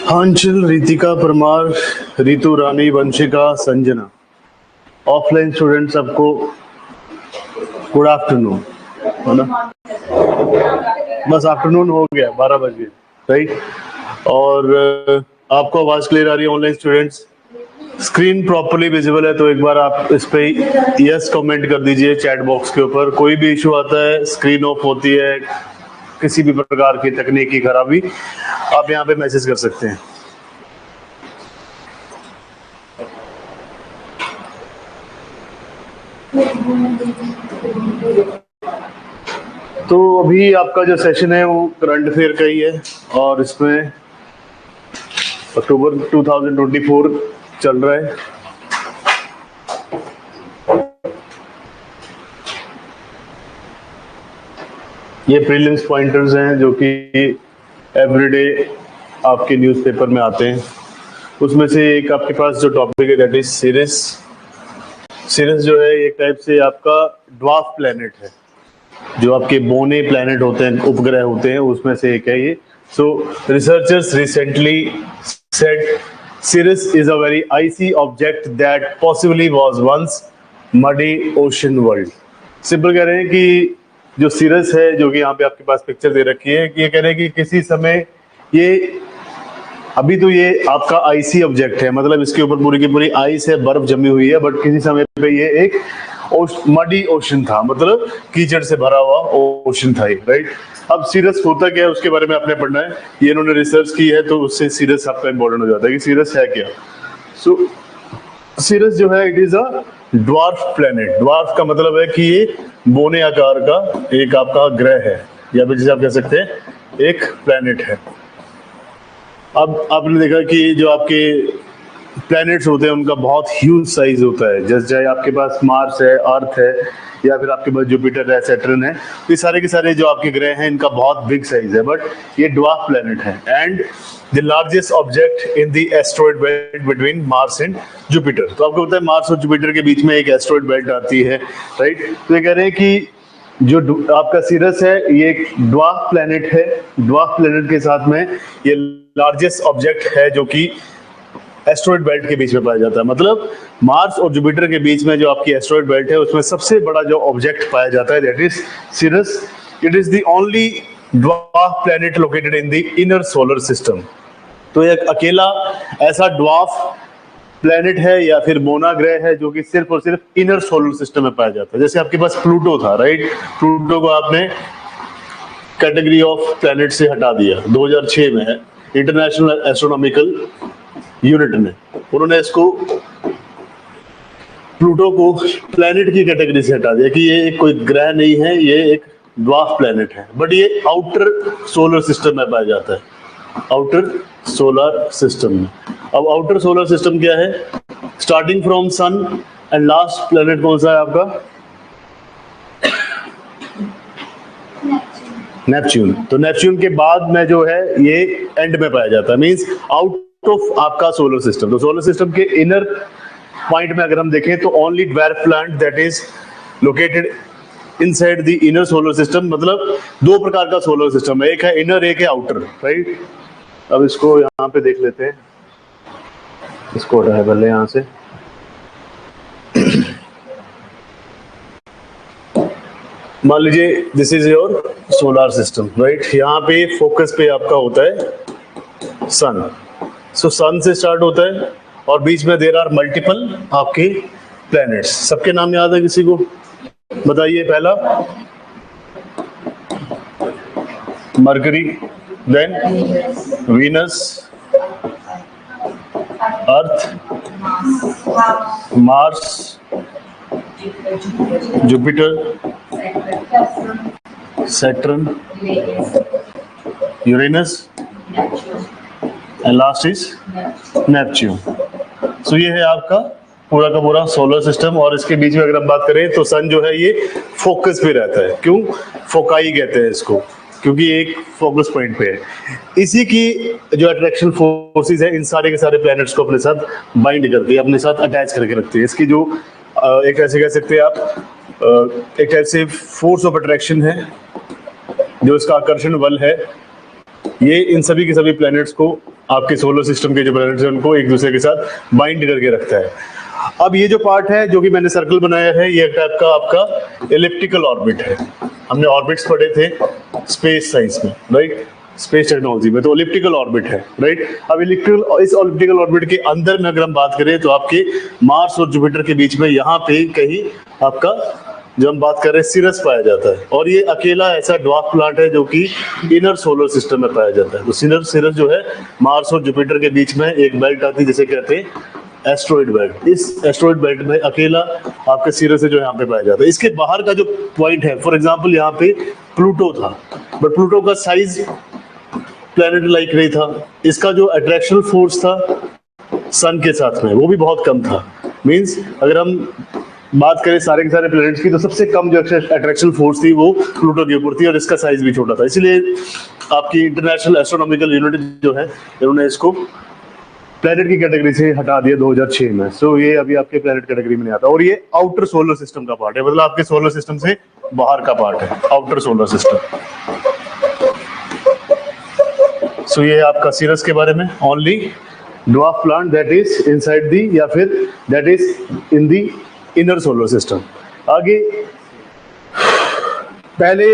आंचल, रितिका परमार, रितु रानी, Vanshika, Sanjana. Offline student सबको good afternoon, है ना? बस आफ्टरनून हो गया, 12 बज गए, राइट? और आपको आवाज क्लियर आ रही है online students? Screen properly visible है तो एक बार आप इस पे यस कमेंट कर दीजिए चैट बॉक्स के ऊपर। कोई भी इशू आता है, स्क्रीन ऑफ होती है, किसी भी प्रकार की तकनीकी खराबी, आप यहाँ पे मैसेज कर सकते हैं। तो अभी आपका जो सेशन है वो करंट अफेयर का ही है और इसमें अक्टूबर 2024 चल रहा है। ये प्रीलिम्स पॉइंटर्स हैं जो कि एवरीडे आपके न्यूज़पेपर में आते हैं। उसमें से एक आपके पास जो टॉपिक है दैट इज सिरिस। सिरिस जो है एक टाइप से आपका ड्वार्फ प्लैनेट है, जो आपके बोने प्लैनेट होते हैं, उपग्रह होते हैं, उसमें से एक है ये। सो researchers recently said Sirius is a very icy object that possibly was once muddy ocean world। Simple कह रहे हैं कि जो सिरस है, जो कि यहाँ पे आपके पास पिक्चर दे रखी है, कि ये कह रहे हैं कि किसी समय ये, अभी तो ये आपका आइसी ऑब्जेक्ट है, मतलब इसके ऊपर पूरी की पूरी आइस है, बर्फ जमी हुई है, बट किसी समय पे ये एक मडी ओशन था, मतलब कीचड़ से भरा हुआ ओशन था ये, राइट? अब सीरस होता क्या है उसके बारे में आपने पढ़ना है। ये इन्होंने रिसर्च की है तो उससे सीरस आपका इंपॉर्टेंट हो जाता है कि सीरस है क्या। सो सीरस जो है it is a dwarf planet. Dwarf का मतलब है कि ये बोने आकार का एक आपका ग्रह है, या फिर जिसे आप कह सकते हैं एक प्लैनेट है। अब आपने देखा कि जो आपके प्लैनेट्स होते हैं उनका बहुत ह्यूज साइज होता है, जैसे चाहे आपके पास मार्स है, अर्थ है, या फिर आपके पास जुपिटर है, सैटर्न है, ये सारे के सारे जो आपके ग्रह हैं इनका बहुत बिग साइज है, बट ये ड्वार्फ प्लैनेट है and the largest object in the asteroid belt between Mars and Jupiter. तो आपको पता है मार्स और जुपिटर के बीच में एक एस्टेरॉयड बेल्ट आती है, राइट? तो ये कह रहे हैं कि जो आपका सीरस है ये एक ड्वार्फ प्लैनेट है। ड्वार्फ प्लैनेट के साथ में ये लार्जेस्ट ऑब्जेक्ट है जो कि एस्टेरॉयड बेल्ट के बीच में पाया जाता है। मतलब मार्स और जुपिटर के बीच में जो आपकी एस्टेरॉयड बेल्ट है उसमें सबसे बड़ा जो ऑब्जेक्ट पाया जाता है that is Ceres. It is the only dwarf planet located in the inner solar system. तो एक अकेला ऐसा ड्वार्फ प्लैनेट है या फिर मोना ग्रह है जो कि सिर्फ और सिर्फ इनर सोलर सिस्टम में पाया जाता है। जैसे आपके पास प्लूटो था, राइट? प्लूटो को आपने कैटेगरी ऑफ प्लैनेट से हटा दिया, 2006 में है इंटरनेशनल एस्ट्रोनॉमिकल यूनिट ने, उन्होंने इसको प्लूटो को प्लैनेट की कैटेगरी से हटा दिया कि ये कोई ग्रह नहीं है, ये एक ड्वार्फ प्लैनेट है, बट ये आउटर सोलर सिस्टम में पाया जाता है, आउटर सोलर सिस्टम में। अब आउटर सोलर सिस्टम क्या है? Starting from sun and last planet कौन सा है आपका? नेपच्यून। तो नेपच्यून के बाद में जो है ये एंड में पाया जाता है, मींस आउट ऑफ आपका सोलर सिस्टम। तो सोलर सिस्टम के इनर पॉइंट में अगर हम देखें तो only dwarf planet that is located inside the inner solar system. मतलब दो प्रकार का सोलर सिस्टम है, एक है इनर, एक है आउटर, राइट? अब इसको यहाँ पे देख लेते हैं, इसको हटाए पहले यहाँ से। मान लीजिए this is your solar system, right? यहाँ पे फोकस पे आपका होता है सन। सो सन से स्टार्ट होता है और बीच में देयर आर मल्टीपल आपके प्लैनेट्स। सबके नाम याद है किसी को? बताइए। पहला Mercury, then Venus, Earth, Mars, Jupiter, Saturn, Uranus and last is Neptune. So ये है आपका पूरा का पूरा सोलर सिस्टम। और इसके बीच में अगर हम बात करें तो सन जो है ये फोकस पे रहता है। क्यों फोकाई कहते हैं इसको? क्योंकि एक फोकस पॉइंट पे है। इसी की जो अट्रैक्शन फोर्सेस है इन सारे के सारे प्लैनेट्स को अपने साथ बाइंड करती है, अपने साथ अटैच करके रखती है। इसकी जो एक ऐसे कह सकते हैं आप एक ऐसे फोर्स ऑफ अट्रैक्शन है, जो इसका आकर्षण बल है, ये इन सभी के सभी प्लैनेट्स को, आपके सोलर सिस्टम के जो प्लैनेट्स हैं उनको एक दूसरे के साथ बाइंड करके रखता है। अब ये जो पार्ट है जो कि मैंने सर्कल बनाया है, ये टाइप का आपका एलिप्टिकल ऑर्बिट है। हमने ऑर्बिट्स पढ़े थे स्पेस साइंस में, राइट, स्पेस टेक्नोलॉजी में, तो एलिप्टिकल ऑर्बिट है, राइट। अब इस एलिप्टिकल ऑर्बिट के अंदर में अगर हम बात करें तो आपके मार्स और जुपिटर के बीच में यहाँ पे कहीं आपका जो हम बात कर रहे हैं सिरस पाया जाता है। और ये अकेला ऐसा ड्वार्फ प्लांट है जो कि इनर सोलर सिस्टम में पाया जाता है। तो सिरस जो है मार्स और जुपिटर के बीच में एक बेल्ट आती है जिसे कहते हैं एस्ट्रॉइड बेल्ट। इस एस्ट्रॉइड बेल्ट में अकेला आपके सिरस है जो यहाँ पे पाया जाता है। इसके बाहर का जो पॉइंट है, फॉर एग्जाम्पल यहाँ पे प्लूटो था, बट प्लूटो का साइज प्लैनेट लाइक नहीं था। इसका जो अट्रैक्शन फोर्स था सन के साथ में वो भी बहुत कम था। मींस अगर हम बात करें सारे के सारे प्लैनेट्स की तो सबसे कम जो अट्रैक्शन फोर्स थी वो प्लूटो के ऊपर थी और इसका साइज भी छोटा था। इसलिए आपकी इंटरनेशनल एस्ट्रोनॉमिकल यूनिट जो है इन्होंने इसको प्लैनेट की कैटेगरी से हटा दिया 2006 में। सो ये अभी आपके प्लैनेट कैटेगरी में नहीं आता। और ये आउटर सोलर सिस्टम का पार्ट है, मतलब आपके सोलर सिस्टम से बाहर का पार्ट है, आउटर सोलर सिस्टम। सो ये आपका सिरस के बारे में, only dwarf plant that is inside the या फिर that is in the inner solar system. आगे पहले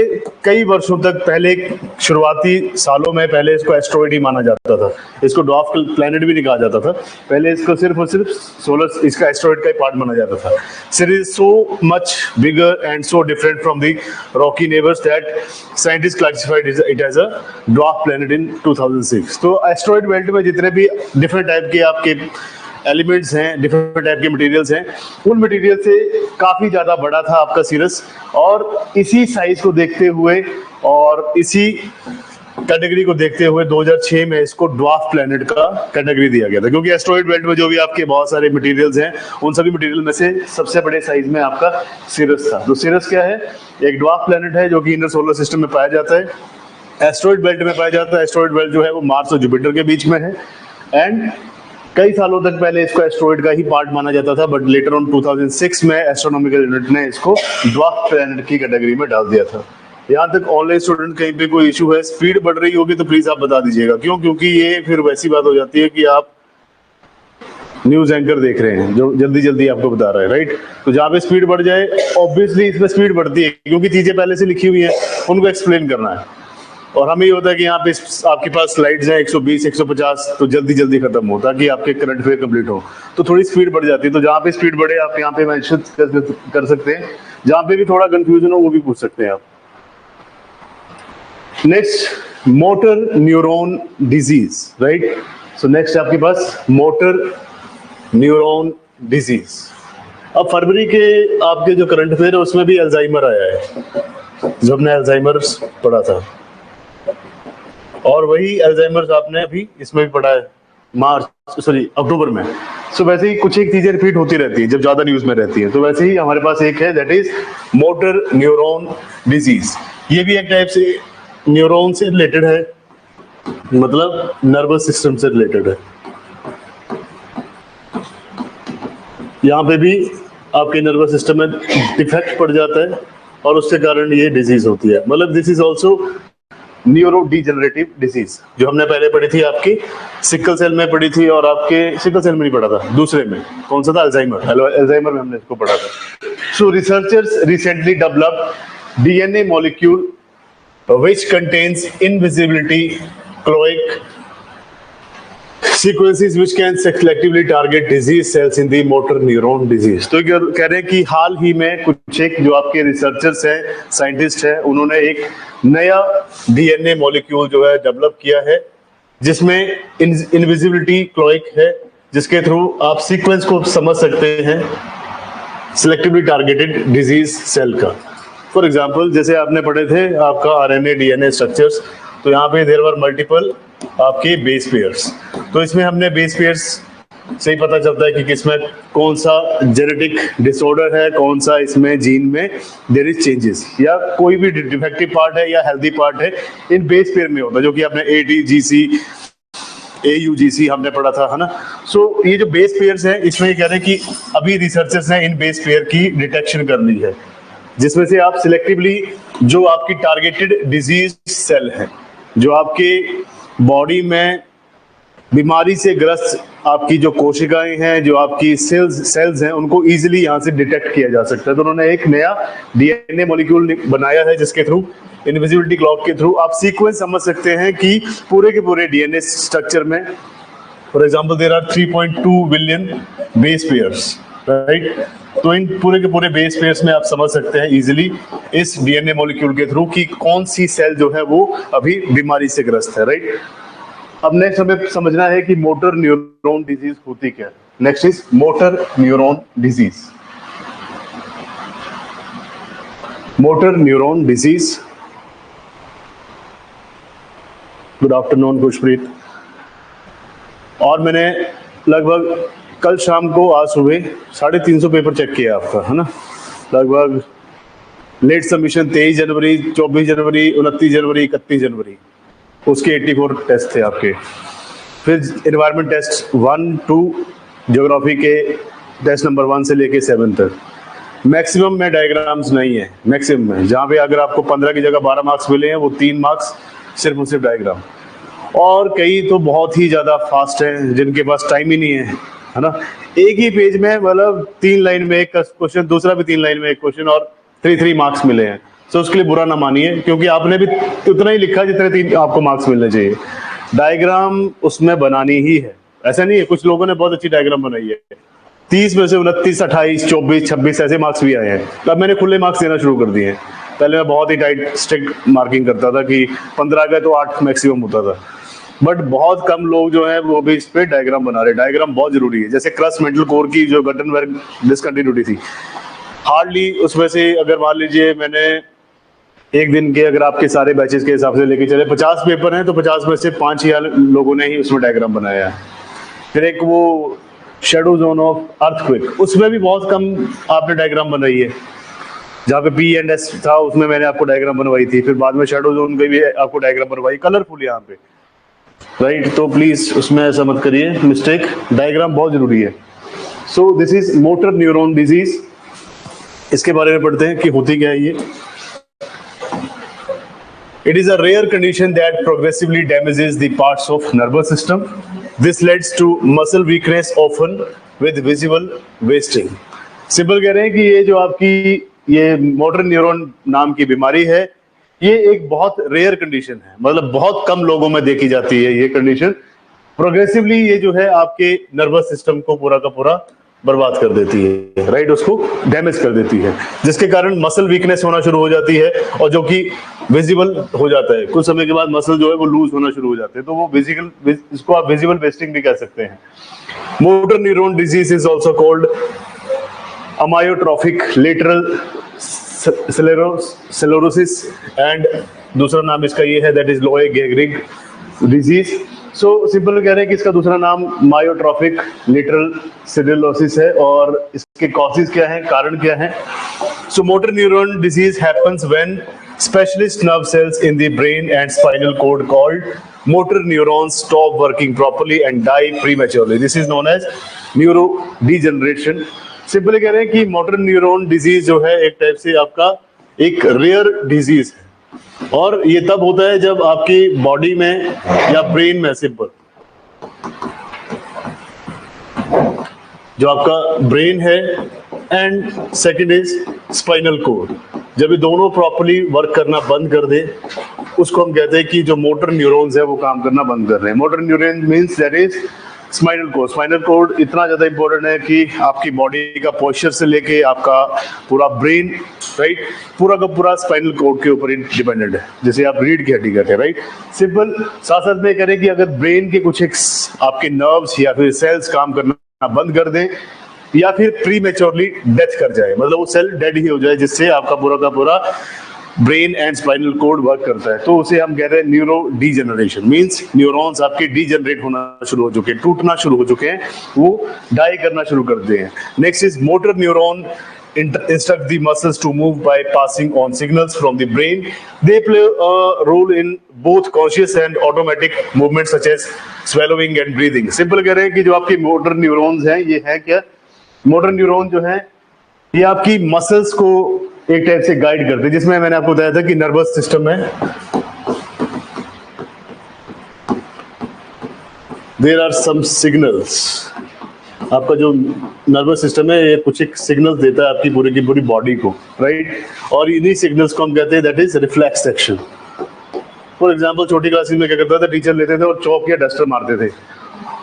कई वर्षों तक, पहले शुरुआती सालों में पहले इसको एस्ट्रॉइड ही माना जाता था, इसको ड्वार्फ प्लैनेट भी नहीं कहा जाता था। पहले इसको सिर्फ और सिर्फ सोलर, इसका एस्ट्रॉइड का ही पार्ट माना जाता था। Is so much bigger and so different from the rocky neighbours that scientist classified it as a dwarf planet in 2006। तो एस्ट्रॉइड बेल्ट में जितने भी डिफरेंट टाइप के आपके एलिमेंट्स हैं, डिफरेंट टाइप के मटेरियल्स हैं, उन मटेरियल से काफी ज्यादा बड़ा था आपका सिरस। और इसी साइज को देखते हुए और इसी कैटेगरी को देखते हुए 2006 में इसको ड्वार्फ प्लैनेट का कैटेगरी दिया गया था। क्योंकि एस्ट्रॉइड बेल्ट में जो भी आपके बहुत सारे मटेरियल्स हैं उन सभी मटेरियल में से सबसे बड़े साइज में आपका सिरस था। तो सिरस क्या है? एक ड्वार्फ प्लैनेट है जो कि इनर सोलर सिस्टम में पाया जाता है, एस्ट्रॉइड बेल्ट में पाया जाता है। एस्ट्रॉइड बेल्ट जो है वो मार्स और जुपिटर के बीच में है। एंड कई सालों तक पहले इसको एस्ट्रॉइड का ही पार्ट माना जाता था, बट लेटर ऑन 2006 में एस्ट्रोनॉमिकल यूनिट ने इसको ड्वार्फ प्लैनेट की कैटेगरी में डाल दिया था। यहाँ तक ऑनलाइन स्टूडेंट कहीं पे कोई इशू है, स्पीड बढ़ रही होगी तो प्लीज आप बता दीजिएगा। क्यों? क्योंकि ये फिर वैसी बात हो जाती है कि आप न्यूज एंकर देख रहे हैं जो जल्दी जल्दी आपको बता रहा है, राइट। तो जहाँ पे स्पीड बढ़ जाए, ऑब्वियसली इसमें स्पीड बढ़ती है क्योंकि चीजें पहले से लिखी हुई है, उनको एक्सप्लेन करना है। और हमें ये होता है कि यहाँ पे आपके पास स्लाइड्स हैं 120 150, तो जल्दी जल्दी खत्म हो ताकि आपके करंट अफेयर कंप्लीट हो, तो थोड़ी स्पीड बढ़ जाती है। तो जहाँ पे स्पीड बढ़े आप यहाँ पे मेंशन कर सकते हैं, जहाँ पे भी थोड़ा कंफ्यूजन हो वो भी पूछ सकते हैं आप। Next, motor neuron disease, right. So next आपके पास मोटर न्यूरॉन डिजीज। अब फरवरी के आपके जो करंट अफेयर है उसमें भी अल्जाइमर आया है, जो हमने अल्जाइमर पढ़ा था, और वही अल्जाइमर आपने अभी इसमें भी पढ़ा है अक्टूबर में। सो वैसे ही कुछ एक चीजें रिपीट होती रहती है जब ज्यादा न्यूज में रहती है। तो वैसे ही हमारे पास एक है that is motor neuron disease. ये भी एक टाइप से न्यूरॉन से रिलेटेड है, मतलब नर्वस सिस्टम से रिलेटेड है। यहाँ पे भी आपके नर्वस सिस्टम में डिफेक्ट पड़ जाता है और उसके कारण ये डिजीज होती है। मतलब this is also neuro degenerative disease, जो हमने पहले पढ़ी थी आपकी सिकल सेल में पढ़ी थी, और आपके सिकल सेल में नहीं पढ़ा था, दूसरे में कौन सा था? अल्जाइमर में हमने इसको पढ़ा था। So researchers recently developed DNA molecule which contains invisibility cloak sequences which can selectively target disease cells in the motor neuron disease. तो कह रहे हैं कि हाल ही में कुछ एक जो आपके रिसर्चर्स हैं, साइंटिस्ट हैं, उन्होंने एक नया डीएनए मॉलिक्यूल जो है डेवलप किया है जिसमें इनविजिबिलिटी क्लोइक है, जिसके थ्रू आप सीक्वेंस को समझ सकते हैं सिलेक्टिवली टारगेटेड डिजीज सेल का। फॉर एग्जांपल जैसे आपने पढ़े थे आपका आरएनए डीएनए स्ट्रक्चर्स, तो यहाँ पे देयर वर मल्टीपल आपके बेस पेयर्स, तो इसमें हमने बेस पेयर्स से ही पता चलता है कि किसमें कौन सा जेनेटिक डिसऑर्डर है, कौन सा इसमें जीन में देयर इज चेंजेस, या कोई भी डिफेक्टिव पार्ट है या हेल्दी पार्ट है, इन बेस पेयर में होता है, जो कि आपने ATGC AUGC हमने पढ़ा था, है ना। सो ये जो बेस पेयर्स हैं, इसमें ये कह रहे हैं कि अभी रिसर्चर्स ने इन बेस पेयर की डिटेक्शन करनी है, जिसमें से आप सिलेक्टिवली जो आपकी टारगेटेड डिजीज सेल है, जो आपके बॉडी में बीमारी से ग्रस्त आपकी जो कोशिकाएं हैं, जो आपकी सेल्स हैं, उनको इजीली यहाँ से डिटेक्ट किया जा सकता है। तो उन्होंने एक नया डीएनए मॉलिक्यूल बनाया है जिसके थ्रू, इनविजिबिलिटी क्लॉक के थ्रू आप सीक्वेंस समझ सकते हैं कि पूरे के पूरे डीएनए स्ट्रक्चर में, for example there are 3.2 billion base pairs, right. तो इन पूरे के पूरे बेस पेयर्स में आप समझ सकते हैं इजीली इस डीएनए मॉलिक्यूल के थ्रू कि कौन सी सेल जो है वो अभी बीमारी से ग्रस्त है, राइट। अब नेक्स्ट हमें समझना है कि मोटर न्यूरॉन डिजीज होती क्या है। Next is motor neuron disease. Motor neuron disease. Good afternoon Khushpreet. और मैंने लगभग कल शाम को आज सुबह 350 पेपर चेक किया आपका, है ना। लगभग लेट सबमिशन 23 जनवरी, 24 जनवरी, 29 जनवरी, 31 जनवरी, उसके 84 टेस्ट थे आपके। फिर एनवायरनमेंट टेस्ट 1, 2, ज्योग्राफी के टेस्ट नंबर 1 से लेके 7 तक। मैक्सिमम में डायग्राम्स नहीं है, मैक्सिमम में, जहाँ पे अगर आपको 15 की जगह 12 मार्क्स मिले हैं, वो 3 मार्क्स सिर्फ और सिर्फ डायग्राम। और कई तो बहुत ही ज़्यादा फास्ट हैं जिनके पास टाइम ही नहीं है ना। एक ही पेज में मतलब 3 लाइन में एक क्वेश्चन, दूसरा भी 3 लाइन में एक क्वेश्चन, और 3 मार्क्स मिले हैं। तो उसके लिए बुरा ना मानिए, क्योंकि आपने भी उतना ही लिखा जितने 3 आपको मार्क्स मिलने चाहिए। डायग्राम उसमें बनानी ही है, ऐसा नहीं है। कुछ लोगों ने बहुत अच्छी डायग्राम बनाई है, 30 में से 29, 28, 24, 26 ऐसे मार्क्स भी आए हैं। तब मैंने खुले मार्क्स देना शुरू कर दिए हैं। पहले मैं बहुत ही टाइट स्ट्रिक्ट मार्किंग करता था कि 15 गए तो 8 मैक्सिमम होता था, बट बहुत कम लोग जो है वो भी इस पे डायग्राम बना रहे। डायग्राम बहुत जरूरी है। जैसे क्रस्ट मेंटल कोर की जो गटनबर्ग डिसकंटिन्यूटी थी, हार्डली उसमें से अगर मान लीजिए मैंने एक दिन के, अगर आपके सारे बैचेस के हिसाब से लेके चले 50 पेपर हैं, तो 50 में से 5 ही लोगों ने ही उसमें डायग्राम बनाया है। फिर एक वो शेडो जोन ऑफ अर्थक्वेक, उसमें भी बहुत कम आपने डायग्राम बनाई है। जहाँ पे P&S था उसमें मैंने आपको डायग्राम बनवाई थी, फिर बाद में शेडो जोन की भी आपको डायग्राम बनवाई, कलरफुल यहाँ पे, राइट। तो प्लीज उसमें ऐसा मत करिए मिस्टेक, डायग्राम बहुत जरूरी है। So this is motor neuron disease. इसके बारे में पढ़ते हैं कि होती क्या है ये। It is a rare condition that progressively damages the parts of nervous system. This leads to muscle weakness, often with visible wasting. Simple कह रहे हैं कि ये जो आपकी ये मोटर न्यूरॉन नाम की बीमारी है, ये एक बहुत रेयर कंडीशन है, मतलब बहुत कम लोगों में देखी जाती है ये कंडीशन। प्रोग्रेसिवली ये जो है आपके नर्वस सिस्टम को पूरा का पूरा बर्बाद कर देती है, राइट, उसको डैमेज कर देती है, जिसके कारण मसल वीकनेस होना शुरू हो जाती है, और जो कि विजिबल हो जाता है। कुछ समय के बाद मसल जो है वो लूज होना शुरू हो जाते हैं, तो वो विजिबल, इसको आप विजिबल वेस्टिंग भी कह सकते हैं। Motor neuron disease is also called amyotrophic lateral sclerosis, and दूसरा नाम इसका ये है, दैट इज लोए गेहरिग डिजीज। सो सिंपल कह रहे हैं कि इसका दूसरा नाम मायोट्रोफिक लेटरल स्क्लेरोसिस है, और इसके कॉजेज क्या हैं, कारण क्या हैं। So motor neuron disease happens when specialist nerve cells in the brain and spinal cord called motor neurons stop working properly and die prematurely. This is known as neurodegeneration. Simply कह रहे हैं कि motor neuron disease जो है एक type से आपका एक रेयर डिजीज है, और ये तब होता है जब आपकी बॉडी में या ब्रेन में, सिंपल जो आपका ब्रेन है and second is spinal cord, जब ये दोनों प्रॉपर्ली वर्क करना बंद कर दे, उसको हम कहते हैं कि जो मोटर न्यूरॉन्स है वो काम करना बंद कर रहे हैं। Motor neuron means that is spinal cord इतना ज्यादा इंपॉर्टेंट है कि आपकी बॉडी का पोस्चर से लेके आपका पूरा ब्रेन, राइट, पूरा का पूरा स्पाइनल कोड के ऊपर ही डिपेंडेंट है, जैसे आप रीढ़ की हड्डी कहते हैं, राइट। सिंपल साथ साथ में करें कि अगर ब्रेन के कुछ एक आपके नर्व्स या फिर सेल्स काम करना बंद कर दें या फिर प्रीमेच्योरली डेथ कर जाए, मतलब वो सेल डेड ही हो जाए, जिससे आपका पूरा का पूरा brain and spinal cord work करता है, तो उसे हम कह रहे हैं न्यूरो डीजेनरेशन। मींस न्यूरॉन्स आपके डीजेनरेट होना शुरू हो चुके हैं, टूटना शुरू हो चुके हैं, वो डाई करना शुरू करते हैं। Next is motor neuron instruct the muscles to move by passing on signals from the brain. They play a role in both conscious and automatic movements such as swallowing and breathing. Simple कह रहे हैं कि जो आपके motor neurons हैं, ये है क्या, मोटर न्यूरॉन जो है ये आपकी मसल्स को एक टाइप से गाइड करते हैं, जिसमें मैंने आपको बताया था कि नर्वस सिस्टम है, देयर आर सम सिग्नल्स। आपका जो नर्वस सिस्टम है ये कुछ एक सिग्नल्स देता है आपकी पूरी की पूरी बॉडी को, राइट, और इन्हीं सिग्नल्स को हम कहते हैं that is reflex action. For example छोटी क्लास में क्या करता था, टीचर लेते थे और चौक या डस्टर मारते थे,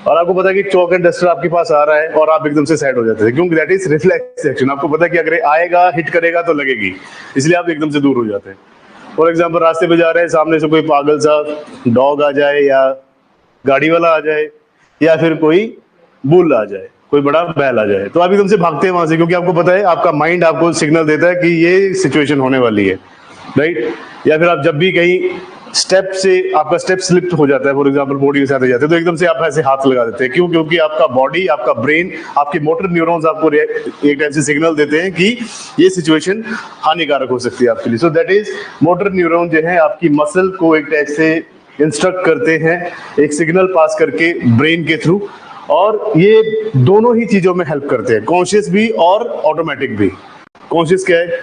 और आपको पता है कि चौक एंड डस्टर आपके पास आ रहा है और आप एकदम से साइड हो जाते थे, क्योंकि दैट इज रिफ्लेक्स एक्शन। आपको पता है कि अगर आएगा हिट करेगा तो लगेगी, इसलिए आप एकदम से दूर हो जाते हैं। फॉर एग्जांपल रास्ते पे जा रहे हैं, सामने से कोई पागल सा डॉग आ जाए या गाड़ी वाला आ जाए या फिर कोई बुल आ जाए, कोई बड़ा बैल आ जाए, तो आप एकदम से भागते हैं वहां से, क्योंकि आपको पता है, आपका माइंड आपको सिग्नल देता है कि ये सिचुएशन होने वाली है, राइट। या फिर आप जब भी कहीं स्टेप से आपका स्टेप स्लिप हो जाता है, फॉर एग्जांपल बॉडी के साथ जाते हैं, तो एकदम से आप ऐसे हाथ लगा देते हैं, क्यों, क्योंकि आपका बॉडी, आपका ब्रेन, आपके मोटर न्यूरॉन्स आपको एक टाइप से सिग्नल देते हैं कि ये सिचुएशन हानिकारक हो सकती है आपके लिए। So that is motor neuron जो है आपकी मसल को एक टाइप से इंस्ट्रक्ट करते हैं, एक सिग्नल पास करके ब्रेन के थ्रू, और ये दोनों ही चीजों में हेल्प करते हैं, कॉन्शियस भी और ऑटोमेटिक भी। कॉन्शियस क्या है,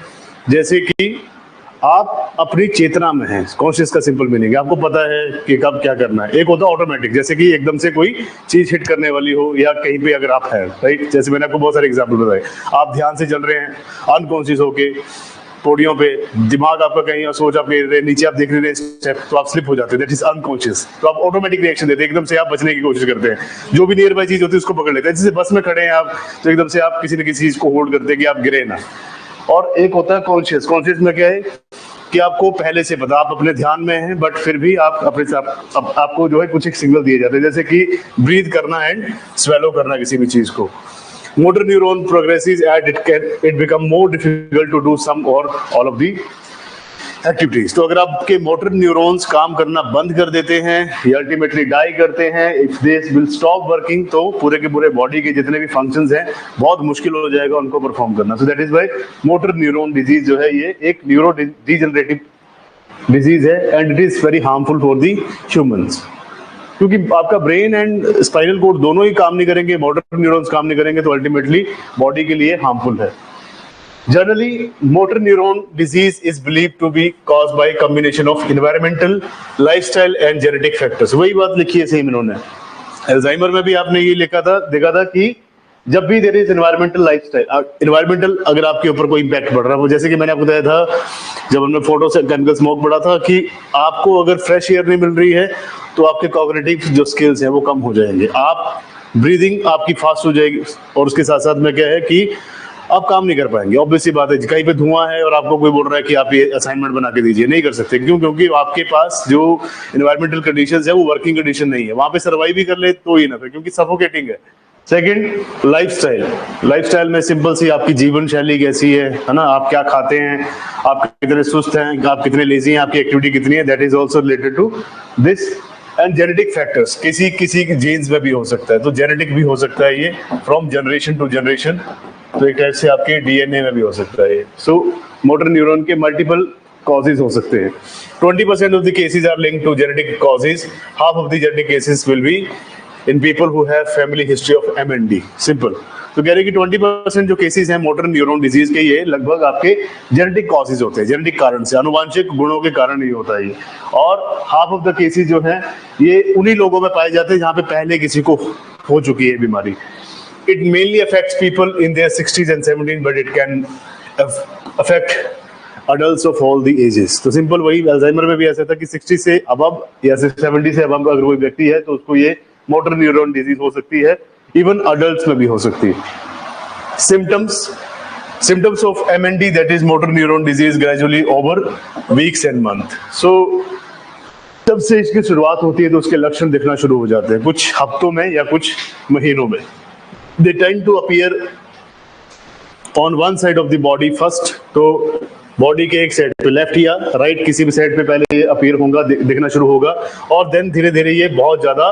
जैसे कि आप अपनी चेतना में हैं, कॉन्शियस का सिंपल मीनिंग है आपको पता है कि कब क्या करना है। एक होता है ऑटोमेटिक, जैसे कि एकदम से कोई चीज हिट करने वाली हो या कहीं पे अगर आप हैं, राइट, जैसे मैंने आपको बहुत सारे एग्जांपल बताए, आप ध्यान से चल रहे हैं अनकॉन्शियस होके पौड़ियों पे, दिमाग आपका कहीं और सोच आपके नीचे, आप देख रहे हैं स्टेप, तो आप स्लिप हो जाते हैं, दैट इज अनकॉन्शियस। तो आप ऑटोमेटिक रिएक्शन देते हैं, एकदम से आप बचने की कोशिश करते हैं, जो भी नियर बाय चीज होती है उसको पकड़ लेते हैं। जैसे बस में खड़े हैं आप, तो एकदम से आप किसी न किसी चीज को होल्ड करते हैं कि आप गिरे ना। और एक होता है कॉन्शियस। कॉन्शियस में क्या है कि आपको पहले से पता, आप अपने ध्यान में हैं, बट फिर भी आप अपने आपको जो है कुछ एक सिग्नल दिए जाते हैं, जैसे कि ब्रीथ करना एंड स्वेलो करना किसी भी चीज को। Motor neuron progresses and it become more difficult to do some or all of the activities. तो अगर आपके मोटर न्यूरॉन्स काम करना बंद कर देते हैं या अल्टीमेटली डाई करते हैं, if they will stop working, तो पूरे के पूरे बॉडी के जितने भी फंक्शंस हैं बहुत मुश्किल हो जाएगा उनको परफॉर्म करना। So that is why motor neuron disease जो है ये एक न्यूरो डीजनरेटिव डिजीज है and it is very harmful for the humans, क्योंकि आपका ब्रेन एंड स्पाइनल कोड दोनों ही काम नहीं करेंगे, मोटर न्यूरॉन्स काम नहीं करेंगे, तो अल्टीमेटली बॉडी के लिए हार्मफुल है। Generally motor neuron disease is believed to be caused by combination of environmental, lifestyle and genetic factors. वही बात लिखी है सेम इन्होंने। अल्जाइमर में भी आपने ये लिखा था, देखा था कि जब भी there is environmental lifestyle, environmental अगर आपके ऊपर कोई इंपैक्ट पड़ रहा है, जैसे कि मैंने आपको बताया था जब हमने फोटो से केमिकल स्मोक पढ़ा था कि आपको अगर फ्रेश एयर नहीं मिल रही है तो आपके कॉग्निटिव जो स्किल्स हैं वो कम हो जाएंगे, आप ब्रीदिंग आपकी फास्ट हो जाएगी, और उसके साथ साथ में क्या है कि आप काम नहीं कर पाएंगे। ऑब्वियस सी बात है, कहीं पे धुआं है और आपको कोई बोल रहा है कि आप ये असाइनमेंट बना के दीजिए, नहीं कर सकते, क्यों, क्योंकि आपके पास जो एनवायरमेंटल कंडीशंस है वो वर्किंग कंडीशन नहीं है, वहां पे सर्वाइव भी कर ले तो ही ना, क्योंकि सफोकेटिंग है। Second, lifestyle. लाइफस्टाइल में सिंपल सी आपकी जीवन शैली कैसी है ना, आप क्या खाते हैं, आप कितने सुस्त हैं, आप कितने लेजी हैं, आपकी एक्टिविटी कितनी है, that is also related to this. And genetic factors, किसी किसी की जीन्स में भी हो सकता है, तो जेनेटिक भी हो सकता है ये, फ्रॉम जनरेशन टू जनरेशन, तो एक टाइप से आपके डीएनए में भी हो सकता है ये। सो मोटर न्यूरॉन के मल्टीपल कॉजेज हो सकते हैं। 20% of the cases are linked to genetic causes, half of the genetic cases will be in people who have family history of MND. Simple. तो कह रहे कि 20% जो केसेस हैं मोटर न्यूरॉन डिजीज के, ये लगभग आपके जेनेटिक कॉजेज होते हैं, जेनेटिक कारण से, अनुवांशिक गुणों के कारण ही होता है ये। और हाफ ऑफ द केसेस जो हैं ये उन्हीं लोगों में पाए जाते हैं जहां पे पहले किसी को हो चुकी है बीमारी। It mainly affects people in their 60s and 70s, but it can affect adults of all the ages. तो सिंपल वही अल्जाइमर में भी ऐसा था कि 60 से अबव या 70 से अबव अगर कोई व्यक्ति है तो उसको ये मोटर न्यूरॉन डिजीज हो सकती है, इवन अडल्ट में भी हो सकती है। Symptoms of MND, that is motor neuron disease, gradually over weeks and month. So जब से इसकी शुरुआत होती है तो उसके लक्षण दिखना शुरू हो जाते हैं, कुछ हफ्तों में या कुछ महीनों में। They tend to appear on one side of the body first, तो बॉडी के एक साइड पे, लेफ्ट या राइट किसी भी साइड पे पहले ये अपीयर होगा, दिखना शुरू होगा, और देन धीरे धीरे ये बहुत ज्यादा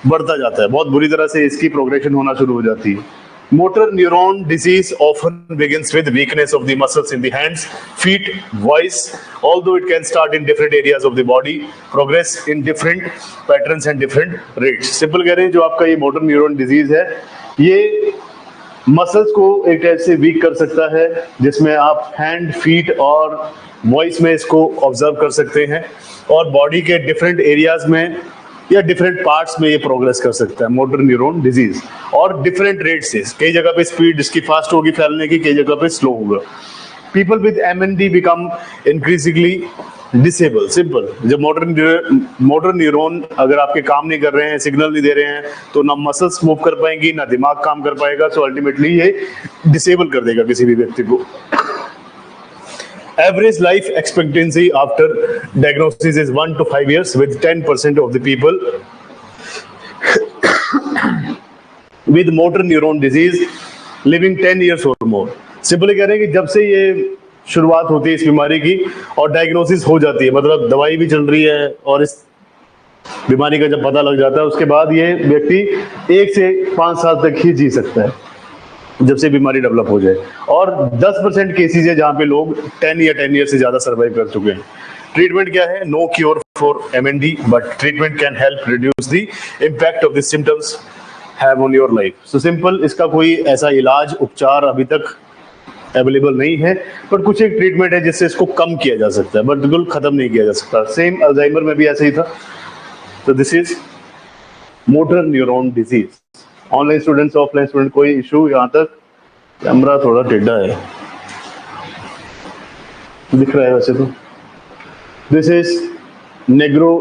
बढ़ता जाता है, बहुत बुरी तरह से इसकी प्रोग्रेशन होना शुरू हो जाती है। Motor neuron disease often begins with weakness of the muscles in the hands, feet, voice, although it can start in different areas of the body, progress in different patterns and different rates। Simple कह रहे हैं, जो आपका ये motor neuron disease है, ये muscles को एक टाइप से वीक कर सकता है, जिसमें आप हैंड, फीट और वॉइस में इसको ऑब्जर्व कर सकते हैं, और बॉडी के डिफरेंट एरियाज में या डिफरेंट पार्ट्स में ये प्रोग्रेस कर सकता है मोटर न्यूरॉन डिजीज, और डिफरेंट रेट से। कई जगह पे स्पीड इसकी फास्ट होगी फैलने की, कई जगह पे स्लो होगा। People with MND become increasingly disable. Simple, जब मोटर न्यूरॉन अगर आपके काम नहीं कर रहे हैं, सिग्नल नहीं दे रहे हैं, तो ना मसल्स मूव कर पाएंगी, ना दिमाग काम कर पाएगा, सो अल्टीमेटली ये डिसेबल कर देगा किसी भी व्यक्ति को। Average life expectancy after diagnosis is 1 to 5 years, with 10% of the people with motor neuron disease living 10 years or more। Simply कह रहे हैं कि जब से ये शुरुआत होती है इस बीमारी की और डायग्नोसिस हो जाती है, मतलब दवाई भी चल रही है और इस बीमारी का जब पता लग जाता है, उसके बाद ये व्यक्ति 1 से 5 साल तक ही जी सकता है, जब से बीमारी डेवलप हो जाए। और 10% केसेस है जहां पे लोग 10 या 10 ईयर से ज्यादा सर्वाइव कर चुके हैं। ट्रीटमेंट क्या है? No cure for MND, but treatment can help reduce the impact of the symptoms have on your life. So simple, इसका कोई ऐसा इलाज, उपचार अभी तक अवेलेबल नहीं है, बट कुछ एक ट्रीटमेंट है जिससे इसको कम किया जा सकता है, बट बिल्कुल खत्म नहीं किया जा सकता। सेम अल्जाइमर में भी ऐसा ही था। तो this is motor neuron disease. Online students, offline student, कोई इशू? यहाँ तक कैमरा थोड़ा टेढ़ा है, दिख रहा है वैसे तो। This is Negro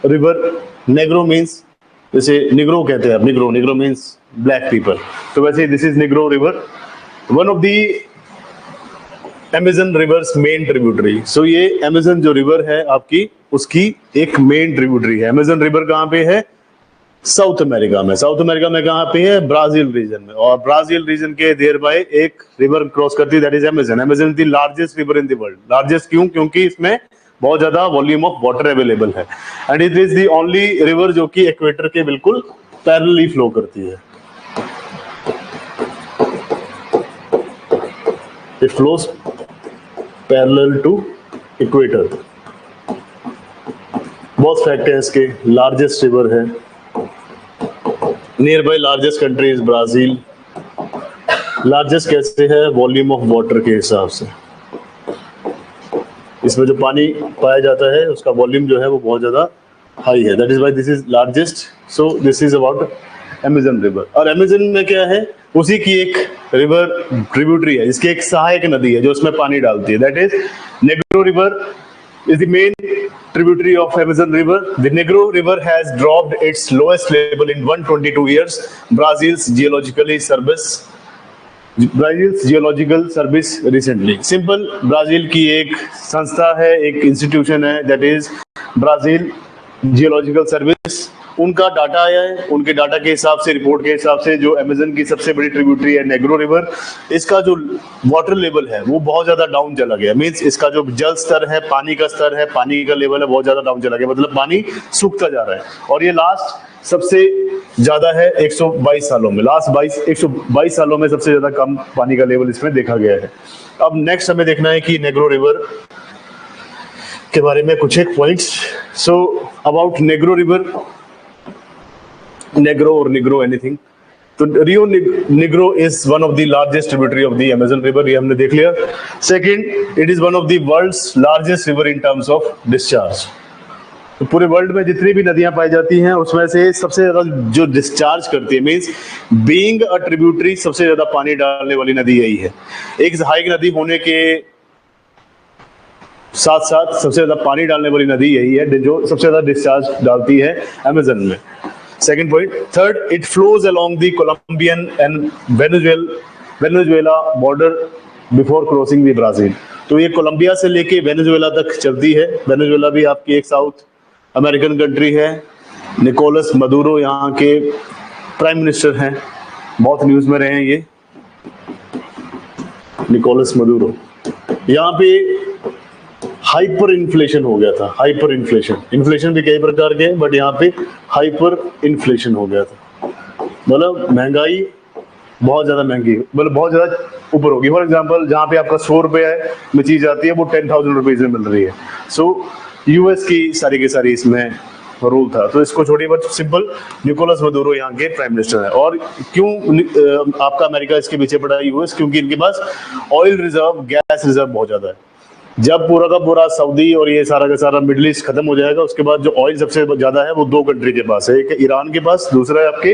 river. Negro means, जैसे निग्रो कहते हैं, निग्रो मीन्स ब्लैक पीपल, तो वैसे this is Negro river, one of the Amazon rivers main tributary. So ये अमेजन जो रिवर है आपकी, उसकी एक मेन ट्रिब्यूटरी है। अमेजन रिवर कहाँ पे है? साउथ अमेरिका में। साउथ अमेरिका में कहाँ पे है? ब्राजील रीजन में। और ब्राजील रीजन के देयर बाय एक रिवर क्रॉस करती है, that is Amazon. Amazon is the largest river in the world. Largest क्यों? क्योंकि इसमें बहुत ज्यादा वॉल्यूम ऑफ वाटर अवेलेबल है, and it is the only river जो कि इक्वेटर के बिल्कुल पैरेलली फ्लो करती है। It flows parallel to equator. बहुत फैक्ट है इसके। लार्जेस्ट रिवर है। Near by largest country is Brazil. Largest कैसे है? वॉल्यूम ऑफ वाटर के हिसाब से। इसमें जो पानी पाया जाता है उसका वॉल्यूम जो है वो बहुत ज्यादा हाई है, that is why this is largest. So this is about Amazon river. और अमेजन में क्या है? उसी की एक रिवर ट्रिब्यूटरी है, जिसकी एक सहायक नदी है जो उसमें पानी डालती है, that is Negro river is the main tributary of Amazon River. The Negro River has dropped its lowest level in 122 years. Brazil's Geological Service recently. Simple, Brazil की एक संस्था है, एक इंस्टीट्यूशन है, that is Brazil Geological Service। उनका data आया है, उनके डाटा के हिसाब से, रिपोर्ट के हिसाब से, जो अमेजन की सबसे बड़ी ट्रिब्यूटरी है नेग्रो रिवर, इसका जो वाटर लेवल है वो बहुत ज्यादा डाउन चला गया। मींस इसका जो जल स्तर है, पानी का स्तर है, पानी का लेवल है, बहुत ज्यादा डाउन चला गया, मतलब पानी सूखता जा रहा है। और ये लास्ट सबसे ज्यादा है 122 सालों में। लास्ट 122 सालों में सबसे ज्यादा कम पानी का लेवल इसमें देखा गया है। अब नेक्स्ट हमें देखना है कि नेग्रो रिवर के बारे में कुछ एक points. So about Negro river, Negro or Negro anything, तो Rio Negro is one of the largest tributary of the Amazon River, ये हमने देख लिया। Second, it is one of the world's largest river in terms of discharge। तो पूरे world में जितनी भी नदियां पाई जाती हैं उसमें से सबसे ज्यादा जो डिस्चार्ज करती है, मीन्स बीइंग अ ट्रिब्यूटरी, सबसे ज्यादा पानी डालने वाली नदी यही है। एक सहायक नदी होने के साथ साथ सबसे ज्यादा पानी डालने वाली नदी यही है जो सबसे ज्यादा डिस्चार्ज डालती है अमेजन में। Second point. Third, it flows along the Colombian and Venezuela border before crossing the Brazil. तो ये कोलंबिया से लेके वेनेजुएला तक चलती है। वेनेजुएला भी आपकी एक साउथ अमेरिकन कंट्री है। निकोलस मदुरो यहाँ के प्राइम मिनिस्टर हैं, बहुत न्यूज में रहे हैं ये निकोलस मदुरो। यहाँ पे हाइपर इन्फ्लेशन हो गया था, हाइपर इन्फ्लेशन। इन्फ्लेशन भी कई प्रकार के, बट यहाँ पे हाइपर इन्फ्लेशन हो गया था, मतलब महंगाई बहुत ज्यादा महंगी, मतलब बहुत ज्यादा ऊपर होगी। फॉर एग्जांपल, जहाँ पे आपका 100 रुपए में चीज आती है वो 10,000 रुपीज में मिल रही है। सो यूएस की सारी इसमें रूल था। तो इसको छोड़िए, बट सिंपल, निकोलस मदुरो यहाँ के प्राइम मिनिस्टर है। और क्यों आपका अमेरिका इसके पीछे पड़ा है, यूएस? क्योंकि इनके पास ऑयल रिजर्व, गैस रिजर्व बहुत ज्यादा है। जब पूरा का पूरा सऊदी और ये सारा का सारा मिडिल ईस्ट खत्म हो जाएगा, उसके बाद जो ऑयल सबसे ज्यादा है वो 2 कंट्री के पास है, एक है ईरान के पास, दूसरा है आपके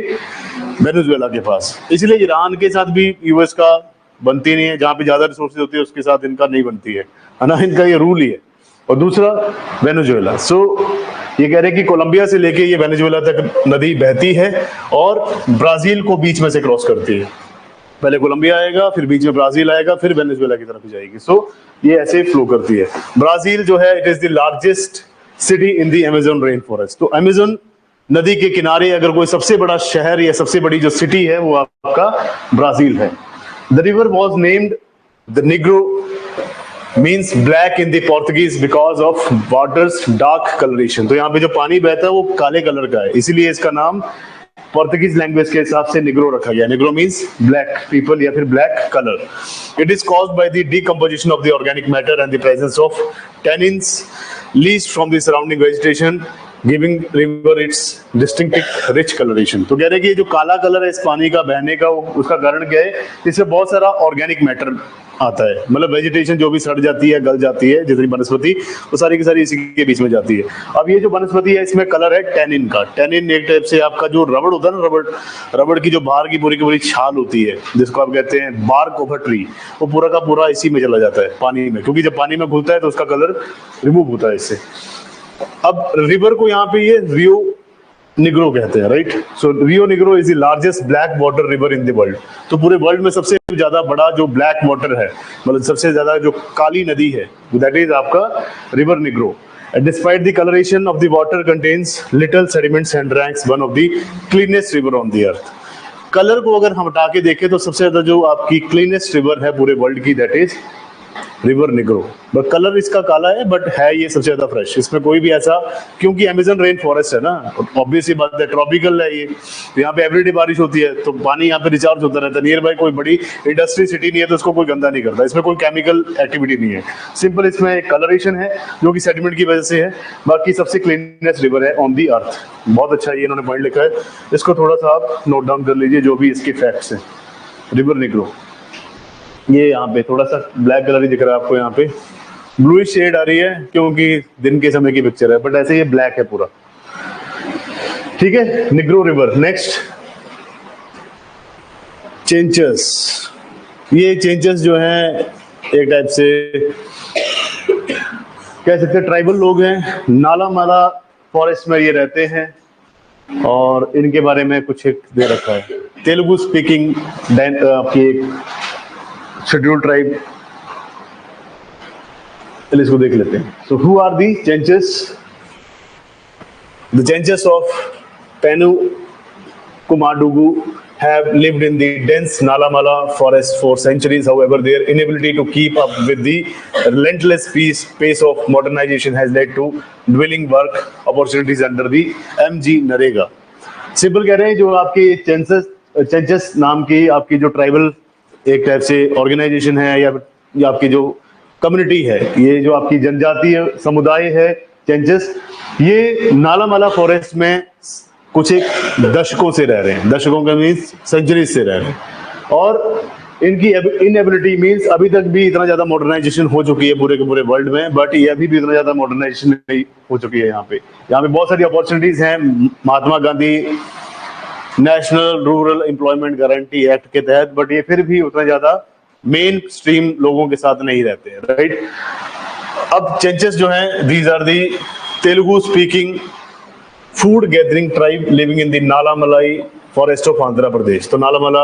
वेनेजुएला के पास। इसलिए ईरान के साथ भी यूएस का बनती नहीं है, जहां पे ज्यादा रिसोर्सेज होती है उसके साथ इनका नहीं बनती है ना, इनका ये रूल ही है। और दूसरा वेनेजुएला। सो ये कह रहे हैं कि कोलंबिया से लेके ये वेनेजुएला तक नदी बहती है और ब्राजील को बीच में से क्रॉस करती है। पहले कोलंबिया आएगा, फिर बीच में ब्राजील आएगा, फिर वेनेजुएला की तरफ जाएगी। सो ये ऐसे फ्लो करती है। ब्राजील जो है, it is the largest city in the Amazon rain forest. तो अमेज़न नदी के किनारे अगर कोई सबसे बड़ा शहर या सबसे बड़ी जो सिटी है वो आपका ब्राजील है। The river was named the Negro, means black in the Portuguese because of waters dark colouration. तो यहाँ पे जो पानी बहता है वो काले कलर का है, इसीलिए इसका नाम पोर्तुगीज लैंग्वेज के हिसाब से निग्रो रखा गया। निग्रो मीन्स ब्लैक पीपल या फिर black colour. It is caused by the decomposition of the organic matter and the presence of tannins leased from the surrounding vegetation, giving river it's distinctive rich colouration. तो कह रहे हैं कि ये जो काला कलर है इस पानी का बहने का, उसका कारण क्या है? इससे बहुत सारा ऑर्गेनिक मैटर आता है, मतलब वेजिटेशन जो भी सड़ जाती है, गल जाती है, जितनी वनस्पति, वो सारी की सारी इसी के बीच में जाती है। अब ये जो वनस्पति है इसमें कलर है टैनिन का। टैनिन एक टाइप से आपका जो रबड़ होता है ना, रबड़ की जो बाहर की पूरी छाल होती है, जिसको आप कहते हैं बार्क ऑफ अ ट्री, वो पूरा का पूरा इसी में चला जाता है पानी में, क्योंकि जब पानी में घुलता है तो उसका कलर रिमूव होता है इससे। अब रिवर को यहाँ पे ये रियो निग्रो कहते हैं, right? So Rio Negro is the largest black water river in the world. तो पूरे वर्ल्ड में सबसे ज्यादा बड़ा जो ब्लैक वाटर है, मतलब सबसे ज्यादा जो काली नदी है, दैट इज आपका river Negro. Despite the colouration of the water contains little sediments and ranks one of the cleanest river on the earth. Colour को अगर हम हटा के देखें तो सबसे ज्यादा जो आपकी क्लीनेस्ट रिवर है पूरे वर्ल्ड की, that is river Negro. But colour इसका काला है, बट है ये सबसे ज्यादा फ्रेश। इसमें कोई भी ऐसा, क्योंकि अमेज़न रेन फॉरेस्ट है ना, ऑब्वियस सी बात है, ट्रॉपिकल है ये, तो यहाँ पे एवरीडे बारिश होती है, तो पानी यहाँ पे रिचार्ज होता रहता है। नियर बाय कोई बड़ी इंडस्ट्री सिटी नहीं है, तो उसको कोई गंदा नहीं करता। इसमें कोई केमिकल एक्टिविटी नहीं है, सिंपल इसमें एक कलरेशन है जो कि सेडिमेंट की वजह से है। बाकी सबसे क्लीनेस्ट रिवर है ऑन दी अर्थ। बहुत अच्छा ये इन्होंने पॉइंट लिखा है, इसको थोड़ा सा आप नोट डाउन कर लीजिए, जो भी इसके फैक्ट्स हैं। रिवर निग्रो, ये यहाँ पे थोड़ा सा ब्लैक कलर ही दिख रहा है आपको, यहाँ पे ब्लूइश शेड आ रही है क्योंकि दिन के समय की पिक्चर है, बट ऐसे ये ब्लैक है पूरा, ठीक है। Negro river. नेक्स्ट, चेंचस। ये चेंचस जो है एक टाइप से कह सकते हैं ट्राइबल लोग हैं, नाला माला फॉरेस्ट में ये रहते हैं, और इनके बारे में कुछ एक दे रखा है। तेलुगु स्पीकिंग आपकी एक शेड्यूल ट्राइब, इसको देख लेते हैं। So who are the Chenchus? The Chenchus of Penu Kumadugu have lived in the dense Nalamala forest for centuries. However, their inability to keep up with the relentless pace of modernization has led to dwindling work opportunities under the MG Narega. Simple कह रहे हैं, जो आपकी चेंचस नाम की आपकी जो tribal एक टाइप से ऑर्गेनाइजेशन है या आपकी जो कम्युनिटी है, ये जो आपकी जनजातीय समुदाय है चेंचस, ये नालामाला फॉरेस्ट में कुछ एक दशकों से रह रहे हैं। दशकों का मीन्स सेंचुरीज से रह रहे हैं, और इनकी इनएबिलिटी मीन्स अभी तक भी इतना ज्यादा मॉडर्नाइजेशन हो चुकी है पूरे के पूरे वर्ल्ड में, बट ये अभी भी इतना ज्यादा मॉडर्नाइजेशन नहीं हो चुकी है। यहाँ पे बहुत सारी अपॉर्चुनिटीज हैं Mahatma Gandhi national rural employment guarantee act के तहत, बट ये फिर भी उतना ज्यादा मेन स्ट्रीम लोगों के साथ नहीं रहते हैं, राइट। अब चेंचस जो है, these are the Telugu speaking food gathering tribe living in the Nallamalai forest of Andhra Pradesh. तो नालामला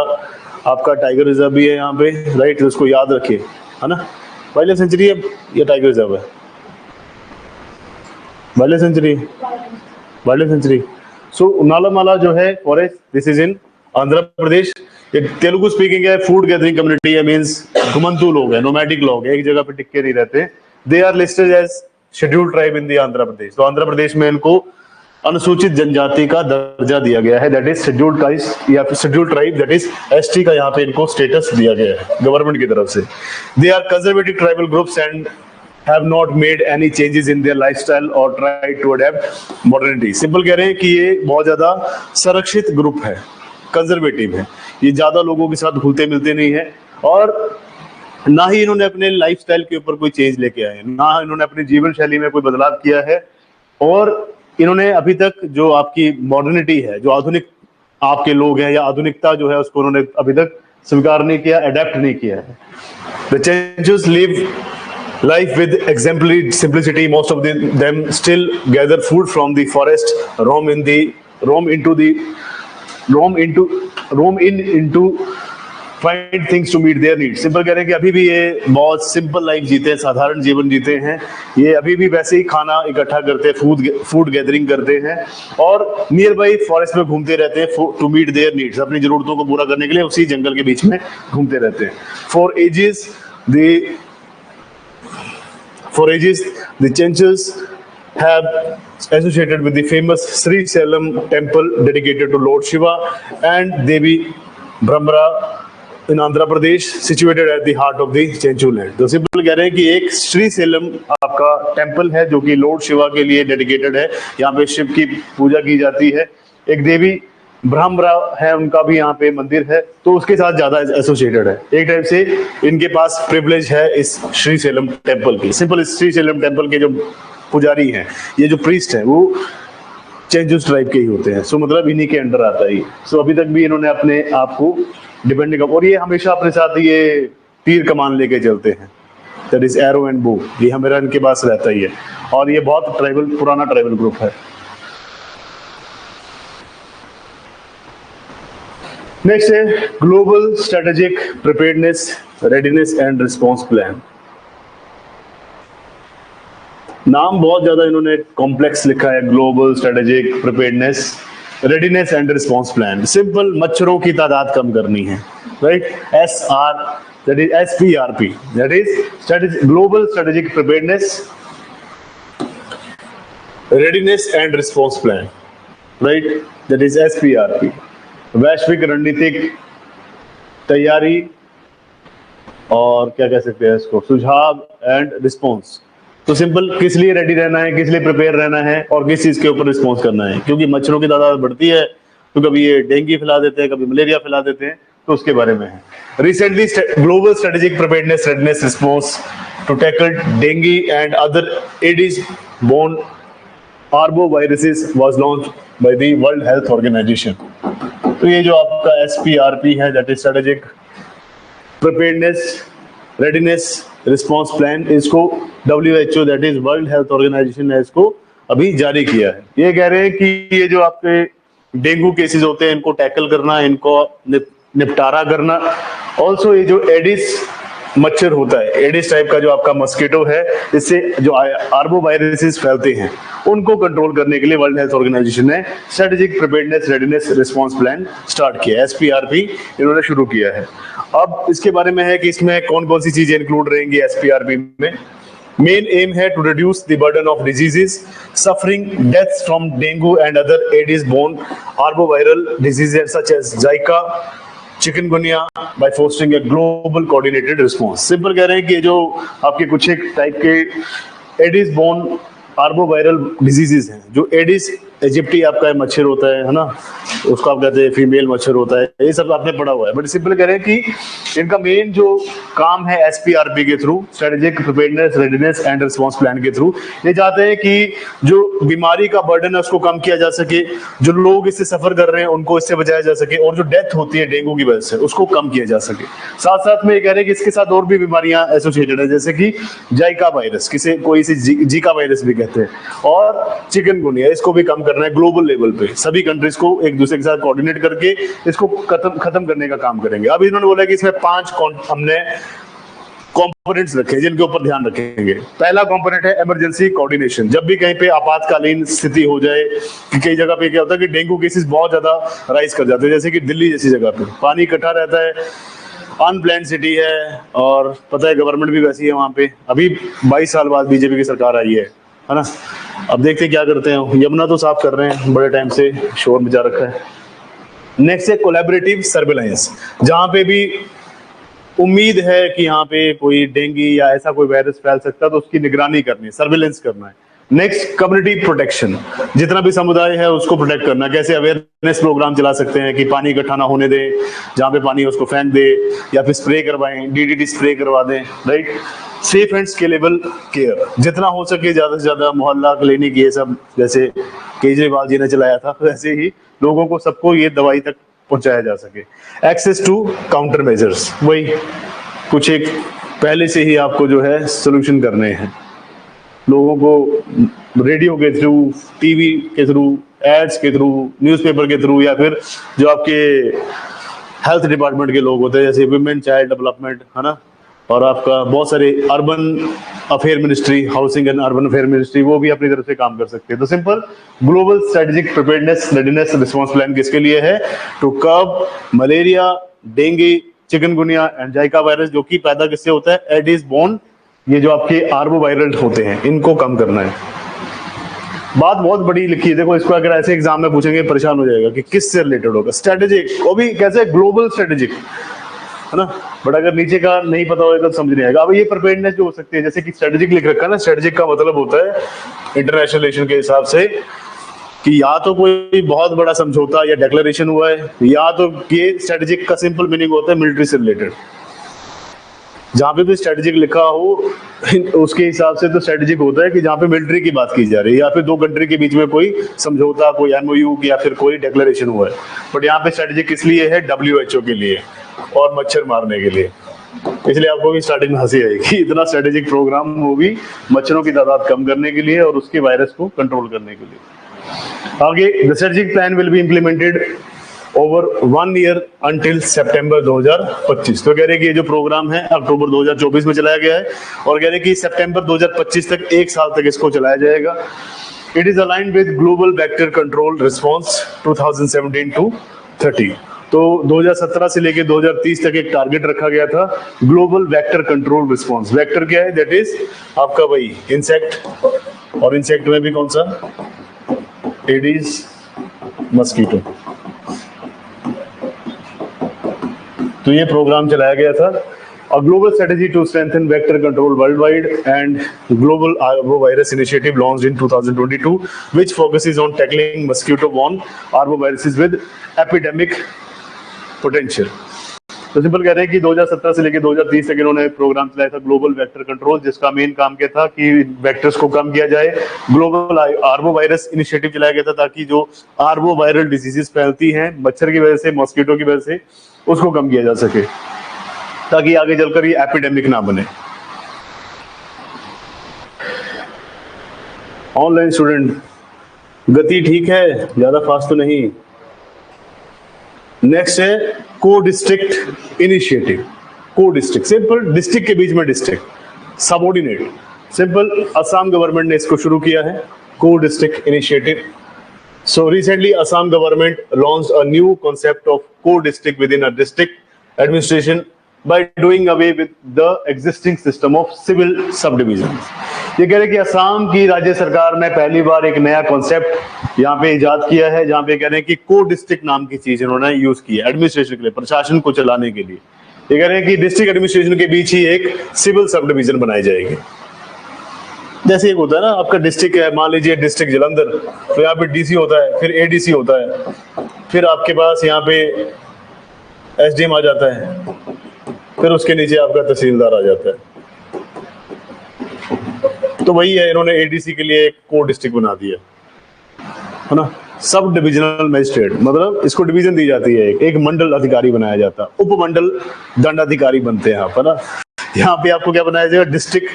आपका टाइगर रिजर्व भी है यहाँ पे, राइट, उसको याद रखिए, है ना। वाइल्ड लाइफ सेंचुरी है या टाइगर रिजर्व है? Wild life sanctuary, wild life sanctuary. So Nallamala जो है forest, this is in Andhra Pradesh. ये तेलुगु स्पीकिंग है, फूड गैदरिंग कम्युनिटी है, मींस घुमंतू लोग हैं, नोमैडिक लोग हैं, एक जगह पे टिक के नहीं रहते। They are listed as scheduled tribe in the Andhra Pradesh. तो आंध्र प्रदेश में इनको अनुसूचित जनजाति का दर्जा दिया गया है, दैट इज शेड्यूल्ड कास्ट या scheduled tribe, that is ST का यहाँ पे इनको स्टेटस दिया गया है गवर्नमेंट की तरफ से। They are conservative tribal groups and have not made any changes in their lifestyle or tried to adapt modernity। Simple कह रहे हैं कि ये बहुत ज्यादा संरक्षित ग्रुप है, कंजर्वेटिव है, ये ज्यादा लोगों के साथ घुलते मिलते नहीं है, और ना ही इन्होंने अपने लाइफस्टाइल के ऊपर कोई चेंज लेके आए, ना इन्होंने अपनी जीवन शैली में कोई बदलाव किया है, और इन्होंने अभी तक जो आपकी मॉडर्निटी है, जो आधुनिक आपके लोग हैं या आधुनिकता जो है, उसको उन्होंने अभी तक स्वीकार नहीं किया, अडेप्ट नहीं किया है। The Chenchus live life with exemplary simplicity. Most of them still gather food from the forest, roam into find things to meet their needs। Simple कह रहे हैं कि अभी भी ये बहुत सिंपल लाइफ जीते हैं, साधारण जीवन जीते हैं, ये अभी भी वैसे ही खाना इकट्ठा करते हैं, फूड गैदरिंग करते हैं, और नियर बाई फॉरेस्ट में घूमते रहते हैं टू मीट देयर नीड्स, अपनी जरूरतों को पूरा करने के लिए उसी जंगल के बीच में घूमते रहते हैं। For ages, the Chenchus have associated with the famous Sri Salem temple dedicated to Lord Shiva and Devi Brahmara in Andhra Pradesh, situated at the heart of the Chenchu land। तो सिंपल कह रहे हैं कि एक श्री सेलम आपका temple है जो कि लॉर्ड शिवा के लिए डेडिकेटेड है, यहाँ पे शिव की पूजा की जाती है। एक देवी ब्रह्मरा है, उनका भी यहाँ पे मंदिर है, तो उसके साथ ज्यादा एसोसिएटेड है। एक टाइप से इनके पास प्रिविलेज है इस श्री सेलम टेम्पल की। सिंपल इस श्री सेलम टेम्पल के जो पुजारी हैं, ये जो प्रीस्ट हैं, वो चेंचुस ट्राइब के ही होते हैं। सो मतलब इन्हीं के अंडर आता है। सो अभी तक भी इन्होंने अपने आप को डिपेंड, और ये हमेशा अपने साथ ये तीर कमान लेके चलते हैं, दैट इज एरो एंड बो, ये हमेशा इनके पास रहता ही है, और ये बहुत पुराना ट्राइबल ग्रुप है। नेक्स्ट है global strategic preparedness, readiness and response plan. नाम बहुत ज्यादा इन्होंने कॉम्प्लेक्स लिखा है, global strategic preparedness, readiness and response plan. Simple, मच्छरों की तादाद कम करनी है, right, SR, that is SPRP, that is global strategic preparedness, readiness and response plan, right, that is SPRP। वैश्विक रणनीतिक तैयारी और क्या कह सकते हैं इसको, सुझाव एंड रिस्पॉन्स। तो सिंपल, किस लिए रेडी रहना है, किस लिए प्रिपेयर रहना है, और किस चीज के ऊपर रिस्पॉन्स करना है, क्योंकि मच्छरों की तादाद बढ़ती है, तो कभी ये डेंगू फैला देते हैं, कभी मलेरिया फैला देते हैं, तो उसके बारे में है। Recently global strategic preparedness, readiness, response to tackle dengue and other Aedes borne arboviruses was launched by the World Health Organization. तो ये जो आपका SPRP है, that is strategic preparedness, readiness, response plan, इसको WHO, that is World Health Organization ने इसको अभी जारी किया है। ये कह रहे हैं कि ये जो आपके डेंगू केसेस होते हैं, इनको टैकल करना, इनको निपटारा करना, ऑल्सो ये जो एडिस मच्छर होता है, एडिस टाइप का जो आपका मस्कीटो है, इससे जो आर्बोवायरसेस फैलते हैं, उनको कंट्रोल करने के लिए वर्ल्ड हेल्थ ऑर्गेनाइजेशन ने strategic preparedness, readiness, response plan start किया, SPRP इन्होंने शुरू किया है। अब इसके बारे में है कि इसमें कौन कौन सी चीजें इंक्लूड रहेंगी SPRP में। Main aim is to reduce the burden of diseases, suffering, deaths from dengue and other Aedes borne arboviral diseases such as Zika, chikungunya, by fostering a global coordinated response. Simple कह रहे हैं कि जो आपके कुछ एक type के Aedes borne arboviral diseases हैं, जो एडिस इजिप्टी आपका मच्छर होता है ना, उसको आप कहते हैं फीमेल मच्छर होता है, ये सब आपने पढ़ा हुआ है। बट सिंपल कह रहे हैं कि इनका मेन जो काम है SPRP के through, strategic preparedness, readiness and response plan के थ्रू, ये चाहते हैं कि जो बीमारी का बर्डन है उसको कम किया जा सके, जो लोग इससे सफर कर रहे हैं उनको इससे बचाया जा सके, और जो डेथ होती है डेंगू की वजह से उसको कम किया जा सके। साथ साथ में ये कह रहे हैं कि इसके साथ और भी बीमारियां एसोसिएटेड है, जैसे कि जाइका वायरस, कोई सी जीका वायरस भी कहते हैं, और चिकनगुनिया, इसको भी कम करना है ग्लोबल लेवल पे, सभी कंट्रीज को एक दूसरे के साथ कोऑर्डिनेट करके इसको खत्म करने का काम करेंगे। अब इन्होंने बोला कि इसमें 5 हमने कंपोनेंट्स रखे जिनके ऊपर ध्यान रखेंगे। पहला कंपोनेंट है इमरजेंसी कोऑर्डिनेशन। जब भी कहीं पे आपातकालीन स्थिति हो जाए, कि कई जगह पे क्या होता है कि डेंगू केसेस बहुत ज्यादा राइज कर जाते हैं, जैसे कि दिल्ली जैसी जगह पे पानी इकट्ठा रहता है, अनप्लान्ड सिटी है, और पता है गवर्नमेंट भी वैसी है वहां पे। अभी 22 साल बाद बीजेपी की सरकार आई है ना। अब देखते हैं क्या करते हैं। यमुना तो साफ कर रहे हैं, बड़े टाइम से शोर मचा रखा है। नेक्स्ट है कोलैबोरेटिव सर्विलांस, जहां पे भी उम्मीद है कि यहाँ पे कोई डेंगू या ऐसा कोई वायरस फैल सकता है तो उसकी निगरानी करनी है, सर्विलेंस करना है। नेक्स्ट कम्युनिटी प्रोटेक्शन, जितना भी समुदाय है उसको प्रोटेक्ट करना। कैसे अवेयरनेस प्रोग्राम चला सकते हैं कि पानी इकट्ठा ना होने दें, जहाँ पे पानी है उसको फेंक दे, या फिर स्प्रे करवाएं, डीडीटी स्प्रे करवा दें, right. Safe and scalable care, जितना हो सके ज्यादा से ज्यादा मोहल्ला क्लिनिक ये सब, जैसे केजरीवाल जी ने चलाया था वैसे ही लोगों को सबको ये दवाई तक पहुंचाया जा सके। एक्सेस टू काउंटर मेजर्स, वही कुछ एक पहले से ही आपको जो है सोल्यूशन करने हैं। लोगों को रेडियो के थ्रू, टीवी के थ्रू, एड्स के थ्रू, न्यूज़पेपर के थ्रू, या फिर जो आपके हेल्थ डिपार्टमेंट के लोग होते हैं जैसे वुमेन चाइल्ड डेवलपमेंट, है ना, और आपका बहुत सारे urban affair ministry, housing and urban affair ministry, वो भी अपनी तरफ से काम कर सकते हैं। तो simple global strategic preparedness readiness response plan किसके लिए है? To curb malaria, dengue, chikungunya and Zika virus, जो कि पैदा किससे होता है? एडिस बोर्न, ये जो आपके आर्बो वायरल होते हैं, इनको कम करना है। बात बहुत बड़ी लिखी है, देखो इसको अगर ऐसे एग्जाम में पूछेंगे परेशान हो जाएगा कि किससे रिलेटेड होगा। स्ट्रेटेजिक, वो भी कैसे? ग्लोबल स्ट्रेटेजिक, है ना। बट अगर नीचे का नहीं पता होगा तो समझ नहीं आएगा। अब ये प्रिपेयरनेस जो हो सकती है, जैसे कि स्ट्रेटेजिक लिख रखा है ना, स्ट्रेटेजिक का मतलब होता है इंटरनेशनल रिलेशन के हिसाब से कि या तो कोई बहुत बड़ा समझौता या डिक्लेरेशन हुआ है, या तो ये स्ट्रेटेजिक का सिंपल मीनिंग होता है मिलिट्री से रिलेटेड। जहां पे भी स्ट्रेटेजिक लिखा हो उसके हिसाब से तो स्ट्रेटेजिक होता है कि जहां पे मिलिट्री की बात की जा रही है, या फिर दो कंट्री के बीच में कोई समझौता, कोई एमओयू या फिर कोई डिक्लेरेशन हुआ है। बट यहाँ पे स्ट्रेटेजिक किस लिए है? WHO के लिए और मच्छर मारने के लिए। इसलिए आपको भी स्टार्टिंग में हंसी आएगी, इतना स्ट्रेटेजिक प्रोग्राम, वो भी मच्छरों की तादाद कम करने के लिए और उसके वायरस को कंट्रोल करने के लिए। आगे, the strategic plan will be implemented over 1 year until September 2025। तो कह रहे हैं कि ये जो प्रोग्राम है अक्टूबर 2024 में चलाया गया है, और कह रहे हैं कि सितंबर 2025 तक, 1 साल तक इसको चलाया जाएगा। It is aligned with global vector control response 2017 to 30। तो 2017 से लेके 2030 तक एक टारगेट रखा गया था, global vector control response. Vector क्या है? दैट इज आपका वही इंसेक्ट, और इंसेक्ट में भी कौन सा? Aedes mosquito. तो ये प्रोग्राम चलाया गया था। A global strategy to strengthen vector control worldwide and global arbovirus initiative launched in 2022, which focuses on tackling mosquito-borne arboviruses with epidemic potential। तो सिंपल कह रहे हैं कि 2017 से लेकर 2030 तक इन्होंने प्रोग्राम चलाया था ग्लोबल वेक्टर कंट्रोल, जिसका मेन काम क्या था कि वेक्टर्स को कम किया जाए। ग्लोबल आर्बो वायरस इनिशिएटिव चलाया गया था ताकि जो आर्बो वायरल डिजीजेस फैलती हैं मच्छर की वजह से, मॉस्किटो की वजह से, उसको कम किया जा सके, ताकि आगे चलकर ये एपिडेमिक ना बने। ऑनलाइन स्टूडेंट, गति ठीक है, ज्यादा फास्ट तो नहीं। नेक्स्ट है को डिस्ट्रिक्ट इनिशिएटिव। को डिस्ट्रिक्ट, सिंपल डिस्ट्रिक्ट के बीच में district, subordinate. Simple Assam government ने इसको शुरू किया है, को district initiative. So recently Assam government launched a new concept of co-district within a district administration by doing away with the existing system of civil subdivisions। ये कह रहे हैं कि असम की राज्य सरकार ने पहली बार एक नया कॉन्सेप्ट यहाँ पे इजाद किया है, जहाँ पे कह रहे हैं कि को डिस्ट्रिक्ट नाम की चीज इन्होंने यूज की है एडमिनिस्ट्रेशन के लिए, प्रशासन को चलाने के लिए। ये कह रहे हैं कि डिस्ट्रिक्ट एडमिनिस्ट्रेशन के बीच ही एक सिविल सब डिविजन बनाई जाएगी। जैसे एक होता है ना आपका डिस्ट्रिक्ट है, मान लीजिए डिस्ट्रिक्ट जलंधर, तो यहाँ पे डीसी होता है, फिर एडीसी होता है, फिर आपके पास यहाँ पे एसडीएम आ जाता है, फिर उसके नीचे आपका तहसीलदार आ जाता है। तो वही है, इन्होंने एडीसी के लिए एक को डिस्ट्रिक्ट बना दिया है ना। सब डिविजनल मजिस्ट्रेट, मतलब इसको डिवीजन दी जाती है, एक मंडल अधिकारी बनाया जाता है, उपमंडल दंडाधिकारी बनते हैं यहाँ पर ना। यहाँ पे आपको क्या बनाया जाएगा, डिस्ट्रिक्ट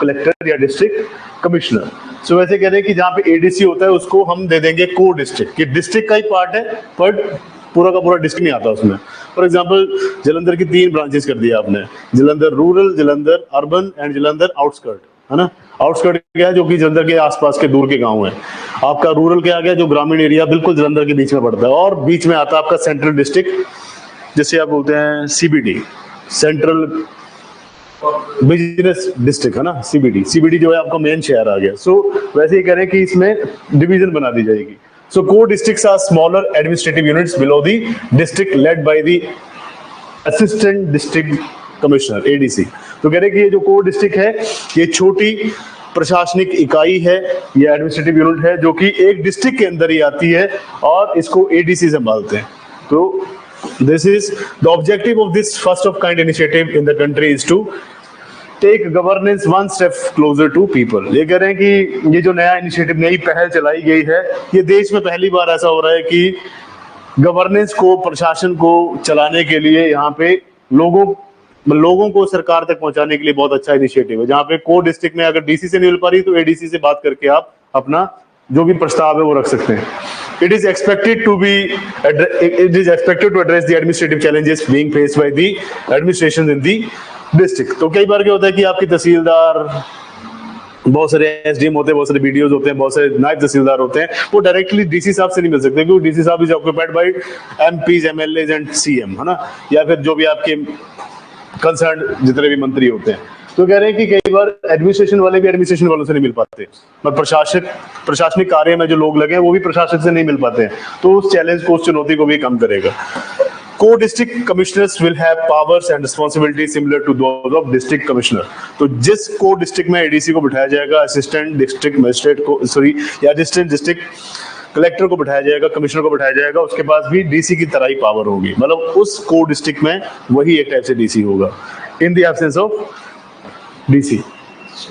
कलेक्टर या डिस्ट्रिक्ट कमिश्नर। सो वैसे कह रहे हैं कि जहाँ पे एडीसी होता है उसको हम दे देंगे को डिस्ट्रिक्ट, कि डिस्ट्रिक्ट का ही पार्ट है बट पूरा का पूरा डिस्ट्रिक्ट नहीं आता उसमें। फॉर एग्जांपल जलंधर की 3 ब्रांचेस कर दिया आपने, Jalandhar rural, Jalandhar urban and Jalandhar outskirt, है ना। आउटस्कर्ट क्या है, जो कि जलंधर के आसपास के दूर के गांव हैं। आपका रूरल क्या आ गया, जो ग्रामीण एरिया बिल्कुल जलंधर के बीच में पड़ता है, और बीच में आता है आपका सेंट्रल डिस्ट्रिक्ट, जिसे आप बोलते हैं सीबीडी, सेंट्रल बिजनेस डिस्ट्रिक्ट, है ना। सीबीडी, सीबीडी जो है आपका मेन शहर आ गया। सो वैसे ही करें कि इसमें डिवीजन बना दी जाएगी। So co districts are smaller administrative units below the district led by the assistant district commissioner, ADC. तो कह रहे कि ये जो को डिस्ट्रिक्ट है ये छोटी प्रशासनिक इकाई है, ये एडमिनिस्ट्रेटिव यूनिट है जो कि एक डिस्ट्रिक्ट के अंदर ही आती है और इसको एडीसी संभालते हैं। तो this is the objective of this first of kind initiative in the country is to take governance one step closer to people। ये कह रहे हैं कि ये जो नया इनिशिएटिव, नई पहल चलाई गई है, ये देश में पहली बार ऐसा हो रहा है कि गवर्नेंस को, प्रशासन को चलाने के लिए यहाँ पे लोगों को सरकार तक पहुंचाने के लिए बहुत अच्छा इनिशिएटिव है। जहाँ पे को डिस्ट्रिक्ट में अगर डीसी से नहीं मिल पा रही तो एडीसी से बात करके आप अपना जो भी प्रस्ताव है वो रख सकते हैं। It is expected to address the administrative challenges being faced by the administrations in the district। तो कई बार क्या होता है कि आपके तहसीलदार, बहुत सारे एसडीएम होते हैं, बहुत सारे बीडीओ होते हैं, बहुत सारे नायब तहसीलदार होते हैं, वो डायरेक्टली डीसी साहब से नहीं मिल सकते क्योंकि डीसी साहब is occupied by MPs, MLAs and CM, है ना, या फिर जो भी आपके कंसर्न जितने भी मंत्री होते हैं। तो कह रहे हैं कि कई बार एडमिनिस्ट्रेशन वाले भी एडमिनिस्ट्रेशन वालों से नहीं मिल पाते, और प्रशासनिक कार्य में जो लोग लगे हैं वो भी प्रशासक से नहीं मिल पाते हैं। तो उस चैलेंज को, उस चुनौती को भी कम करेगा। Co district commissioners will have powers and responsibility similar to those of district commissioner. तो जिस को डिस्ट्रिक्ट में एडीसी को बिठाया जाएगा, असिस्टेंट डिस्ट्रिक्ट मजिस्ट्रेट को, सॉरी, या असिस्टेंट डिस्ट्रिक्ट कलेक्टर को बिठाया जाएगा, कमिश्नर को बिठाया जाएगा, उसके पास भी डीसी की तरह ही पावर होगी। मतलब उस को डिस्ट्रिक्ट में वही एक टाइप से डीसी होगा। In the absence of DC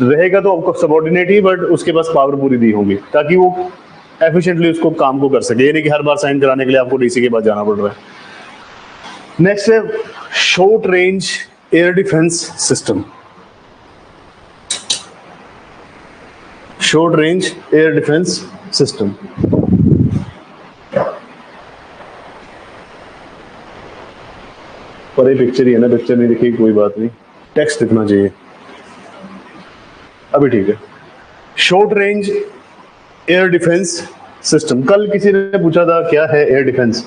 रहेगा तो आपको सबऑर्डिनेट ही, बट उसके पास पावर पूरी दी होगी ताकि वो एफिशिएंटली उसको काम को कर सके। ये नहीं कि हर बार साइन कराने के लिए आपको डीसी के पास जाना पड़ रहा है। नेक्स्ट है short range air defence system. Short range air defence system, पर ये पिक्चर ही है ना, पिक्चर नहीं दिखेगी कोई बात नहीं, टेक्स्ट दिखना चाहिए, अभी ठीक है। Short range air defence system. कल किसी ने पूछा था क्या है air defence.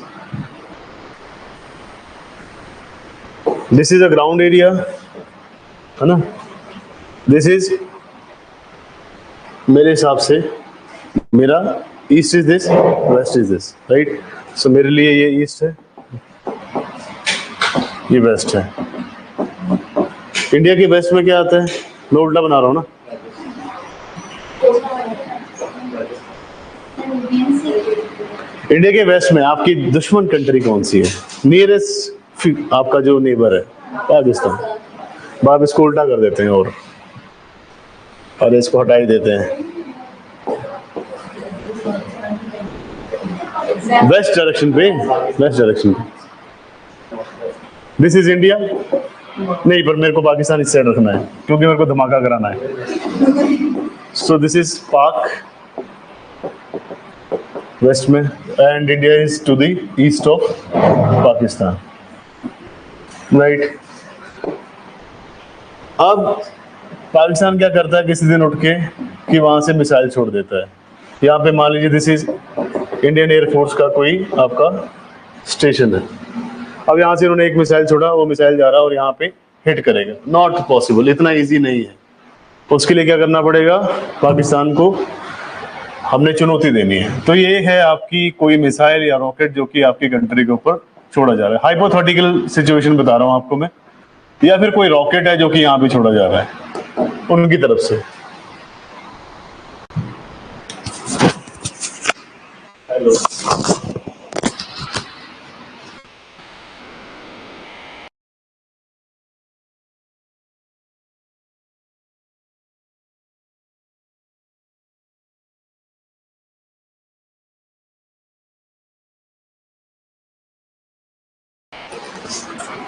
This is a ground area, है ना। दिस इज, मेरे हिसाब से मेरा east is this, west is this, right. So मेरे लिए ये ईस्ट है, ये वेस्ट है। इंडिया के वेस्ट में क्या आता है, मैं उल्टा बना रहा हूं ना। इंडिया के वेस्ट में आपकी दुश्मन कंट्री कौन सी है, नियरेस्ट आपका जो नेबर है, पाकिस्तान। आप इसको उल्टा कर देते हैं और इसको हटा ही देते हैं, वेस्ट डायरेक्शन पे, वेस्ट डायरेक्शन पे। दिस इज इंडिया, नहीं पर मेरे को पाकिस्तान इस साइड रखना है क्योंकि मेरे को धमाका कराना है। So this is Pak west में, and India is to the east of Pakistan, right. अब पाकिस्तान क्या करता है, किसी दिन उठ के कि वहां से मिसाइल छोड़ देता है। यहाँ पे मान लीजिए दिस इज इंडियन एयरफोर्स का कोई आपका स्टेशन है। अब यहाँ से उन्होंने एक मिसाइल छोड़ा, वो मिसाइल जा रहा है और यहाँ पे हिट करेगा। नॉट पॉसिबल, इतना इजी नहीं है। उसके लिए क्या करना पड़ेगा, पाकिस्तान को हमने चुनौती देनी है। तो ये है आपकी कोई मिसाइल या रॉकेट जो कि आपकी कंट्री के ऊपर छोड़ा जा रहा है। हाइपोथेटिकल सिचुएशन बता रहा हूं आपको मैं, या फिर कोई रॉकेट है जो कि यहाँ पे छोड़ा जा रहा है उनकी तरफ से। हेलो,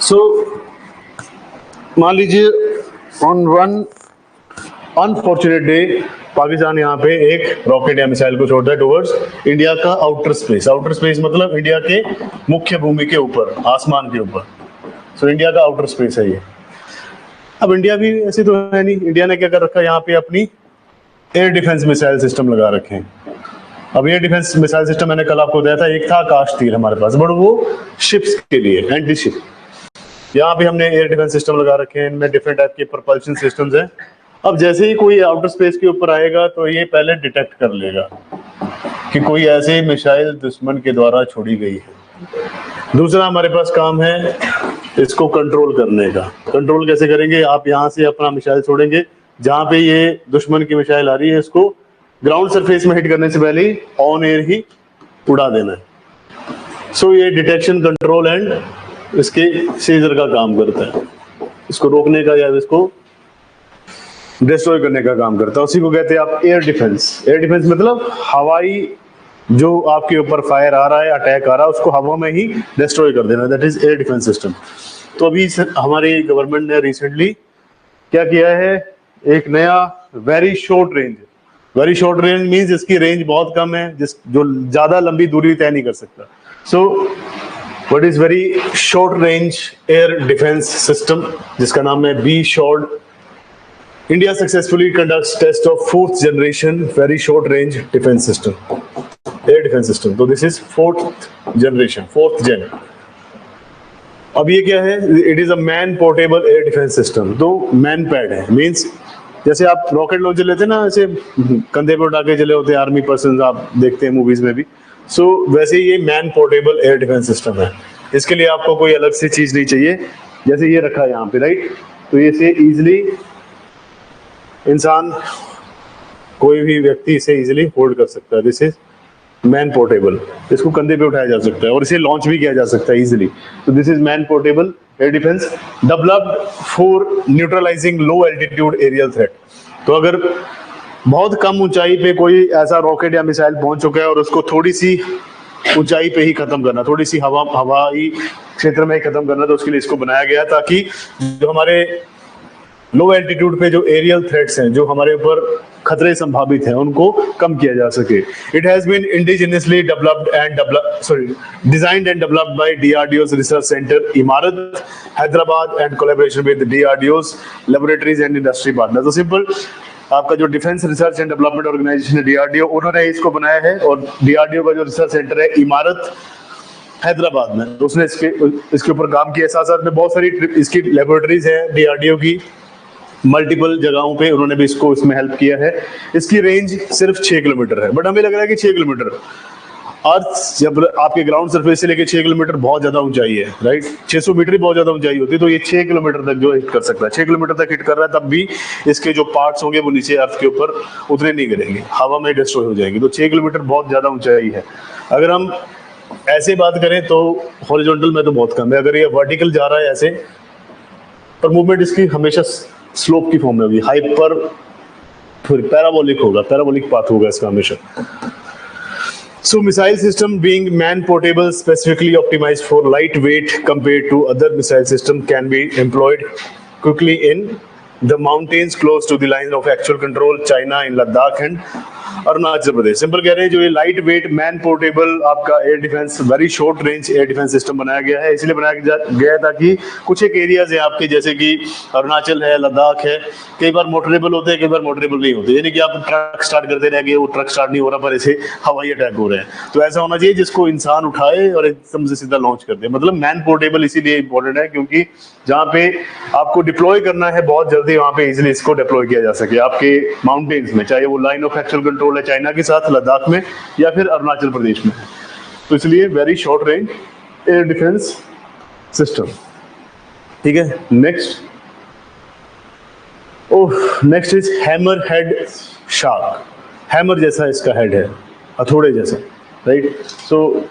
सो मान लीजिए on one unfortunate day Pakistan यहाँ पे एक रॉकेट या मिसाइल को छोड़ता है टुवर्ड्स इंडिया का आउटर स्पेस। आउटर स्पेस मतलब इंडिया के मुख्य भूमि के ऊपर, आसमान के ऊपर। सो इंडिया का आउटर स्पेस है ये। अब इंडिया भी ऐसी तो है नहीं, इंडिया ने क्या कर रखा है, यहाँ पे अपनी एयर डिफेंस मिसाइल सिस्टम लगा रखे हैं। अब एयर डिफेंस मिसाइल सिस्टम मैंने कल आपको बताया था, एक था आकाश तीर हमारे पास, बट वो शिप्स के लिए, एंटी शिप। यहाँ पे हमने एयर डिफेंस सिस्टम लगा रखे हैं, इनमें डिफरेंट टाइप के प्रोपल्शन सिस्टम्स हैं। अब जैसे ही कोई आउटर स्पेस के ऊपर आएगा तो ये पहले डिटेक्ट कर लेगा कि कोई ऐसी मिसाइल दुश्मन के द्वारा छोड़ी गई है। दूसरा हमारे पास काम है इसको कंट्रोल करने का। कंट्रोल कैसे करेंगे, आप यहाँ से अपना मिसाइल छोड़ेंगे, जहाँ पे ये दुश्मन की मिसाइल आ रही है इसको ग्राउंड सरफेस में हिट करने से पहले ही ऑन एयर ही उड़ा देना है। सो ये डिटेक्शन, कंट्रोल एंड इसके सीजर का काम करता है, इसको रोकने का या इसको डिस्ट्रॉय करने का काम करता है। उसी को कहते हैं आप एयर डिफेंस। एयर डिफेंस मतलब हवाई, जो आपके ऊपर फायर आ रहा है, अटैक आ रहा है, उसको हवा में ही डिस्ट्रॉय कर देना, that is air defence system. तो अभी हमारी गवर्नमेंट ने रिसेंटली क्या किया है, एक नया very short range. Very short range means इसकी रेंज बहुत कम है, जो ज्यादा लंबी दूरी तय नहीं कर सकता। So what is very short range air defence system, जिसका नाम है B short. India successfully conducts test of 4th generation very short range defense system, air defense system. So this is 4th generation, 4th gen. अब ये क्या है, it is a man portable air defense system. तो man pad है, means जैसे आप rocket launcher लेते हैं ना, ऐसे कंधे पे उठा के चले होते हैं आर्मी पर्सन, आप देखते हैं मूवीज में भी। सो वैसे ये man portable air defence system है। इसके लिए आपको कोई अलग से चीज नहीं चाहिए, जैसे ये रखा है यहाँ पे, राइट। तो ये से इजिली इंसान, कोई भी व्यक्ति इसे इजीली होल्ड कर सकता है। दिस इज मैन पोर्टेबल, इसको कंधे पे उठाया जा सकता है और इसे लॉन्च भी किया जा सकता है इजीली। तो this is man portable air defence developed for neutralising low altitude aerial threat. तो अगर बहुत कम ऊंचाई पे कोई ऐसा रॉकेट या मिसाइल पहुंच चुका है और उसको थोड़ी सी ऊंचाई पे ही खत्म करना, थोड़ी सी हवाई क्षेत्र में ही खत्म करना, तो उसके लिए इसको बनाया गया ताकि जो हमारे लो एल्टीट्यूड पे जो एरियल थ्रेट्स हैं, जो हमारे ऊपर खतरे संभावित हैं, उनको कम किया जा सके। It has been indigenously designed and developed by DRDO's research centre Imarat Hyderabad and collaboration with DRDO's laboratories and industry partner. तो सिंपल, आपका जो defence research and development organisation है डीआरडीओ, उन्होंने इसको बनाया है। और डीआरडीओ का जो रिसर्च सेंटर है इमारत हैदराबाद में, तो उसने इसके ऊपर काम किया। साथ साथ में बहुत सारी इसकी लैबोरेटरीज है डीआरडीओ की, मल्टीपल जगहों पे उन्होंने भी इसको इसमें हेल्प किया है। इसकी रेंज सिर्फ 6 किलोमीटर है, बट हमें लग रहा है कि 6 किलोमीटर, अर्थ जब आपके ग्राउंड सरफेस से लेके 6 किलोमीटर बहुत ज्यादा ऊंचाई है, राइट। 600 मीटर ही बहुत ज्यादा ऊंचाई होती है, तो ये 6 किलोमीटर तक जो हिट कर सकता है, 6 किलोमीटर तक हिट कर रहा है, तब भी इसके जो पार्ट्स होंगे वो नीचे अर्थ के ऊपर उतरे नहीं करेंगे, हवा में डिस्ट्रॉय हो जाएंगे। तो 6 किलोमीटर बहुत ज्यादा ऊंचाई है। अगर हम ऐसे बात करें तो हॉरिजॉन्टल में तो बहुत कम है, अगर ये वर्टिकल जा रहा है ऐसे, पर मूवमेंट इसकी हमेशा स्लोप की फॉर्म में होगी, हाइपर पैराबोलिक होगा, पैराबोलिक पाथ होगा इसका हमेशा। So missile system being man portable, specifically optimized for lightweight compared to other missile system, can be employed quickly in the mountains close to the line of actual control, China in Ladakh and Arunachal Pradesh. Simple कह रहे हैं, जो ये light weight man portable आपका air defence very short range air defence system बनाया गया है, इसलिए बनाया गया ताकि कुछ एक एरियाज है आपके, जैसे कि अरुणाचल है, लद्दाख है, कई बार मोटरेबल होते हैं, कई बार मोटरेबल नहीं होते, यानी कि आप ट्रक स्टार्ट करते रह गए, वो ट्रक स्टार्ट नहीं हो रहा, पर ऐसे हवाई अटैक हो रहे हैं। तो ऐसा होना चाहिए जिसको इंसान उठाए और एकदम से सीधा लॉन्च कर दे। मतलब मैन पोर्टेबल इसीलिए इंपॉर्टेंट है क्योंकि जहाँ पे आपको डिप्लॉय करना है बहुत जल्दी, वहां पे इजिली इसको डिप्लॉय किया जा सके आपके माउंटेन्स में, चाहे वो लाइन ऑफ एक्चुअल कंट्रोल है चाइना के साथ लद्दाख में या फिर अरुणाचल प्रदेश में। तो इसलिए very short range air defence system, ठीक है। Next is hammer head shark. Hammer जैसा इसका हेड है, हथौड़े जैसा, राइट। सो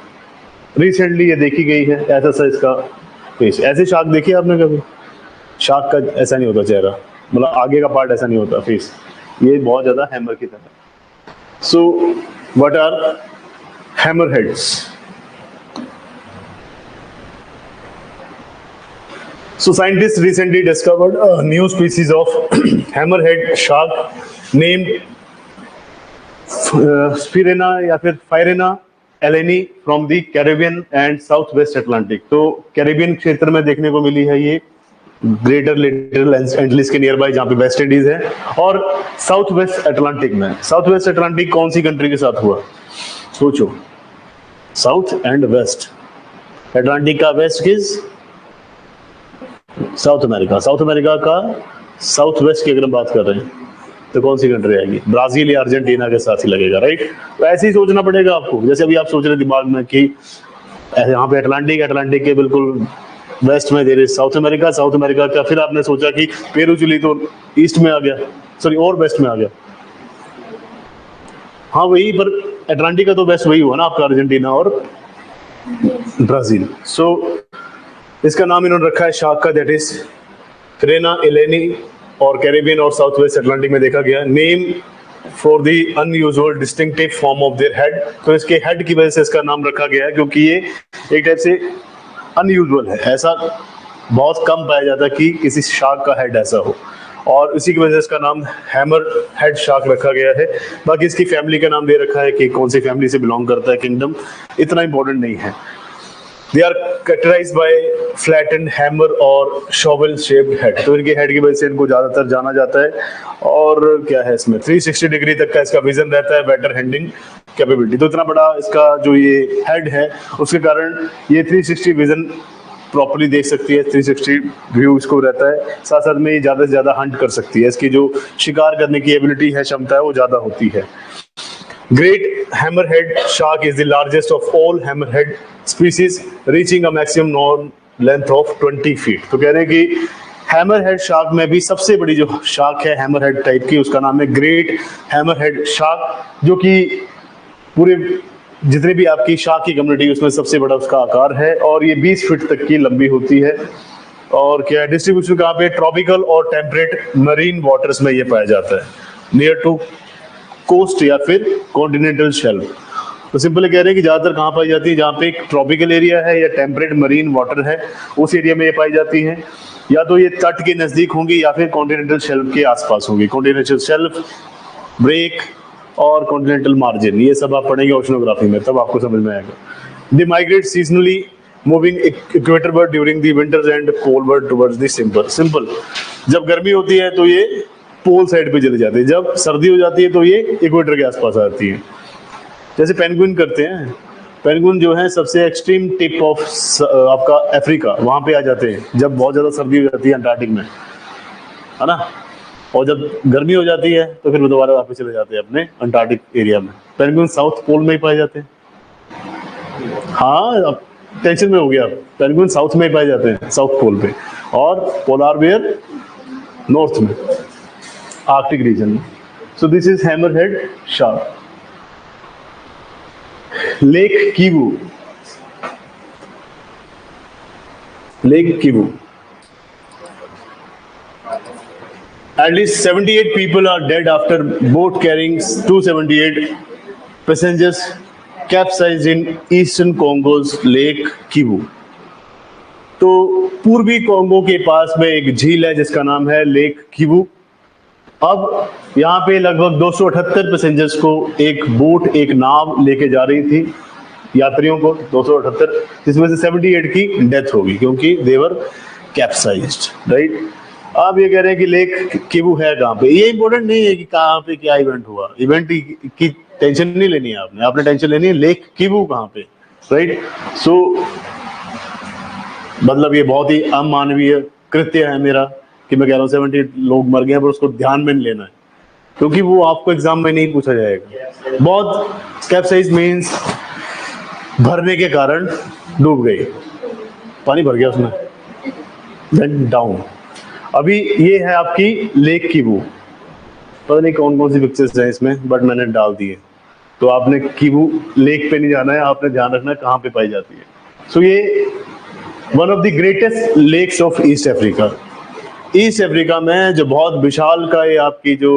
रिसेंटली ये देखी गई है, ऐसा सा इसका फेस। ऐसे शार्क देखिए आपने कभी? शार्क का ऐसा नहीं होता चेहरा, मतलब आगे का पार्ट ऐसा नहीं होता फेस, ये बहुत ज्यादा हैमर की तरह। So, what are hammerheads? So scientists recently discovered a new species of hammerhead shark named Spirena या फिर Phryena eleni from the Caribbean and Southwest Atlantic. तो कैरिबियन क्षेत्र में देखने को मिली है ये ग्रेटर लिटिल एंटिल्स के नियर बाय, जहाँ पे वेस्ट इंडीज है, और साउथ वेस्ट अटलांटिक में। साउथ वेस्ट अटलांटिक कौन सी कंट्री के साथ हुआ, सोचो। साउथ एंड वेस्ट, अटलांटिक का वेस्ट किस, साउथ अमेरिका। साउथ अमेरिका का साउथ वेस्ट की अगर हम बात कर रहे हैं तो कौन सी कंट्री आएगी, ब्राजील या अर्जेंटीना के साथ ही लगेगा, राइट। तो ऐसे ही सोचना पड़ेगा आपको, जैसे अभी आप सोच रहे दिमाग में कि यहाँ पे अटलांटिक, अटलांटिक के बिल्कुल वेस्ट में there is south America, south America का फिर आपने सोचा कि पेरू चिली तो ईस्ट में आ गया, सॉरी और वेस्ट में आ गया। हाँ वही, पर अटलांटिक का तो वेस्ट वही हुआ ना आपका, अर्जेंटीना और ब्राजील। सो इसका नाम इन्होंने रखा है शार्क का, दैट इज Phryena eleni, और कैरिबियन और साउथ वेस्ट अटलांटिक में देखा गया। Name for the unusual distinctive form of their head, तो इसके हेड की वजह से इसका नाम रखा गया है, क्योंकि ये एक टाइप से अनयूजुअल है, ऐसा बहुत कम पाया जाता है कि किसी शार्क का हेड ऐसा हो, और इसी की वजह से इसका नाम हैमर हेड शार्क रखा गया है। बाकी इसकी फैमिली का नाम दे रखा है कि कौन सी फैमिली से बिलोंग करता है, किंगडम इतना इंपॉर्टेंट नहीं है। They are characterised by flattened hammer और शॉवेल शेप्ड हेड, तो इनके हेड की वजह से इनको ज्यादातर जाना जाता है। और क्या है इसमें 360 डिग्री तक का इसका विजन रहता है, बेटर हैंडिंग कैपेबिलिटी। तो इतना बड़ा इसका जो ये हेड है उसके कारण ये 360 विजन प्रॉपर्ली देख सकती है, 360 व्यू इसको रहता है। साथ साथ में ये ज्यादा से ज्यादा हंट कर सकती है, इसकी जो शिकार करने की एबिलिटी है, क्षमता है, वो ज्यादा होती है। Great hammerhead shark is the largest of all hammerhead species, reaching a maximum known length of 20 feet. तो कह रहे हैं कि hammerhead shark में भी सबसे बड़ी जो शार्क है hammerhead टाइप की, उसका नाम है ग्रेट hammerhead shark, जो कि पूरे जितने भी आपकी शार्क की कम्युनिटी उसमें सबसे बड़ा उसका आकार है, और ये 20 फीट तक की लंबी होती है। और क्या डिस्ट्रीब्यूशन कहाँ पे, ट्रॉपिकल और टेम्परेट मरीन वाटर्स में ये पाया जाता है, नियर टू कोस्ट या फिर कॉन्टिनेंटल शेल्फ। तो सिंपल कह रहे हैं कि ज्यादातर कहाँ पाई जाती है, जहाँ पे एक ट्रॉपिकल एरिया है या टेम्परेट मरीन वाटर है, उस एरिया में ये पाई जाती है। या तो ये तट के नजदीक होंगी या फिर कॉन्टिनेंटल शेल्फ के आसपास होंगी। कॉन्टिनेंटल शेल्फ, ब्रेक और कॉन्टिनेंटल मार्जिन, ये सब आप पढ़ेंगे ओशनोग्राफी में, तब आपको समझ में आएगा। They migrate seasonally moving equator bird during the winters and pole bird towards the simple. जब गर्मी होती है तो ये पोल साइड पे चले जाते हैं, जब सर्दी हो जाती है तो ये इक्वेटर के आसपास आती है। जैसे पेंगुइन करते हैं, पेंगुइन जो है सबसे एक्सट्रीम टिप ऑफ आपका अफ्रीका, वहां पे आ जाते हैं जब बहुत ज्यादा सर्दी हो जाती है अंटार्कटिक में, है ना, और जब गर्मी हो जाती है तो फिर वो दोबारा वापस चले जाते हैं अपने अंटार्कटिक एरिया में। पेंगुइन साउथ पोल में ही पाए जाते हैं। हाँ, अब टेंशन में हो गया, पेंगुइन साउथ में ही पाए जाते हैं, साउथ पोल पे, और पोलार बेयर नॉर्थ में, आर्कटिक रीजन में। सो this is hammerhead shark. Lake Kivu, lake Kivu, at least 78 people are dead after boat carrying 278 passengers capsized in eastern Congo's Lake Kivu। तो पूर्वी कोंगो के पास में एक झील है जिसका नाम है लेक किवू। अब यहाँ पे लगभग 278 पैसेंजर्स को एक बोट, एक नाव लेके जा रही थी, यात्रियों को 278, जिसमें से 78 की डेथ होगी क्योंकि देवर कैप्साइज्ड, राइट। आप ये कह रहे हैं कि लेक किवू है कहाँ पे, ये इंपॉर्टेंट नहीं है कि कहाँ पे क्या इवेंट हुआ, इवेंट की टेंशन नहीं लेनी है आपने, आपने टेंशन लेनी है लेक किवू कहाँ पे, राइट। सो मतलब ये बहुत ही अमानवीय कृत्य है मेरा कि मैं कह रहा हूँ 70 लोग मर गए, पर उसको ध्यान में नहीं लेना है क्योंकि वो आपको एग्जाम में नहीं पूछा जाएगा। बहुत कैप्साइज मीन्स भरने के कारण डूब गई, पानी भर गया उसमें, देन डाउन। अभी ये है आपकी लेक किवू, पता नहीं कौन कौन सी पिक्चर्स हैं इसमें, बट मैंने डाल दिए। तो आपने किवू लेक पे नहीं जाना है, आपने ध्यान रखना है कहाँ पे पाई जाती है। सो ये one of the greatest lakes of East Africa. East Africa में जो बहुत विशाल का ये आपकी जो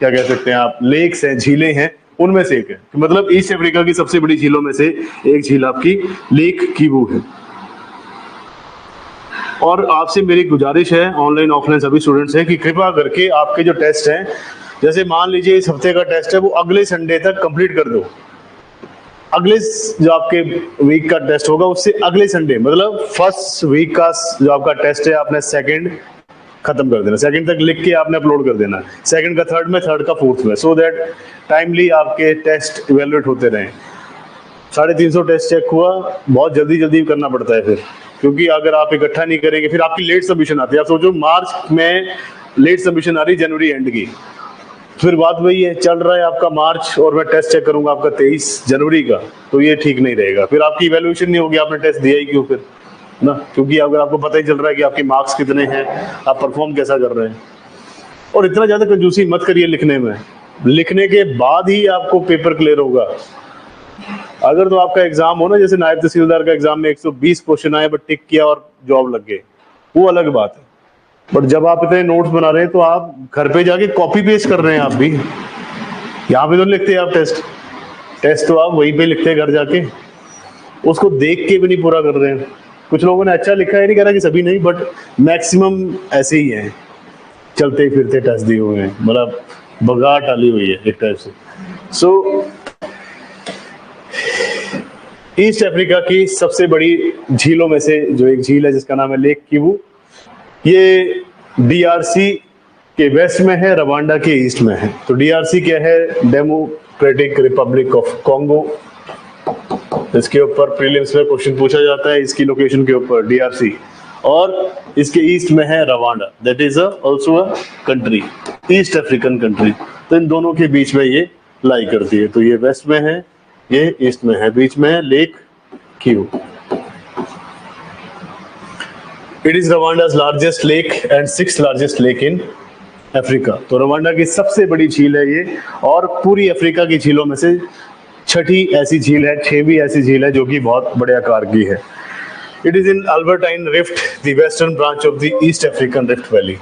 क्या कह सकते हैं आप, लेक्स हैं, झीलें हैं, उनमें से एक है। मतलब ईस्ट अफ्रीका की सबसे बड़ी झीलों में से एक झील आपकी लेक किवू है। और आपसे मेरी गुजारिश है ऑनलाइन ऑफलाइन सभी स्टूडेंट्स हैं कि कृपया करके आपके जो टेस्ट हैं, जैसे मान लीजिए इस हफ्ते का टेस्ट है वो अगले संडे तक कंप्लीट कर दो। अगले जो आपके वीक का टेस्ट होगा उससे अगले संडे, मतलब फर्स्ट वीक का जो आपका टेस्ट है आपने सेकंड खत्म कर देना, सेकंड तक लिख के आपने अपलोड कर देना, सेकंड का थर्ड में, थर्ड का फोर्थ में, सो दैट टाइमली आपके टेस्ट इवेलुएट होते रहें। 350 टेस्ट चेक हुआ, बहुत जल्दी जल्दी करना पड़ता है फिर, क्योंकि अगर आप इकट्ठा नहीं करेंगे फिर आपकी लेट सबमिशन आती है। आप सोचो मार्च में लेट सबमिशन आ रही जनवरी एंड की, फिर बात वही है, चल रहा है आपका मार्च और मैं टेस्ट चेक करूंगा आपका 23 जनवरी का, तो ये ठीक नहीं रहेगा, फिर आपकी इवैल्यूएशन नहीं होगी, आपने टेस्ट दिया ही क्यों फिर ना, क्योंकि अगर आपको पता ही चल रहा है कि आपके मार्क्स कितने हैं, आप परफॉर्म कैसा कर रहे हैं। और इतना ज्यादा कंजूसी मत करिए लिखने में, लिखने के बाद ही आपको पेपर क्लियर होगा। अगर तो आपका एग्जाम हो ना, जैसे नायब तहसीलदार का एग्जाम में 120 क्वेश्चन आए बट टिक किया और जॉब लग गए, वो अलग बात है। बट जब आप इतने नोट्स बना रहे हैं तो आप घर पे जाके कॉपी पेस्ट कर रहे हैं, आप भी यहाँ पे तो लिखते हैं आप टेस्ट तो आप वहीं पे लिखते हैं घर जाके, उसको देख के भी नहीं पूरा कर रहे हैं। कुछ लोगों ने अच्छा लिखा है, नहीं कह रहा कि सभी नहीं, बट मैक्सिमम ऐसे ही हैं, चलते फिरते टेस्ट दिए हुए हैं, मतलब बगा टाली हुई है एक टाइप से। सो ईस्ट अफ्रीका की सबसे बड़ी झीलों में से जो एक झील है जिसका नाम है लेक किवू, ये डीआरसी के वेस्ट में है, रवांडा के ईस्ट में है। तो डीआरसी क्या है? Democratic Republic of Congo. इसके ऊपर प्रीलिम्स में क्वेश्चन पूछा जाता है इसकी लोकेशन के ऊपर, डीआरसी, और इसके ईस्ट में है Rwanda, that is also a country, east African country. तो इन दोनों के बीच में ये लाई करती है, तो ये वेस्ट में है, ये ईस्ट में है, बीच में है lake Kivu. It is Rwanda's largest lake and sixth largest lake in Africa। तो रवांडा की सबसे बड़ी झील है ये, और पूरी अफ्रीका की झीलों में से छठी ऐसी झील है, 6वीं ऐसी झील है जो कि बहुत बड़े आकार की है। It is in Albertine Rift, the western branch of the East African Rift Valley।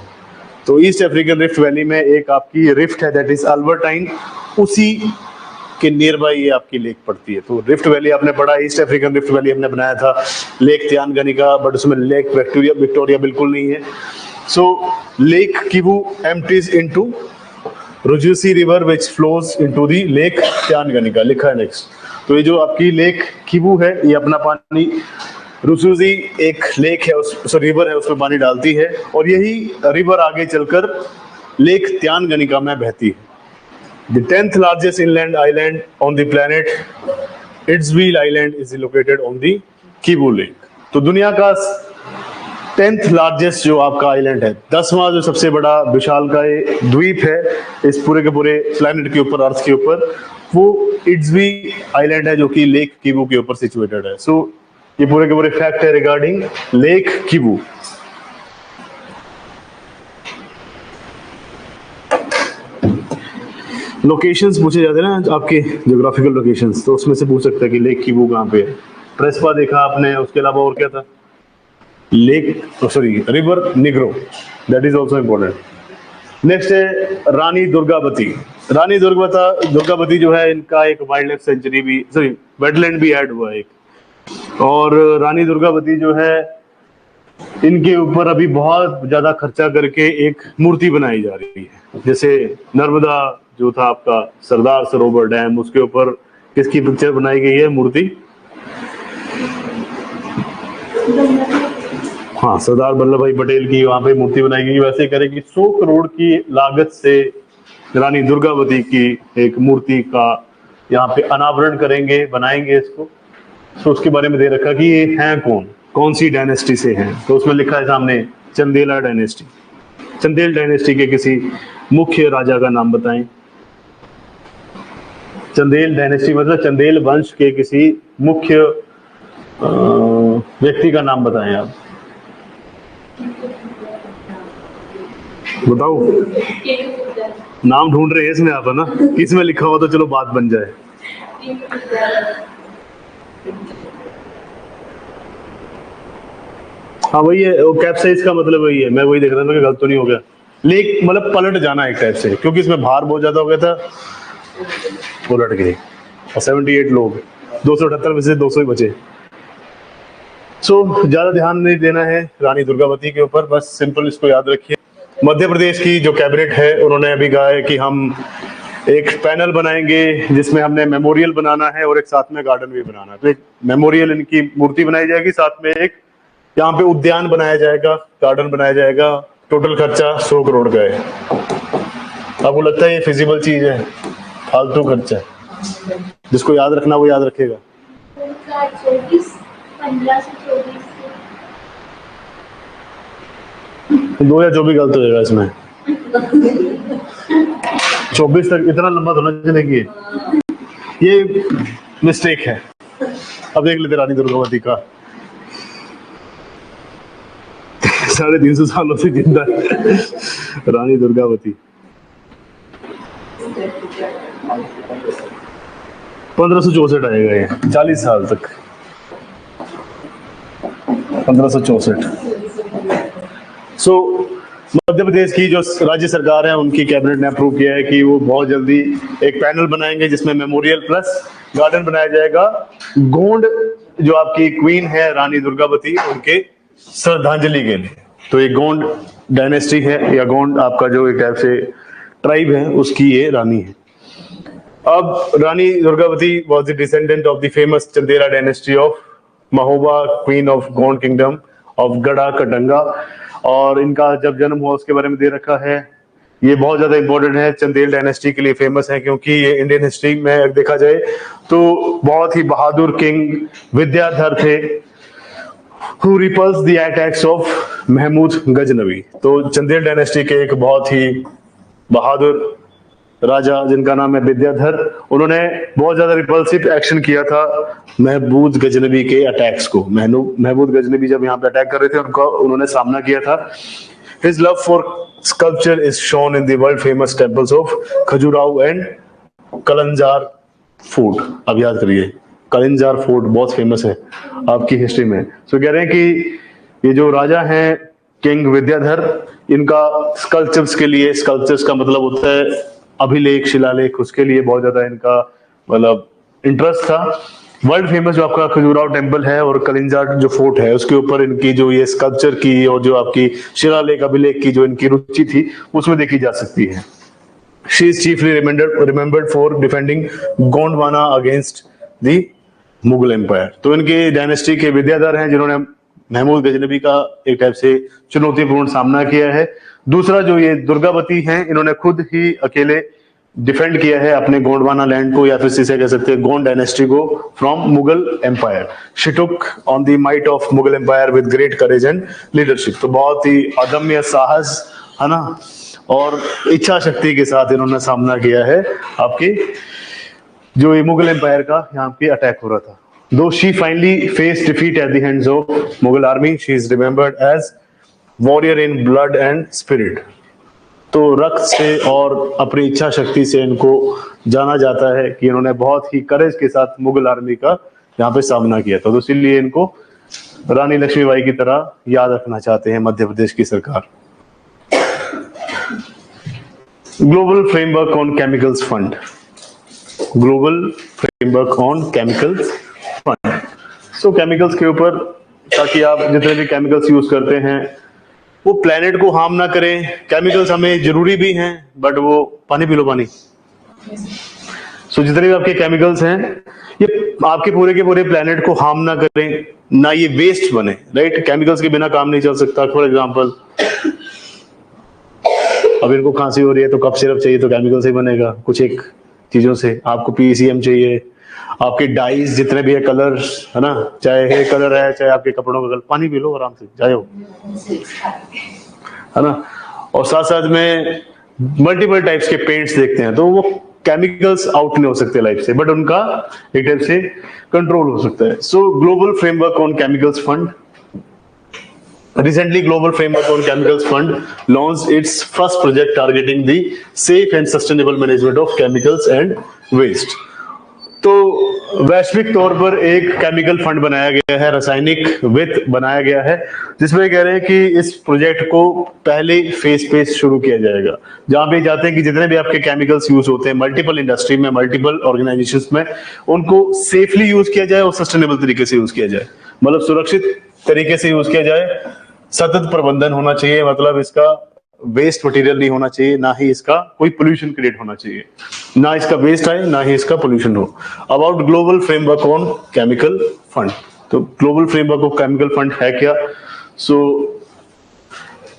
तो ईस्ट अफ्रीकन रिफ्ट वैली में एक आपकी रिफ्ट है, दैट इज अल्बर्टाइन, उसी के नियर बाय ये आपकी लेक पड़ती है। तो रिफ्ट वैली आपने पढ़ा, ईस्ट अफ्रीकन रिफ्ट वैली हमने बनाया था लेक त्यानगनिका, बट उसमें लेक विक्टोरिया बिल्कुल नहीं है। So Lake Kivu empties into Ruzizi river which flows into the Lake Tanganyika, लिखा है नेक्स्ट। तो ये जो आपकी लेक किवू है, ये अपना पानी रुजुसी एक लेक है, उस रिवर है, उसमें पानी डालती है, और यही रिवर आगे चलकर लेक त्यानगनिका में बहती है। The 10th largest inland island on the planet, Itzville Island, is located on the Kivu Lake। तो दुनिया का 10th लार्जेस्ट जो आपका आइलैंड है, 10वां जो सबसे बड़ा विशालकाय द्वीप है इस पूरे के पूरे प्लैनेट के ऊपर, अर्थ के ऊपर, वो इट्सवी आइलैंड है जो कि लेक किवू के ऊपर सिचुएटेड है। सो ये पूरे के पूरे फैक्ट है रिगार्डिंग लेक किवू। लोकेशंस पूछे जाते हैं ना आपके ज्योग्राफिकल लोकेशंस, तो उसमें से पूछ सकते हैं कि लेक किवू कहाँ पे है। प्रेस्पा देखा आपने, उसके अलावा और क्या था? Lake river Negro, that is also important. Next है रानी दुर्गावती। रानी दुर्गावती जो है, इनका एक वाइल्ड लाइफ सेंचुरी भी, वेटलैंड भी ऐड हुआ है एक। और रानी दुर्गावती जो है, इनके ऊपर अभी बहुत ज्यादा खर्चा करके एक मूर्ति बनाई जा रही है। जैसे नर्मदा जो था आपका सरदार सरोवर डैम, उसके ऊपर किसकी पिक्चर बनाई गई है, मूर्ति? हाँ, सरदार वल्लभ भाई पटेल की वहां पे मूर्ति बनाई गई। वैसे करेगी 100 करोड़ की लागत से रानी दुर्गावती की एक मूर्ति का यहाँ पे अनावरण करेंगे, बनाएंगे इसको। तो उसके बारे में दे रखा कि ये हैं कौन सी डायनेस्टी से हैं। तो उसमें लिखा है सामने चंदेला डायनेस्टी। चंदेल डायनेस्टी के किसी मुख्य राजा का नाम बताएं। चंदेल डायनेस्टी मतलब चंदेल वंश के किसी मुख्य व्यक्ति का नाम बताएं आप। बताओ, नाम ढूंढ रहे हैं इसमें आप, है ना? किसमें लिखा हुआ तो चलो बात बन जाए। हाँ वही है, वो कैप्साइज का मतलब वही है। मैं वही देख रहा था कि गलत तो नहीं हो गया। लेक मतलब पलट जाना एक टाइप से, क्योंकि इसमें भार बहुत ज्यादा हो गया था, उलट गई। और 78 लोग, 278 में से 200 ही बचे। ज्यादा ध्यान नहीं देना है रानी दुर्गावती के ऊपर, बस सिंपल इसको याद रखिए। मध्य प्रदेश की जो कैबिनेट है उन्होंने अभी कहा है कि हम एक पैनल बनाएंगे जिसमें हमने मेमोरियल बनाना है और एक साथ में गार्डन भी बनाना है। तो एक मेमोरियल, इनकी मूर्ति बनाई जाएगी, साथ में एक यहाँ पे उद्यान बनाया जाएगा, गार्डन बनाया जाएगा। टोटल खर्चा 100 करोड़ का है। आपको लगता है ये फिजिबल चीज है? फालतू खर्चा है। जिसको याद रखना वो याद रखेगा। 2 या 24 गलत हो जाएगा इसमें। 24 तक इतना लंबा थोड़ा चलेगी, ये मिस्टेक है। अब देख लेते रानी दुर्गावती का। 350 सालों से जिंदा है रानी दुर्गावती। 1564 आएगा ये, 40 साल तक। 1564। मध्य प्रदेश की जो राज्य सरकार है उनकी कैबिनेट ने अप्रूव किया है कि वो बहुत जल्दी एक पैनल बनाएंगे जिसमें मेमोरियल प्लस गार्डन बनाया जाएगा। गोंड जो आपकी क्वीन है रानी दुर्गावती, उनके श्रद्धांजलि के लिए। तो ये गोंड डायनेस्टी है, या गोंड आपका जो एक टाइप से ट्राइब है, उसकी ये रानी है। अब Rani Durgavati was the descendant of the famous Chandela dynasty of Mahoba, queen of Gond kingdom of Garha Katanga. और इनका जब जन्म हुआ उसके बारे में दे रखा है। ये बहुत ज्यादा इंपॉर्टेंट है, चंदेल डायनेस्टी के लिए फेमस है, क्योंकि ये इंडियन हिस्ट्री में देखा जाए तो बहुत ही बहादुर किंग विद्याधर थे, who repulsed the attacks of Mahmood Ghaznavi. तो चंदेल डायनेस्टी के एक बहुत ही बहादुर राजा जिनका नाम है विद्याधर, उन्होंने बहुत ज्यादा रिपल्सिव एक्शन किया था महमूद गजनवी के अटैक्स को। महमूद गजनवी जब यहाँ पे अटैक कर रहे थे उनका उन्होंने सामना किया था। His love for sculpture is shown in the world famous temples of Khajuraho and Kalinjar fort. अब याद करिए, कलिंजार फोर्ट बहुत फेमस है आपकी हिस्ट्री में। कह रहे हैं कि ये जो राजा हैं किंग विद्याधर, इनका स्कल्पचर्स के लिए, स्कल्पचर्स का मतलब होता है अभिलेख, शिलालेख, उसके लिए बहुत ज्यादा इनका मतलब इंटरेस्ट था। वर्ल्ड फेमस जो आपका खजुराहो टेम्पल है और कलिंजार जो फोर्ट है, उसके ऊपर इनकी जो ये स्कल्पचर की और जो आपकी शिलालेख अभिलेख की जो इनकी रुचि थी उसमें देखी जा सकती है। She is chiefly remembered for defending Gondwana against the Mughal empire. तो इनके डायनेस्टी के विद्याधर हैं जिन्होंने महमूद गजनवी का एक टाइप से चुनौतीपूर्ण सामना किया है। दूसरा जो ये दुर्गावती हैं, इन्होंने खुद ही अकेले डिफेंड किया है अपने गोंडवाना लैंड को, या फिर इसे कह सकते हैं गोंड डायनेस्टी को, from Mughal empire. She took on the might of Mughal empire with great courage and leadership. तो बहुत ही अदम्य साहस है ना, और इच्छा शक्ति के साथ इन्होंने सामना किया है आपके जो ये मुगल एम्पायर का यहाँ पे अटैक हो रहा था। Though she finally faced defeat at the hands of Mughal army, she is remembered as warrior in blood and spirit. तो रक्त से और अपनी इच्छा शक्ति से इनको जाना जाता है कि इन्होंने बहुत ही करेज के साथ मुगल आर्मी का यहाँ पे सामना किया था। तो इसीलिए इनको रानी लक्ष्मीबाई की तरह याद रखना चाहते हैं मध्य प्रदेश की सरकार। Global framework on chemicals fund. Global framework on chemicals fund. Chemicals के ऊपर, ताकि आप जितने भी केमिकल्स यूज करते हैं वो प्लेनेट को हार्म ना करें। केमिकल्स हमें जरूरी भी हैं, बट वो पानी पी लो पानी। जितने भी आपके केमिकल्स हैं ये आपके पूरे के पूरे प्लेनेट को हार्म ना करें, ना ये वेस्ट बने। राइट, केमिकल्स के बिना काम नहीं चल सकता। फॉर एग्जांपल, अब इनको खांसी हो रही है तो कफ सिरप चाहिए, तो केमिकल से बनेगा कुछ एक चीजों से। आपको पीसीएम चाहिए, आपके डाइज जितने भी है, कलर्स है ना, चाहे हेयर कलर है, चाहे आपके कपड़ों का कलर, पानी पी लो आराम से, जाओ है ना। और साथ साथ में मल्टीपल टाइप्स के पेंट्स देखते हैं, तो वो केमिकल्स आउट नहीं हो सकते लाइफ से, बट उनका एक टाइप से कंट्रोल हो सकता है। Global framework on chemicals fund. Recently, Global Framework on Chemicals Fund launched its first project targeting the safe and sustainable management of chemicals and waste. तो वैश्विक तौर पर एक केमिकल फंड बनाया गया है, रासायनिक वित्त बनाया गया है, जिसमें कह रहे हैं कि इस प्रोजेक्ट को पहले फेज पे शुरू किया जाएगा, जहां पे चाहते हैं कि जितने भी आपके केमिकल्स यूज होते हैं मल्टीपल इंडस्ट्री में, मल्टीपल ऑर्गेनाइजेशंस में, उनको सेफली यूज किया जाए और सस्टेनेबल तरीके से यूज किया जाए। मतलब सुरक्षित तरीके से यूज किया जाए, सतत प्रबंधन होना चाहिए, मतलब इसका वेस्ट मटेरियल नहीं होना चाहिए, ना ही इसका कोई पोल्यूशन क्रिएट होना चाहिए, ना इसका वेस्ट आए ना ही इसका पोल्यूशन हो। About global framework on chemical fund, तो global framework of chemical fund है क्या? सो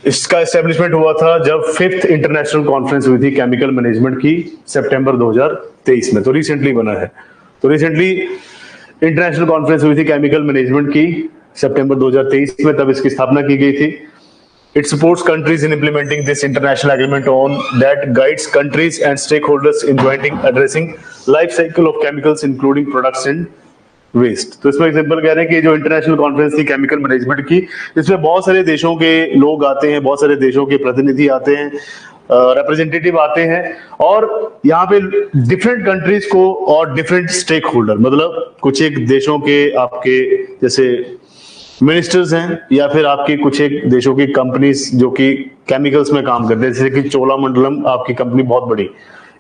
इसका एस्टेब्लिशमेंट हुआ था जब 5th इंटरनेशनल कॉन्फ्रेंस हुई थी केमिकल मैनेजमेंट की, सितंबर 2023 में, तो रिसेंटली बना है। तो रिसेंटली इंटरनेशनल कॉन्फ्रेंस हुई थी केमिकल मैनेजमेंट की सितंबर 2023 में, तब इसकी स्थापना की गई थी। It supports countries in implementing this international agreement on that guides countries and stakeholders in jointly addressing life cycle of chemicals including products and waste. तो इसमें एग्जाम्पल कह रहे हैं कि जो इंटरनेशनल कॉन्फ्रेंस थी केमिकल मैनेजमेंट की, इसमें बहुत सारे देशों के लोग आते हैं, बहुत सारे देशों के प्रतिनिधि आते हैं, रिप्रेजेंटेटिव आते हैं, और यहाँ पे डिफरेंट कंट्रीज को और डिफरेंट स्टेक होल्डर, मतलब कुछ एक देशों के आपके जैसे मिनिस्टर्स हैं, या फिर आपकी कुछ एक देशों की कंपनीज जो कि केमिकल्स में काम करते हैं, जैसे कि चोलामंडलम आपकी कंपनी बहुत बड़ी,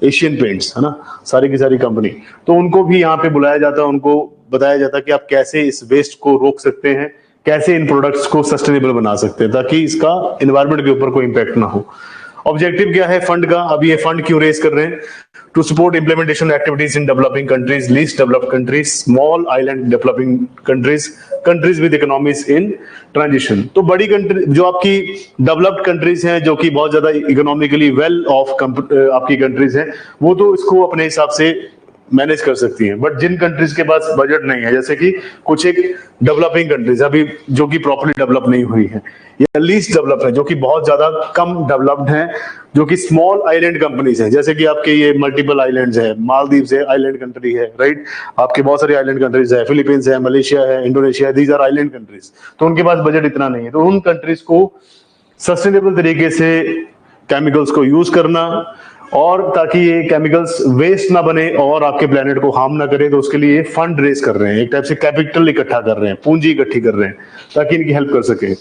एशियन पेंट्स है ना, सारी की सारी कंपनी, तो उनको भी यहाँ पे बुलाया जाता है, उनको बताया जाता है कि आप कैसे इस वेस्ट को रोक सकते हैं, कैसे इन प्रोडक्ट्स को सस्टेनेबल बना सकते हैं ताकि इसका एनवायरनमेंट के ऊपर कोई इंपैक्ट ना हो। ऑब्जेक्टिव क्या है फंड का? अभी ये फंड क्यों रेज कर रहे हैं? To support implementation activities in developing countries, least developed countries, small island developing countries, countries with economies in transition. तो बड़ी कंट्री जो आपकी डेवलप्ड कंट्रीज हैं, जो कि बहुत ज्यादा इकोनॉमिकली वेल ऑफ आपकी कंट्रीज हैं, वो तो इसको अपने हिसाब से मैनेज कर सकती हैं, बट जिन कंट्रीज के पास बजट नहीं है, जैसे कि कुछ एक डेवलपिंग कंट्रीज अभी जो कि प्रॉपर्ली डेवलप नहीं हुई है, या लीस्ट डेवलप है, जो कि बहुत ज्यादा कम डेवलप्ड हैं, जो कि स्मॉल आइलैंड कंपनीज हैं, जैसे कि आपके ये मल्टीपल आइलैंड्स है, मालदीव्स है, आइलैंड कंट्री है, राइट, आपके बहुत सारी आइलैंड कंट्रीज है, फिलीपींस है, मलेशिया है, इंडोनेशिया है, दीज आर आइलैंड कंट्रीज, तो उनके पास बजट इतना नहीं है, तो उन कंट्रीज को सस्टेनेबल तरीके से केमिकल्स को यूज करना, और ताकि ये केमिकल्स वेस्ट ना बने और आपके प्लेनेट को हार्म ना करे, तो उसके लिए फंड रेज कर रहे हैं, एक टाइप से कैपिटल इकट्ठा कर रहे हैं, पूंजी इकट्ठी कर रहे हैं ताकि इनकी हेल्प कर सके।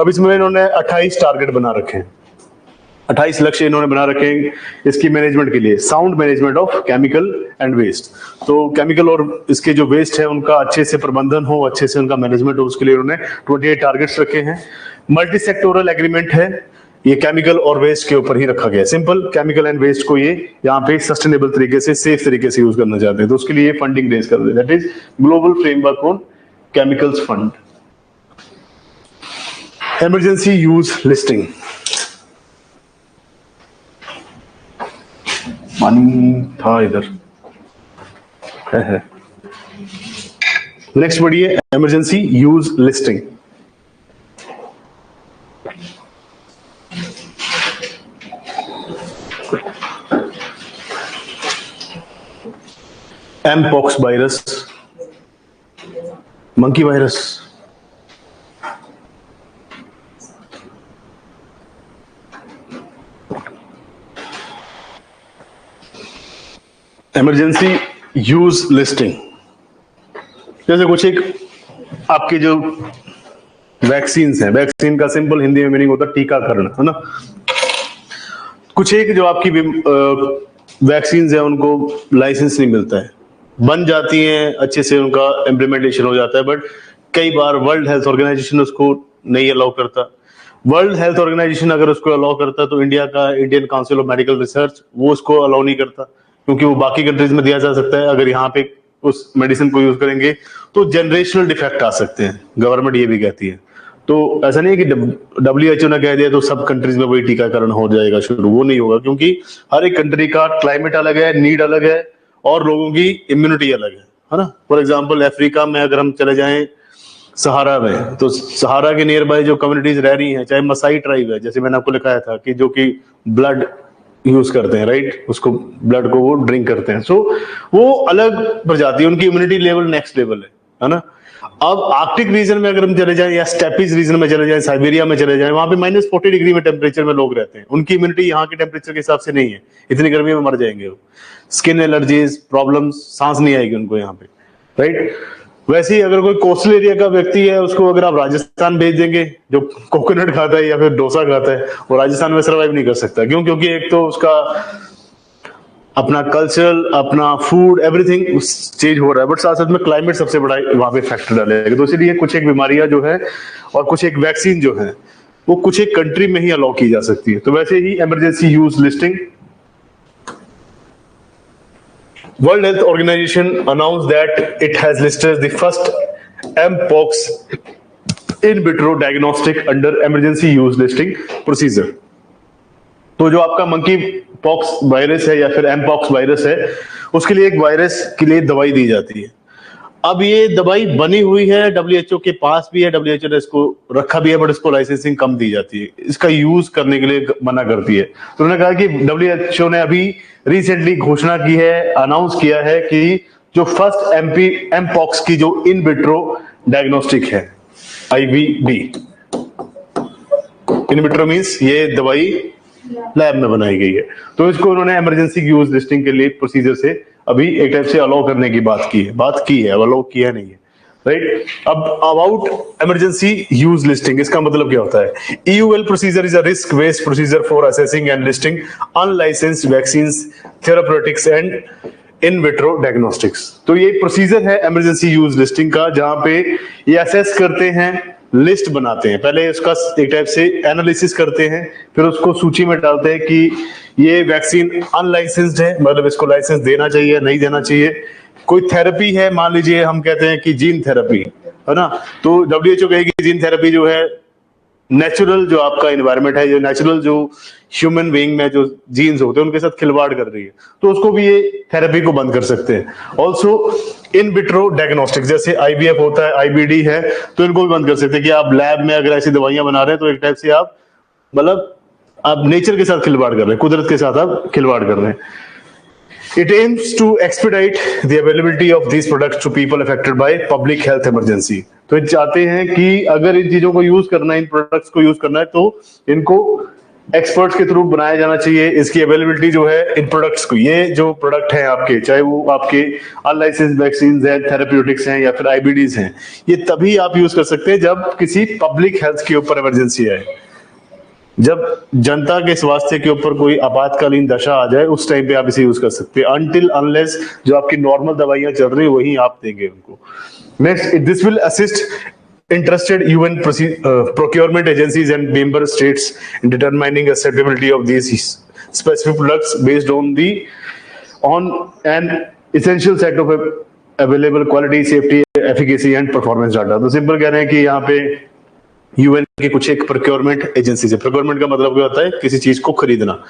अब इसमें इन्होंने 28 टारगेट बना रखे हैं, 28 लक्ष्य इन्होंने बना रखे हैं इसकी मैनेजमेंट के लिए, sound management of chemical and waste. तो केमिकल और इसके जो वेस्ट है उनका अच्छे से प्रबंधन हो, अच्छे से उनका मैनेजमेंट हो, उसके लिए उन्होंने 28 टारगेट्स रखे हैं। मल्टी सेक्टोरल एग्रीमेंट है, ये केमिकल और वेस्ट के ऊपर ही रखा गया है। सिंपल केमिकल एंड वेस्ट को ये यहाँ पे सस्टेनेबल तरीके से, सेफ तरीके से यूज करना चाहते हैं, तो उसके लिए फंडिंग रेज कर रहे हैं, that is global framework on chemicals fund. Emergency use listing, पानी था इधर है। नेक्स्ट बढ़िए, emergency use listing. Mpox virus, monkey virus, emergency use listing, जैसे कुछ एक आपके जो वैक्सीन है, वैक्सीन का सिंपल हिंदी में मीनिंग होता है टीकाकरण, है ना। कुछ एक जो आपकी वैक्सीन है उनको लाइसेंस नहीं मिलता है, बन जाती हैं, अच्छे से उनका इम्प्लीमेंटेशन हो जाता है, बट कई बार वर्ल्ड हेल्थ ऑर्गेनाइजेशन उसको नहीं अलाउ करता। वर्ल्ड हेल्थ ऑर्गेनाइजेशन अगर उसको अलाउ करता तो इंडिया का Indian council of medical research वो उसको अलाउ नहीं करता, क्योंकि वो बाकी कंट्रीज में दिया जा सकता है, अगर यहाँ पे उस मेडिसिन को यूज करेंगे तो जनरेशनल डिफेक्ट आ सकते हैं, गवर्नमेंट ये भी कहती है। तो ऐसा नहीं है कि WHO ने कह दिया तो सब कंट्रीज में वही टीकाकरण हो जाएगा शुरू, वो नहीं होगा, क्योंकि हर एक कंट्री का क्लाइमेट अलग है, नीड अलग है, और लोगों की इम्यूनिटी अलग है ना। फॉर एग्जाम्पल अफ्रीका में अगर हम चले जाएं सहारा में, तो सहारा के नियर बाय जो कम्युनिटीज रह रही हैं, चाहे मसाई ट्राइब है, जैसे मैंने आपको लिखाया था कि जो कि ब्लड यूज करते हैं, राइट, उसको ब्लड को वो ड्रिंक करते हैं, सो वो अलग प्रजाति, उनकी इम्यूनिटी लेवल नेक्स्ट लेवल है ना। अब आर्कटिक रीजन में अगर हम चले जाएं, या स्टेपीज रीजन में चले जाएं, साइबेरिया में चले जाएं, वहां पे -40 डिग्री में टेम्परेचर में लोग रहते हैं, उनकी इम्यूनिटी यहाँ के टेम्परेचर के हिसाब से नहीं है, इतनी गर्मी में मर जाएंगे वो, स्किन एलर्जीज, प्रॉब्लम्स, सांस नहीं आएगी उनको यहाँ पे, राइट। वैसे ही अगर कोई कोस्टल एरिया का व्यक्ति है, उसको अगर आप राजस्थान भेज देंगे, जो कोकोनट खाता है या फिर डोसा खाता है, वो राजस्थान में सर्वाइव नहीं कर सकता। क्यों? क्योंकि एक तो उसका अपना कल्चरल, अपना फूड, एवरीथिंग चेंज हो रहा है, बट साथ साथ में क्लाइमेट सबसे बड़ा वहां पे फैक्टर डालेगा। तो इसीलिए कुछ एक बीमारियां जो है और कुछ एक वैक्सीन जो है वो कुछ एक कंट्री में ही अलाउ की जा सकती है। तो वैसे ही emergency use listing, World Health Organization announce that it has listed the first mpox in vitro diagnostic under emergency use listing procedure. तो जो आपका मंकी पॉक्स वायरस है या फिर एमपॉक्स वायरस है, उसके लिए एक वायरस के लिए दवाई दी जाती है। अब ये दवाई बनी हुई है, डब्ल्यूएचओ के पास भी है, डब्ल्यूएचओ ने इसको रखा भी है, बट इसको लाइसेंसिंग कम दी जाती है, इसका यूज करने के लिए मना करती है। तो उन्होंने कहा कि डब्ल्यूएचओ ने अभी रिसेंटली घोषणा की है, अनाउंस किया है कि जो फर्स्ट एमपॉक्स की जो इन विट्रो डायग्नोस्टिक है, आईवीडी, इन विट्रो मींस ये दवाई लैब में बनाई गई है, तो इसको उन्होंने इमरजेंसी यूज लिस्टिंग के लिए प्रोसीजर से अभी एक टाइप से अलाउ करने की बात की है, अलाउ किया नहीं है, राइट। अब अबाउट इमरजेंसी यूज लिस्टिंग, इसका मतलब क्या होता है? EUL procedure is a risk based procedure for assessing and listing unlicensed vaccines, therapeutics and in vitro diagnostics. तो ये प्रोसीजर है इमरजेंसी यूज लिस्टिंग का, जहां पे ये असेस करते हैं, लिस्ट बनाते हैं, पहले उसका एक टाइप से एनालिसिस करते हैं, फिर उसको सूची में डालते हैं कि ये वैक्सीन अनलाइसेंस्ड है, मतलब इसको लाइसेंस देना चाहिए, नहीं देना चाहिए। कोई थेरेपी है, मान लीजिए हम कहते हैं कि जीन थेरेपी है ना, तो डब्ल्यूएचओ कहेगी जीन थेरेपी जो है नेचुरल, जो आपका एनवायरनमेंट है, जो नेचुरल जो ह्यूमन बीइंग में जो जीन्स होते हैं उनके साथ खिलवाड़ कर रही है, तो उसको भी ये थेरेपी को बंद कर सकते हैं। ऑल्सो इन विट्रो डायग्नोस्टिक, जैसे IVF होता है, IBD है, तो इनको भी बंद कर सकते हैं कि आप लैब में अगर ऐसी दवाइयां बना रहे हैं तो एक टाइप से आप मतलब आप नेचर के साथ खिलवाड़ कर रहे हैं, कुदरत के साथ आप खिलवाड़ कर रहे हैं। It aims to expedite the availability of these products to people affected by public health emergency. तो ये चाहते हैं कि अगर इन चीजों को यूज करना है, इन प्रोडक्ट्स को यूज करना है, तो इनको एक्सपर्ट्स के थ्रू बनाया जाना चाहिए। इसकी अवेलेबिलिटी जो है इन प्रोडक्ट्स को, ये जो प्रोडक्ट हैं आपके, चाहे वो आपके अनलाइसेंस्ड वैक्सीन हैं, थेरेप्यूटिक्स हैं या फिर IBDs हैं, ये तभी आप यूज कर सकते हैं जब किसी पब्लिक हेल्थ के ऊपर इमरजेंसी आए, जब जनता के स्वास्थ्य के ऊपर कोई आपातकालीन दशा आ जाए, उस टाइम पे आप इसे यूज कर सकते हैं। अनटिल अनलेस जो आपकी नॉर्मल दवाइयां चल रही है वही आप देंगे उनको। Next, this will assist interested UN procurement agencies and member states in determining acceptability of these specific products based on an essential set of available quality, safety, efficacy and performance data। तो simple कह रहे हैं कि यहाँ पे UN की कुछ एक प्रोक्योरमेंट एजेंसी है। प्रोक्योरमेंट का मतलब क्या होता है? किसी चीज को खरीदना।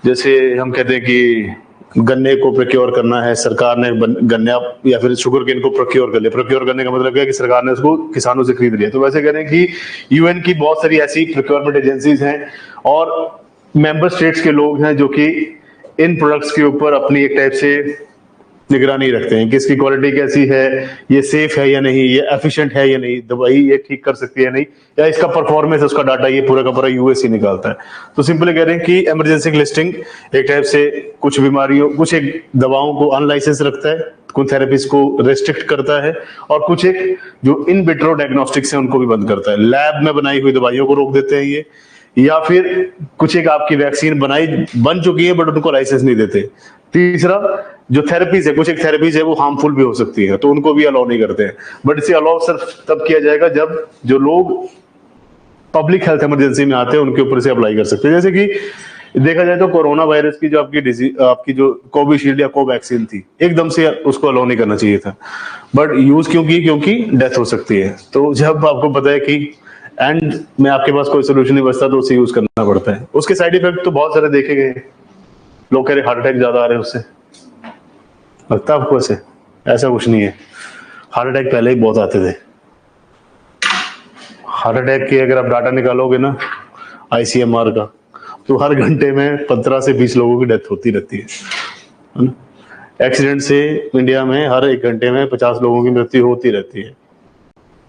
जैसे हम कहते हैं कि गन्ने को प्रोक्योर करना है, सरकार ने गन्ना या फिर शुगर केन को प्रोक्योर कर लिया। प्रोक्योर करने का मतलब क्या है कि सरकार ने उसको किसानों से खरीद लिया। तो वैसे कह रहे हैं कि यूएन की बहुत सारी ऐसी प्रोक्योरमेंट एजेंसीज हैं और मेंबर स्टेट्स के लोग हैं जो कि इन प्रोडक्ट्स के ऊपर अपनी एक टाइप से निगरानी रखते हैं कि इसकी क्वालिटी कैसी है, ये सेफ है या नहीं, ये एफिशिएंट है या नहीं, दवाई ये ठीक कर सकती है नहीं, या इसका परफॉर्मेंस, उसका डाटा ये पूरा का पूरा यूएस ही निकालता है। तो सिंपली कह रहे हैं कि इमरजेंसी लिस्टिंग एक टाइप से कुछ बीमारियों, कुछ एक दवाओं को अनलाइसेंस रखता है, कुछ थेरेपीज को रेस्ट्रिक्ट करता है और कुछ एक जो इन विट्रो डायग्नोस्टिक्स है उनको भी बंद करता है। लैब में बनाई हुई दवाइयों को रोक देते हैं ये, या फिर कुछ एक आपकी वैक्सीन बन चुकी है बट उनको लाइसेंस नहीं देते। तीसरा, जो थेरेपीज है, कुछ एक थेरेपीज है वो हार्मफुल भी हो सकती है तो उनको भी अलाउ नहीं करते हैं। बट इसे अलाउ सिर्फ तब किया जाएगा जब जो लोग पब्लिक हेल्थ इमरजेंसी में आते हैं उनके ऊपर से अप्लाई कर सकते हैं। जैसे कि देखा जाए तो कोरोना वायरस की जो आपकी जो कोविशील्ड या कोवैक्सीन थी, एकदम से उसको अलाउ नहीं करना चाहिए था, बट यूज क्यों की? क्योंकि डेथ हो सकती है। तो जब आपको पता है कि एंड में आपके पास कोई सोल्यूशन नहीं बचता तो उसे यूज करना पड़ता है। उसके साइड इफेक्ट तो बहुत सारे देखे गए, लोग कह रहे हार्ट अटैक ज्यादा आ रहे हैं उससे। लगता है आपको ऐसा कुछ नहीं है। हार्ट अटैक पहले ही बहुत आते थे। हार्ट अटैक के अगर आप डाटा निकालोगे ना ICMR का, तो हर घंटे में 15 से 20 लोगों की डेथ होती रहती है। एक्सीडेंट से इंडिया में हर 1 घंटे में 50 लोगों की मृत्यु होती रहती है।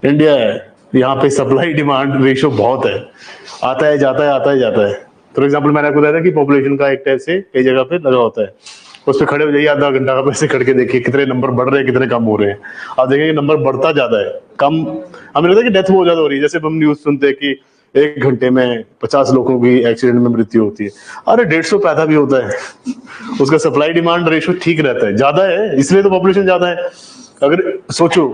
इंडिया है, यहाँ पे सप्लाई डिमांड रेशियो बहुत है, आता है जाता है, आता है जाता है। फॉर एग्जाम्पल मैंने आपको बताया था कि पॉपुलेशन का एक टाइप से कई जगह पे लगा होता है, उस पर खड़े हो जाइए आधा घंटा का, पैसे खड़ के देखिए कितने नंबर बढ़ रहे हैं कितने कम हो रहे हैं। आप देखेंगे नंबर बढ़ता ज्यादा है, कम हमें लगता है कि डेथ बहुत ज्यादा हो रही है। जैसे हम न्यूज सुनते हैं कि 1 घंटे में 50 लोगों की एक्सीडेंट में मृत्यु होती है। अरे 150 पैदा भी होता है, उसका सप्लाई डिमांड रेशो ठीक रहता है, ज्यादा है इसलिए तो पॉपुलेशन ज्यादा है। अगर सोचो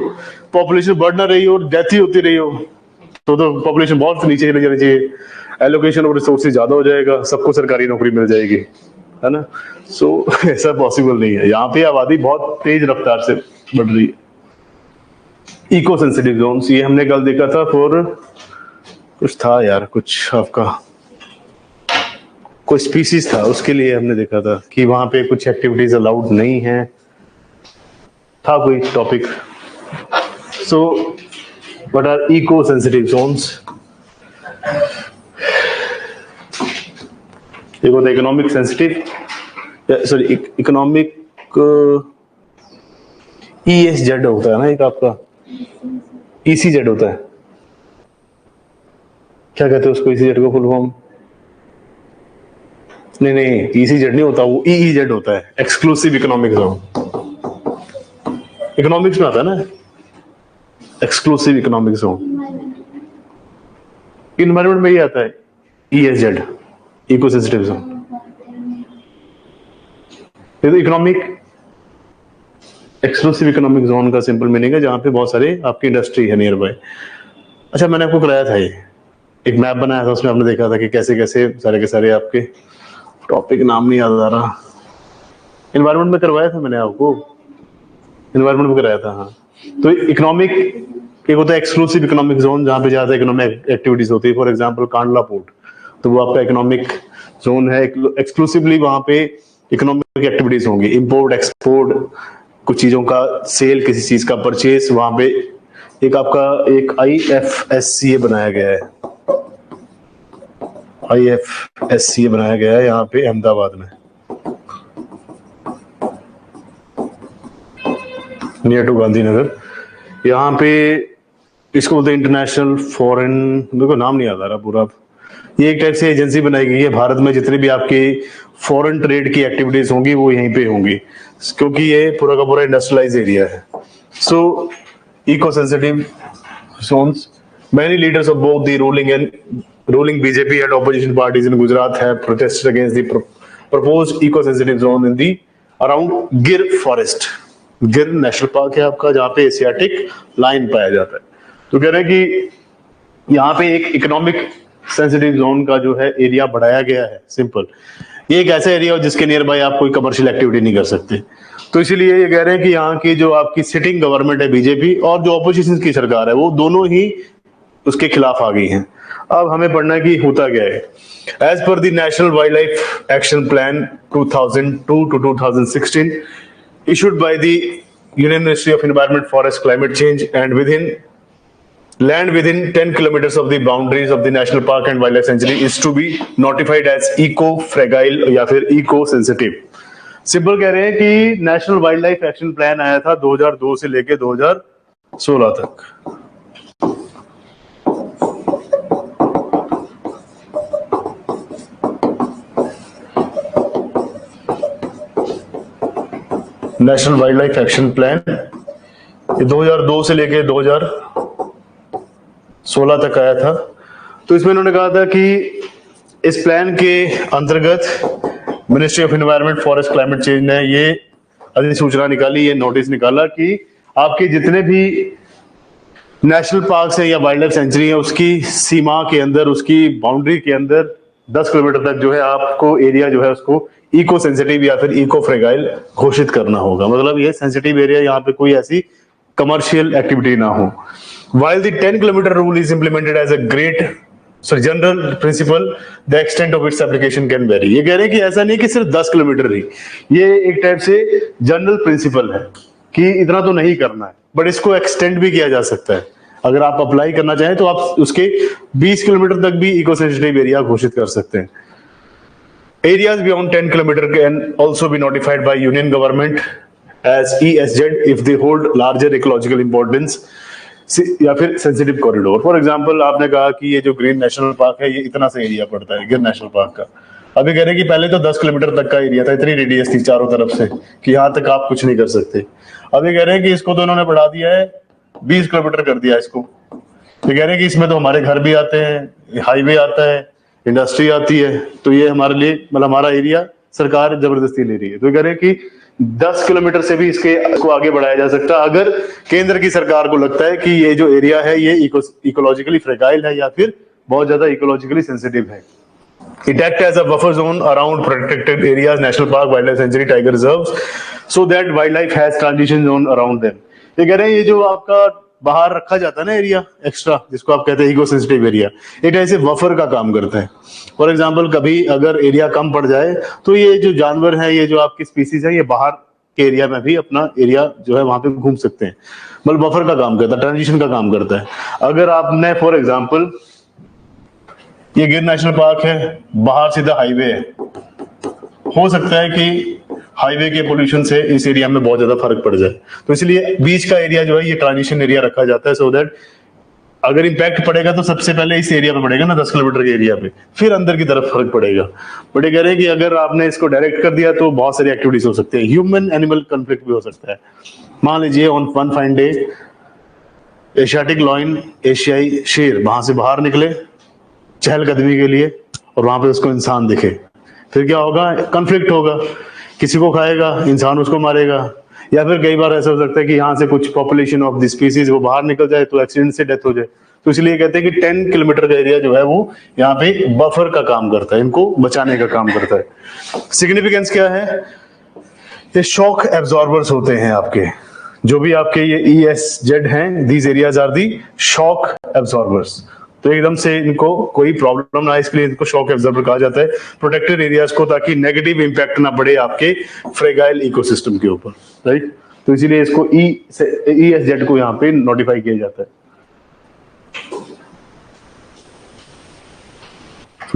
पॉपुलेशन बढ़ ना रही हो और डेथ ही होती रही हो तो पॉपुलेशन बहुत नीचे चली जानी चाहिए, एलोकेशन ऑफ रिसोर्सेज ज्यादा हो जाएगा, सबको सरकारी नौकरी मिल जाएगी, है ना। सो ऐसा पॉसिबल नहीं है। यहाँ पे आबादी बहुत तेज रफ्तार से बढ़ रही है। इको सेंसिटिव जोन्स, ये हमने कल देखा था फॉर कुछ था यार, कुछ आपका कोई स्पीसीज था, उसके लिए हमने देखा था कि वहां पे कुछ एक्टिविटीज अलाउड नहीं है, था कोई topic. So what are eco sensitive zones? एक होता है economic sensitive, sorry economic ESZ होता है ना, एक आपका ECZ होता है, क्या कहते हैं उसको ECZ को फुल फॉर्म? नहीं ECZ नहीं होता, वो EEZ होता है, एक्सक्लूसिव इकोनॉमिक जोन। इकोनॉमिक्स में आता है ना एक्सक्लूसिव इकोनॉमिक जोन, इन्वायरमेंट में ही आता है ESZ, इको सेंसिटिव जोन। ये तो इकोनॉमिक एक्सक्लूसिव इकोनॉमिक जोन का सिंपल मीनिंग है जहां पे बहुत सारे आपकी इंडस्ट्री है नियर बाय। अच्छा, मैंने आपको कराया था, ये एक मैप बनाया था, उसमें आपने देखा था कि कैसे कैसे सारे के सारे आपके टॉपिक नाम नहीं याद आ रहा, इन्वायरमेंट में करवाया था मैंने आपको, इन्वायरमेंट में कराया था। हाँ, तो इकोनॉमिक एक होता है एक्सक्लूसिव इकोनॉमिक जोन जहां पे ज्यादा इकोनॉमिक एक्टिविटीज होती है। फॉर एग्जांपल कांडला पोर्ट, तो वो आपका इकोनॉमिक जोन है, एक्सक्लूसिवली वहां पे इकोनॉमिक एक्टिविटीज होंगी, इंपोर्ट एक्सपोर्ट, कुछ चीजों का सेल, किसी चीज का परचेस, वहां पे एक आपका एक IFSCA बनाया गया है, IFSCA बनाया गया है यहाँ पे अहमदाबाद में, नियर टू गांधीनगर। यहाँ पे इसको बोलते हैं इंटरनेशनल फॉरेन, मेरे को नाम नहीं याद आ रहा पूरा। ये एक टाइप से एजेंसी बनाई गई है, भारत में जितने भी आपके फॉरेन ट्रेड की एक्टिविटीज होंगी वो यहीं पे होंगी, क्योंकि ये पूरा का पूरा इंडस्ट्रियलाइज एरिया है। So eco sensitive zones, many leaders of both the ruling BJP and opposition parties in Gujarat have protested against the proposed eco-sensitive zone in the around Gir forest. गिर नेशनल पार्क है आपका, जहां पे Asiatic lion पाया जाता है। तो कह रहे हैं कि यहाँ पे एक इकोनॉमिक सेंसिटिव जोन का जो है एरिया बढ़ाया गया है। सिंपल, ये एक ऐसा एरिया हो जिसके नियर बाय आप कोई कमर्शियल एक्टिविटी नहीं कर सकते। तो इसीलिए ये कह रहे हैं कि यहाँ की जो आपकी सिटिंग गवर्नमेंट है बीजेपी और जो ऑपोजिशन की सरकार है वो दोनों ही उसके खिलाफ आ गई हैं। अब हमें पढ़ना है कि होता क्या है। As per the national wildlife action plan 2002 to 2016 issued by the Union Ministry of Environment, Forest, Climate Change and land within 10 kilometers of the boundaries of the national park and wildlife sanctuary is to be notified as eco-fragile या फिर eco-sensitive। Simple कह रहे हैं कि national wildlife action plan आया था 2002 से लेके 2016 तक। National wildlife action plan 2002 से लेके 2016 तक आया था। तो इसमें उन्होंने कहा था कि इस प्लान के अंतर्गत ministry of environment, forest, climate change ने ये अधिसूचना निकाली, ये नोटिस निकाला कि आपके जितने भी नेशनल पार्क है या वाइल्ड लाइफ सेंचुरी है उसकी सीमा के अंदर, उसकी बाउंड्री के अंदर 10 किलोमीटर तक जो है आपको एरिया जो है उसको इको सेंसिटिव या फिर इको फ्रेगाइल घोषित करना होगा। मतलब ये सेंसिटिव एरिया, यहाँ पे कोई ऐसी कमर्शियल एक्टिविटी ना हो। While the 10 kilometer rule is implemented as a general principle, the extent of its application can vary। ये कह रहे हैं कि ऐसा नहीं कि सिर्फ 10 किलोमीटर ही, ये एक टाइप से जनरल प्रिंसिपल है कि इतना तो नहीं करना है, बट इसको एक्सटेंड भी किया जा सकता है। अगर आप अप्लाई करना चाहें तो आप उसके 20 किलोमीटर तक भी इको सेंसिटिव एरिया घोषित कर सकते हैं। Areas beyond 10 kilometer can also be notified by union government as ESZ if they hold larger ecological importance या फिर सेंसिटिव कॉरिडोर। फॉर एग्जांपल आपने कहा कि ये जो ग्रीन नेशनल पार्क है ये इतना सा एरिया पड़ता है गिर नेशनल पार्क का। अभी कह रहे हैं कि पहले तो 10 किलोमीटर तक का एरिया था, इतनी रेडियस थी चारों तरफ से कि यहाँ तक आप कुछ नहीं कर सकते। अभी कह रहे हैं कि इसको तो इन्होंने बढ़ा दिया है, 20 किलोमीटर कर दिया इसको। तो कह रहे हैं कि इसमें तो हमारे घर भी आते हैं, हाईवे आता है, इंडस्ट्री आती है, तो ये हमारे लिए मतलब हमारा एरिया सरकार जबरदस्ती ले रही है। तो कह रहे हैं कि 10 किलोमीटर से भी इसको आगे बढ़ाया जा सकता है अगर केंद्र की सरकार को लगता है कि ये जो एरिया है ये इकोलॉजिकली फ्रेगाइल है या फिर बहुत ज्यादा इकोलॉजिकली सेंसिटिव है। It acts as a buffer zone around protected areas, national park, wildlife sanctuary, tiger reserves, so that wildlife has transition zone around them. ये कह रहे हैं ये जो आपका बाहर रखा जाता है ना एरिया एक्स्ट्रा, जिसको आप कहते हैं इको सेंसिटिव एरिया, एक ऐसे बफर का काम करता है। फॉर एग्जांपल कभी अगर एरिया कम पड़ जाए तो ये जो जानवर है, ये जो आपकी स्पीसीज है, ये बाहर के एरिया में भी अपना एरिया जो है वहां पे घूम सकते हैं। मतलब बफर का काम करता है, ट्रांजिशन का काम करता है। अगर आपने फॉर एग्जाम्पल ये गिर नेशनल पार्क है, बाहर सीधा हाईवे है, हो सकता है कि हाईवे के पोल्यूशन से इस एरिया में बहुत ज्यादा फर्क पड़ जाए, तो इसलिए बीच का एरिया जो है ये ट्रांजिशन एरिया रखा जाता है, सो दैट अगर इंपैक्ट पड़ेगा तो सबसे पहले इस एरिया पे पड़ेगा ना, 10 किलोमीटर के एरिया पे, फिर अंदर की तरफ फर्क पड़ेगा। बट ये कह रहे हैं कि अगर आपने इसको डायरेक्ट कर दिया तो बहुत सारी एक्टिविटीज हो सकती है, ह्यूमन एनिमल कॉन्फ्लिक्ट भी हो सकता है। मान लीजिए on one fine day Asiatic lion, एशियाई शेर वहां से बाहर निकले चहलकदमी के लिए और वहां पे उसको इंसान दिखे, फिर क्या होगा? कॉन्फ्लिक्ट होगा, किसी को खाएगा, इंसान उसको मारेगा। या फिर कई बार ऐसा हो सकता है कि यहाँ से कुछ पॉपुलेशन ऑफ द स्पीसीज वो बाहर निकल जाए तो एक्सीडेंट से डेथ हो जाए। तो इसलिए कहते हैं कि 10 किलोमीटर का एरिया जो है वो यहाँ पे बफर का काम करता है, इनको बचाने का काम करता है। सिग्निफिकेंस क्या है? ये शॉक एब्जॉर्बर्स होते हैं आपके, जो भी आपके ये ESZ हैं, these areas are the shock absorbers. तो एकदम से इनको कोई प्रॉब्लम ना, इसके लिए इनको शॉक एब्जॉर्बर कहा जाता है, प्रोटेक्टेड एरियाज को, ताकि नेगेटिव इंपैक्ट ना पड़े आपके फ्रेगाइल इकोसिस्टम के ऊपर, राइट। तो इसीलिए इसको ESZ को यहाँ पे नोटिफाई किया जाता है।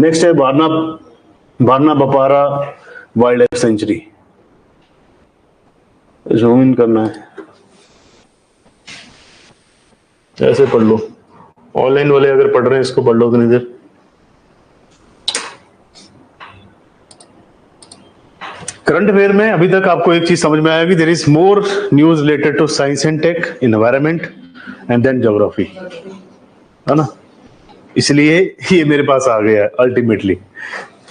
नेक्स्ट है Warna Bapara wild life sanctuary. Zoom in करना है, ऐसे पढ़ लो, ऑनलाइन वाले अगर पढ़ रहे हैं इसको पढ़ लो उतनी देर। करंट अफेयर में अभी तक आपको एक चीज समझ में आएगी, there is more news related to science and tech, environment and then geography, है ना। इसलिए ये मेरे पास आ गया है अल्टीमेटली।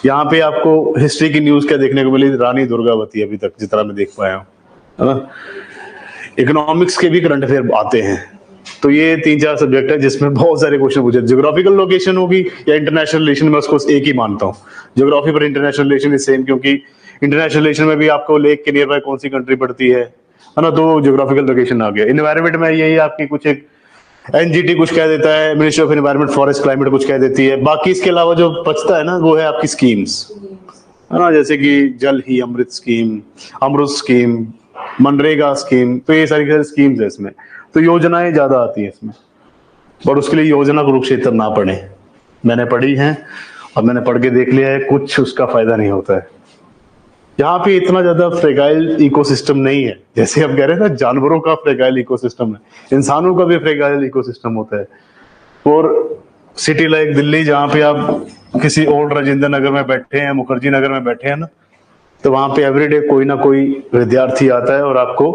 यहाँ पे आपको हिस्ट्री की न्यूज क्या देखने को मिली? रानी दुर्गावती अभी तक जितना मैं देख पाया हूँ, है ना। इकोनॉमिक्स के भी करंट अफेयर आते हैं, तो ये 3-4 सब्जेक्ट है जिसमें बहुत सारे क्वेश्चन पूछे। ज्योग्राफिकल लोकेशन होगी या इंटरनेशनल रिलेशन, में उसको एक ही मानता हूँ, ज्योग्राफी पर इंटरनेशनल रिलेशन इज सेम, क्योंकि इंटरनेशनल रिलेशन में भी आपको लेक के नियर बाय कौन सी कंट्री पड़ती है ना, तो ज्योग्राफिकल लोकेशन आ गया। एनवायरमेंट में यही आपकी कुछ एक NGT कुछ कह देता है, ministry of environment forest climate कुछ कह देती है। बाकी इसके अलावा जो बचता है ना वो है आपकी स्कीम्स, है ना, जैसे कि जल ही अमृत स्कीम, अमृत स्कीम, मनरेगा स्कीम, तो ये सारी स्कीम्स है इसमें। तो योजनाएं ज्यादा आती है इसमें, और उसके लिए योजना कुरुक्षेत्र ना पढ़े, मैंने पढ़ी है और मैंने पढ़ के देख लिया है, कुछ उसका फायदा नहीं होता है। यहाँ पे इतना ज्यादा फ्रेगाइल इकोसिस्टम नहीं है, जैसे हम कह रहे हैं ना जानवरों का फ्रेगाइल इकोसिस्टम है, इंसानों का भी फ्रेगाइल इकोसिस्टम होता है। और सिटी लाइक दिल्ली, जहाँ पे आप किसी ओल्ड राजेंद्र नगर में बैठे हैं, मुखर्जी नगर में बैठे हैं ना, तो वहां पे एवरीडे कोई ना कोई विद्यार्थी आता है और आपको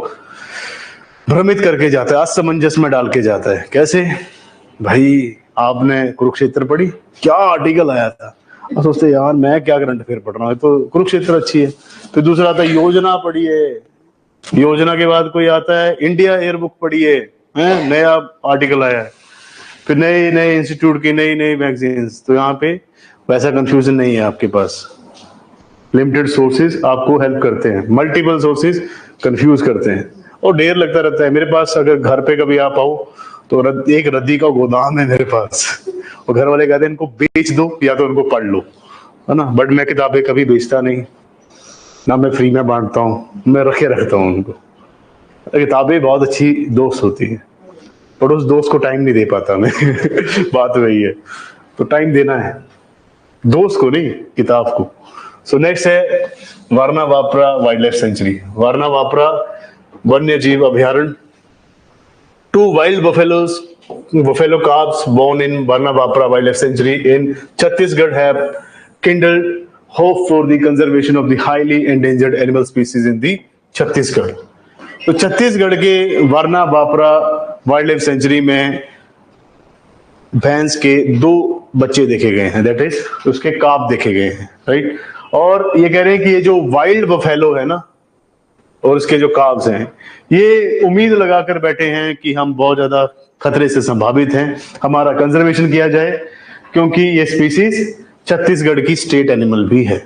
भ्रमित करके जाता है, असमंजस में डाल के जाता है। कैसे? भाई आपने कुरुक्षेत्र पढ़ी, क्या आर्टिकल आया था। अब सोचते यार मैं क्या करंट अफेयर पढ़ रहा हूँ, तो कुरुक्षेत्र अच्छी है। फिर दूसरा आता है योजना पढ़िए, योजना के बाद कोई आता है इंडिया एयर बुक पढ़िए, नया आर्टिकल आया है। फिर नए नए इंस्टीट्यूट की नई नई मैगजीन्स। तो यहाँ पे वैसा कंफ्यूजन नहीं है आपके पास, लिमिटेड सोर्सेज आपको हेल्प करते हैं, मल्टीपल सोर्सेज कंफ्यूज करते हैं और ढेर लगता रहता है। मेरे पास अगर घर पे कभी आप आओ तो एक रद्दी का गोदाम है मेरे पास, और घर वाले कहते हैं इनको बेच दो या तो उनको पढ़ लो, है ना। बट मैं किताबें कभी बेचता नहीं, ना मैं फ्री में बांटता हूँ, मैं रखे रखता हूँ उनको। किताबें बहुत अच्छी दोस्त होती है, पर उस दोस्त को टाइम नहीं दे पाता मैं बात वही है, तो टाइम देना है दोस्त को नहीं, किताब को। सो नेक्स्ट है Warna Bapara wild life sanctuary. Warna Bapara वन्य जीव अभयारण्य। 2 wild buffalo calves born in Varna Bapra Wildlife Sanctuary in Chhattisgarh have kindled hope for the conservation of the highly endangered animal species in the Chhattisgarh. तो छत्तीसगढ़ के Varna Bapara wild life century में भैंस के 2 बच्चे देखे गए हैं, दैट इज उसके काफ देखे गए हैं, राइट। और ये कह रहे हैं कि ये जो वाइल्ड बफेलो है ना और इसके जो काव्स हैं, ये उम्मीद लगाकर बैठे हैं कि हम बहुत ज्यादा खतरे से संभावित हैं, हमारा कंजर्वेशन किया जाए, क्योंकि ये स्पीसीज छत्तीसगढ़ की स्टेट एनिमल भी है।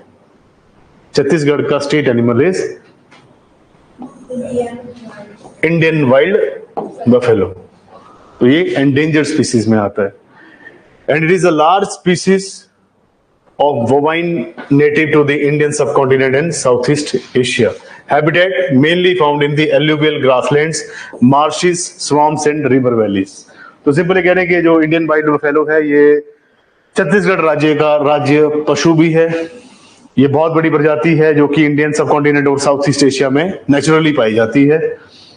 छत्तीसगढ़ का state animal is Indian wild buffalo. तो ये एंडेंजर्ड स्पीसीज में आता है। And it is a large species of bovine native to the Indian subcontinent and Southeast Asia. Habitat mainly found in the alluvial grasslands, marshes, swamps and river valleys. तो simply कह रहे हैं कि जो Indian wild buffalo है ये छत्तीसगढ़ राज्य का राज्य पशु भी है। ये बहुत बड़ी प्रजाति है जो कि इंडियन सबकॉन्टिनेंट और साउथ ईस्ट एशिया में नेचुरली पाई जाती है।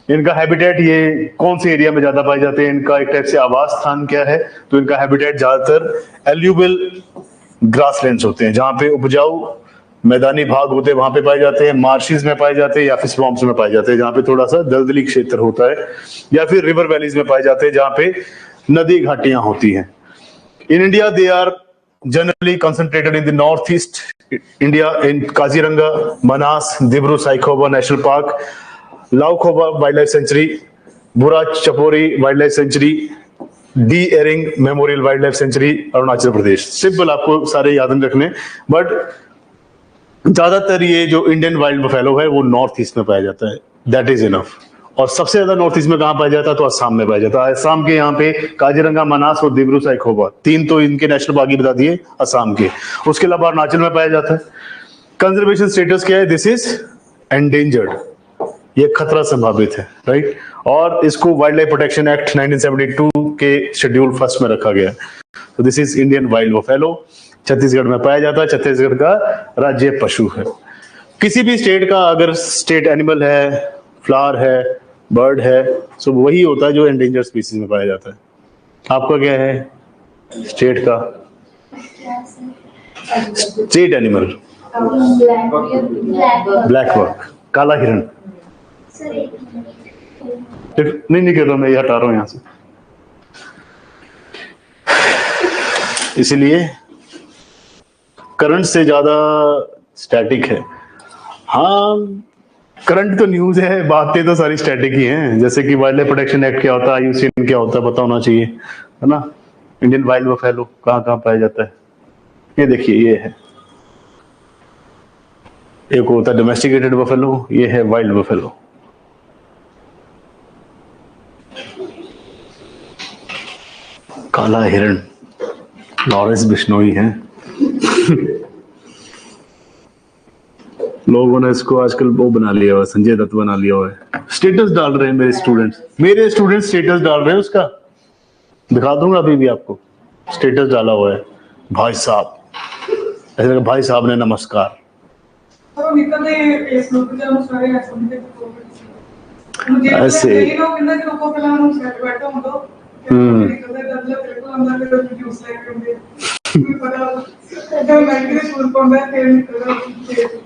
इनका हैबिटेट ये कौन से एरिया में ज्यादा पाए जाते हैं, इनका एक टाइप से आवास स्थान क्या है, तो इनका हैबिटेट ज्यादातर एल्यूवियल ग्रासलैंड्स होते हैं, जहां पे उपजाऊ मैदानी भाग होते हैं वहां पे पाए जाते हैं, मार्शेस में पाए जाते हैं या फिर स्वॉम्प्स में पाए जाते हैं जहां पे थोड़ा सा दलदली क्षेत्र होता है, या फिर रिवर वैलीज में पाए जाते हैं जहां पे नदी घाटियां होती हैं। In India they are generally concentrated in the North East India in Kaziranga, Manas, Dibru Saikhowa national park, Laokhowa wild life sanctuary, Burachapori wild life sanctuary, D Ering memorial wild life sanctuary, Arunachal Pradesh. Simple आपको सारे याद रखने, बट ज्यादातर ये जो इंडियन वाइल्ड बफेलो है वो north east में पाया जाता है, दैट इज इनफ। और सबसे ज्यादा नॉर्थ ईस्ट में कहां पाया जाता है, तो असम में पाया जाता है। असम के यहाँ पे काजीरंगा, मनास और दिब्रू साइखोवा, 3 तो इनके नेशनल पार्क ही बता दिए असम के। उसके अलावा अरुणाचल में पाया जाता है। कंजर्वेशन स्टेटस क्या है, दिस इज एंडेंजर्ड, ये खतरा संभावित है, राइट। और इसको वाइल्ड लाइफ प्रोटेक्शन एक्ट 1972 के शेड्यूल 1 में रखा गया। तो this is Indian wild buffalo, Chhattisgarh में पाया जाता है, छत्तीसगढ़ का राज्य पशु है। किसी भी स्टेट का अगर स्टेट एनिमल है, फ्लावर है, बर्ड है, सो वही होता है जो एंडेंजर्ड स्पीसीज में पाया जाता है। आपका क्या है स्टेट का स्टेट एनिमल? ब्लैक बक, काला हिरण। नहीं कर रहा, मैं ये हटा रहा हूं यहां से। इसलिए करंट से ज्यादा स्टैटिक है। हाँ, करंट तो न्यूज है, बातें तो सारी स्टैटिक ही हैं। जैसे कि वाइल्ड लाइफ प्रोटेक्शन एक्ट क्या होता है, IUCN क्या होता है, पता होना चाहिए, है ना। इंडियन वाइल्ड बफेलो कहाँ कहाँ पाया जाता है, ये देखिए, ये है। एक होता है डोमेस्टिकेटेड बफेलो, ये है वाइल्ड बफेलो। काला हिरण लॉरेंस बिश्नोई है। लोगों ने इसको आजकल वो बना लिया हुआ, संजय दत्त बना लिया हुआ है। स्टेटस डाल रहे हैं मेरे स्टूडेंट्स स्टेटस डाल रहे हैं उसका, दिखा दूंगा अभी भी आपको। स्टेटस डाला हुआ है, भाई साहब, ऐसे भाई साहब ने नमस्कार। ऐसे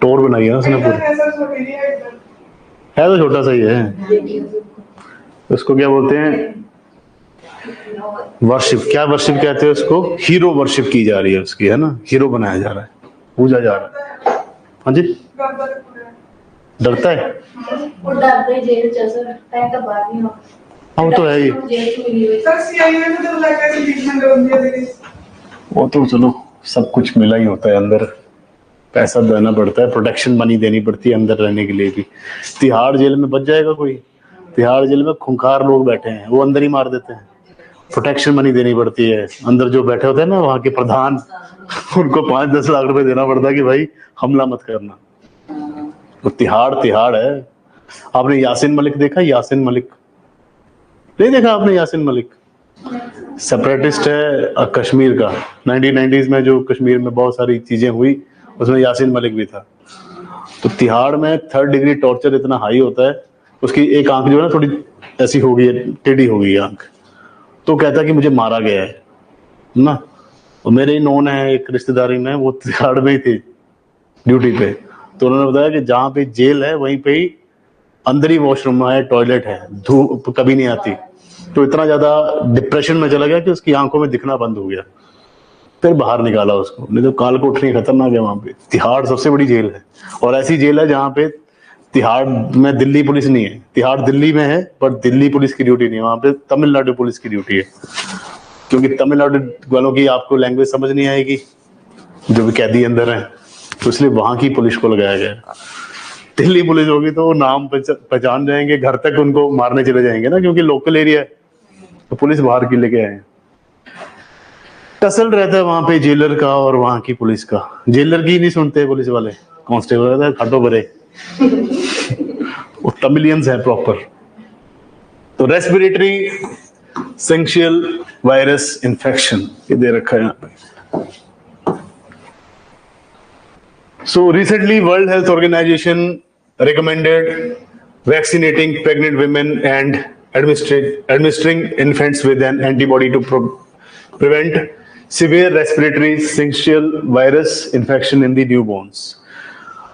टोर बनाई है उसने पूरी, है तो छोटा सा ही है। उसको क्या बोलते हैं, वर्शिप, क्या वर्शिप कहते हैं उसको, हीरो वर्शिप की जा रही है उसकी, है ना, हीरो बनाया जा रहा है, पूजा जा रहा है। हाँ जी, डरता है, हाँ वो तो है ही, वो तो चलो सब कुछ मिला ही होता है, अंदर पैसा देना पड़ता है, प्रोटेक्शन मनी देनी पड़ती है अंदर रहने के लिए भी। तिहाड़ जेल में बच जाएगा कोई, तिहाड़ जेल में खूंखार लोग बैठे हैं, वो अंदर ही मार देते हैं, प्रोटेक्शन मनी देनी पड़ती है। अंदर जो बैठे होते हैं ना वहां के प्रधान, उनको 5-10 लाख रुपए देना पड़ता है कि भाई हमला मत करना। तो तिहाड़ है। आपने यासिन मलिक देखा, यासिन मलिक नहीं देखा आपने? यासिन मलिक सेपरेटिस्ट है कश्मीर का, 1990s में जो कश्मीर में बहुत सारी चीजें हुई उसमें यासिन मलिक भी था। तो तिहाड़ में 3rd डिग्री टॉर्चर इतना हाई होता है, उसकी एक आंख जो है ना थोड़ी ऐसी हो गई है, टेढ़ी हो गई आंख, तो कहता कि मुझे मारा गया है ना। और मेरे ही नोन है एक रिश्तेदारी में, वो तिहाड़ में ही थे ड्यूटी पे, तो उन्होंने बताया कि जहाँ पे जेल है वहीं पे ही अंदर ही वॉशरूम है, टॉयलेट है, धूप कभी नहीं आती। तो इतना ज्यादा डिप्रेशन में चला गया कि उसकी आंखों में दिखना बंद हो गया। फिर बाहर निकाला उसको, नहीं तो काल कोठरी खतरनाक है वहां पे। तिहाड़ सबसे बड़ी जेल है, और ऐसी जेल है जहाँ पे तिहाड़ में दिल्ली पुलिस नहीं है। तिहाड़ दिल्ली में है पर दिल्ली पुलिस की ड्यूटी नहीं है, वहां पे तमिलनाडु पुलिस की ड्यूटी है, क्योंकि तमिलनाडु वालों की आपको लैंग्वेज समझ नहीं आएगी जो भी कैदी अंदर है, तो इसलिए वहां की पुलिस को लगाया गया। दिल्ली पुलिस होगी तो वो नाम पहचान जाएंगे, घर तक उनको मारने चले जाएंगे ना, क्योंकि लोकल एरिया है, तो पुलिस बाहर की लेके आए। टसल रहता है वहां पे जेलर का और वहां की पुलिस का। जेलर की नहीं सुनते पुलिस वाले, कांस्टेबल रहता है खाटो भरे वो तमिलियंस है प्रॉपर। तो रेस्पिरेटरी सिंशियल वायरस इन्फेक्शन ये दे रखा है यहाँ पे। So recently World Health Organization recommended vaccinating pregnant women and administering infants with an antibody to prevent severe respiratory syncytial virus infection in the newborns।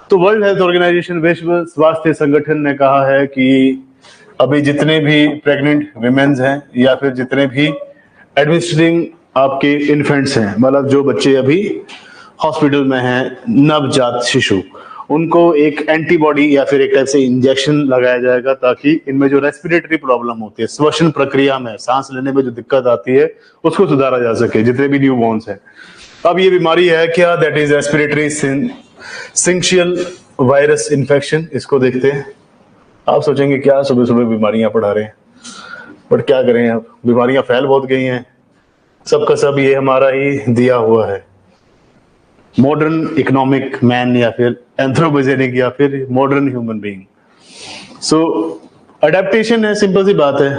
तो world Health organisation, विश्व स्वास्थ्य संगठन ने कहा है कि अभी जितने भी प्रेग्नेंट विमेन्स हैं या फिर जितने भी एडमिनिस्ट्रिंग आपके इन्फेंट्स हैं, मतलब जो बच्चे अभी हॉस्पिटल में हैं, नवजात शिशु, उनको एक एंटीबॉडी या फिर एक टाइप से इंजेक्शन लगाया जाएगा ताकि इनमें जो रेस्पिरेटरी प्रॉब्लम होती है, श्वसन प्रक्रिया में सांस लेने में जो दिक्कत आती है उसको सुधारा जा सके जितने भी न्यूबॉर्न्स हैं। अब ये बीमारी है क्या? That is respiratory syncytial virus infection. इसको देखते हैं। आप सोचेंगे क्या सुबह सुबह बीमारियां पढ़ा रहे हैं, बट क्या करें, अब बीमारियां फैल बहुत गई हैं, सबका सब ये हमारा ही दिया हुआ है। मॉडर्न इकोनॉमिक मैन या फिर एंथ्रोपोजेनिक या फिर मॉडर्न ह्यूमन बीइंग। सो अडेप्टेशन है, सिंपल सी बात है।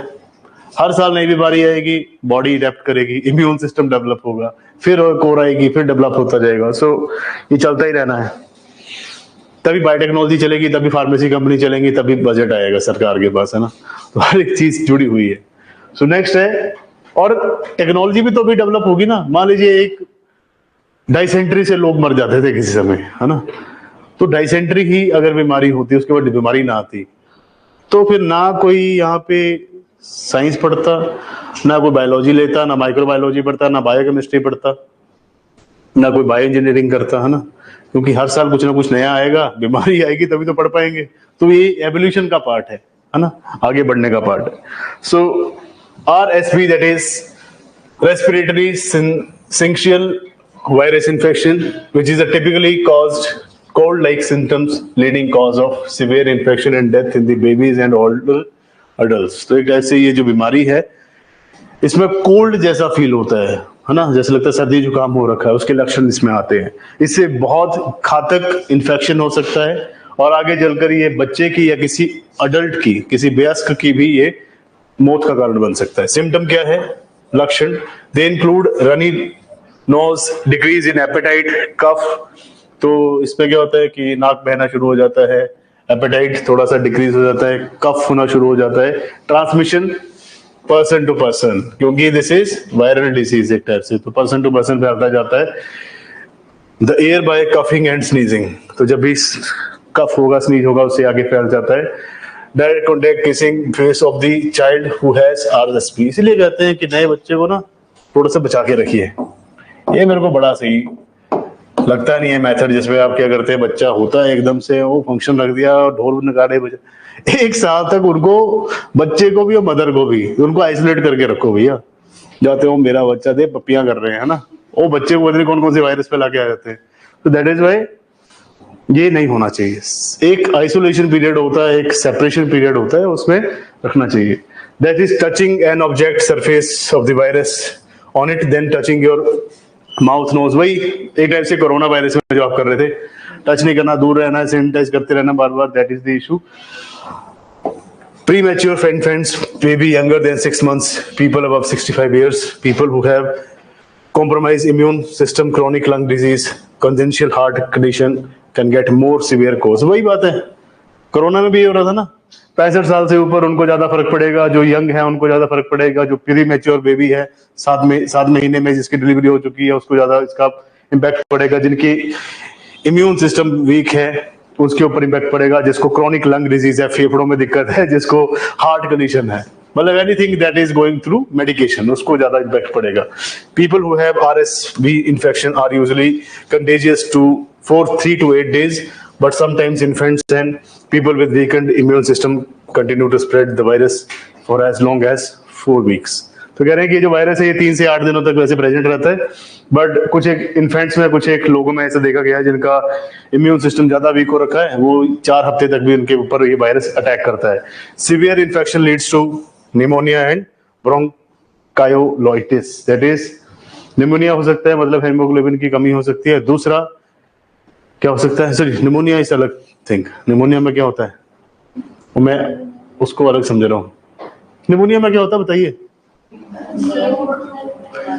हर साल नई बीमारी आएगी, बॉडी अडेप्ट करेगी, इम्यून सिस्टम डेवलप होगा, फिर और आएगी, फिर डेवलप होता जाएगा। सो ये चलता ही रहना है। तभी बायोटेक्नोलॉजी चलेगी, तभी फार्मेसी कंपनी चलेंगी, तभी बजट आएगा सरकार के पास, है ना। तो हर एक चीज जुड़ी हुई है। सो नेक्स्ट है, और टेक्नोलॉजी भी तो अभी डेवलप होगी ना। मान लीजिए एक डाइसेंट्री से लोग मर जाते थे किसी समय, है ना, तो डाइसेंट्री ही अगर बीमारी होती, उसके बाद बीमारी ना आती, तो फिर ना कोई यहाँ पे साइंस पढ़ता, ना कोई बायोलॉजी लेता, ना माइक्रोबायोलॉजी पढ़ता, ना बायोकेमिस्ट्री पढ़ता, ना कोई बायो इंजीनियरिंग करता, है ना, क्योंकि हर साल कुछ ना कुछ नया आएगा, बीमारी आएगी, तभी तो पढ़ पाएंगे। तो ये एवोल्यूशन का पार्ट है ना, आगे बढ़ने का पार्ट है। So RSV, that is respiratory syncytial virus infection, which is a typically caused cold-like symptoms leading cause of severe infection and death in the babies and older adults। तो एक ऐसे ये जो बीमारी है, इसमें कोल्ड जैसा फील होता है ना, जैसे लगता है सर्दी जुकाम हो रखा है, उसके लक्षण इसमें आते हैं। इससे बहुत घातक इन्फेक्शन हो सकता है और आगे चलकर ये बच्चे की या किसी अडल्ट की, किसी वयस्क की भी ये मौत का कारण बन सकता है। सिम्टम क्या है, लक्षण? They include runny nose, decrease in appetite, cough. तो इसमें क्या होता है कि नाक बहना शुरू हो जाता है, एपेटाइट थोड़ा सा डिक्रीज हो जाता है, कफ होना शुरू हो जाता है। ट्रांसमिशन पर्सन टू पर्सन, क्योंकि दिस इज वायरल डिसीज एक टाइप से, तो पर्सन टू पर्सन फैलता जाता है। The air by coughing and sneezing, तो जब भी कफ होगा, स्नीज होगा, उससे आगे फैल जाता है। Direct contact, kissing face of the child who has RSV। इसलिए कहते हैं कि नए बच्चे को ना थोड़ा सा बचा के रखिए। ये मेरे को बड़ा सही लगता नहीं है मेथड, जिसमें आप क्या करते हैं, बच्चा होता है एकदम से वो फंक्शन रख दिया, ढोल नगाड़े बजा, एक साल तक उनको, बच्चे को भी और मदर को भी, उनको आइसोलेट करके रखो भैया। जाते हो मेरा बच्चा दे पप्पियां कर रहे हैं, है ना, वो बच्चे को पता नहीं कौन कौन से वायरस फैला के आ जाते हैं। तो दैट इज वाई ये नहीं होना चाहिए। एक आइसोलेशन पीरियड होता है, एक सेपरेशन पीरियड होता है, उसमें रखना चाहिए। That is touching an object surface of the virus on it, then touching your mouth nose. वही एक टाइप से कोरोना वायरस में जो आप कर रहे थे, टच नहीं करना, दूर रहना, सैनिटाइज करते रहना बार बार, that is the issue. Premature infants, baby younger than 6 months, people above 65 years, people who have compromised immune system, chronic lung disease, congenital heart condition can get more severe cause। वही बात है, corona में भी हो रहा था ना, 65 साल से ऊपर उनको ज्यादा फर्क पड़ेगा, जो यंग है उनको ज्यादा फर्क पड़ेगा, जो प्री मैच्योर बेबी है 7 महीने में जिसकी डिलीवरी हो चुकी है, उसको ज्यादा इसका इम्पैक्ट पड़ेगा। जिनकी इम्यून सिस्टम वीक है, उसके ऊपर इम्पैक्ट पड़ेगा, जिसको क्रॉनिक लंग डिजीज है, फेफड़ों में दिक्कत है, जिसको हार्ट कंडीशन है, मतलब anything that is going through medication, उसको ज्यादा इम्पैक्ट पड़ेगा। People who have RSV infection are usually contagious to for 3 to 8 days, but sometimes infants and people with weakened immune system continue to spread the virus for as long as 4 weeks. तो कह रहे हैं कि जो virus है ये 3 से 8 दिनों तक वैसे प्रेजेंट रहता है, बट कुछ एक इन्फेंट्स में, कुछ एक लोगों में ऐसा देखा गया है जिनका इम्यून सिस्टम ज्यादा वीक हो रखा है, वो 4 हफ्ते तक भी उनके ऊपर ये वायरस अटैक करता है। Severe infection leads to pneumonia and bronchiolitis, that is pneumonia हो सकता है, मतलब हेमोग्लोबिन की कमी हो सकती है। दूसरा क्या हो सकता है, सॉरी निमोनिया इज अलग थिंग, निमोनिया में क्या होता है, मैं उसको अलग समझ रहा हूँ। निमोनिया में क्या होता है बताइए?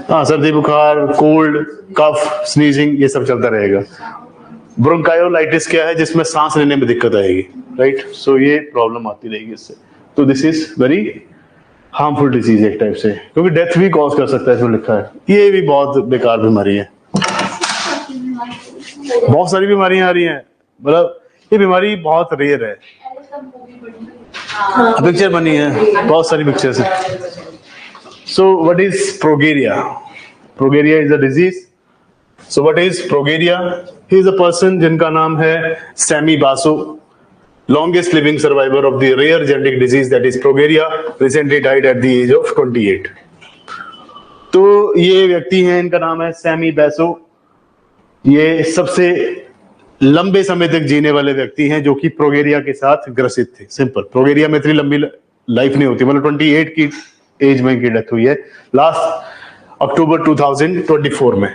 हाँ, सर्दी बुखार, कोल्ड, कफ, स्नीजिंग, ये सब चलता रहेगा। ब्रोंकायोलाइटिस क्या है, जिसमें सांस लेने में दिक्कत आएगी, राइट। सो ये प्रॉब्लम आती रहेगी इससे। तो this is very harmful disease एक टाइप से, क्योंकि डेथ भी कॉज कर सकता है, इसमें लिखा है। ये भी बहुत बेकार बीमारी है, बहुत सारी बीमारियां आ रही हैं, मतलब ये बीमारी बहुत रेयर है। पिक्चर बनी है, बहुत सारी पिक्चर्स है। So what is progeria? Progeria is a disease. So what is progeria? He is a person जिनका नाम है सैमी बासो, longest living survivor of the rare genetic disease that is progeria, recently died at the age of 28. तो ये व्यक्ति हैं, इनका नाम है सैमी बैसो। ये सबसे लंबे समय तक जीने वाले व्यक्ति हैं जो कि प्रोगेरिया के साथ ग्रसित थे। सिंपल, प्रोगेरिया में इतनी लंबी लाइफ नहीं होती, मतलब 28 की एज में इनकी डेथ हुई है लास्ट अक्टूबर 2024 में।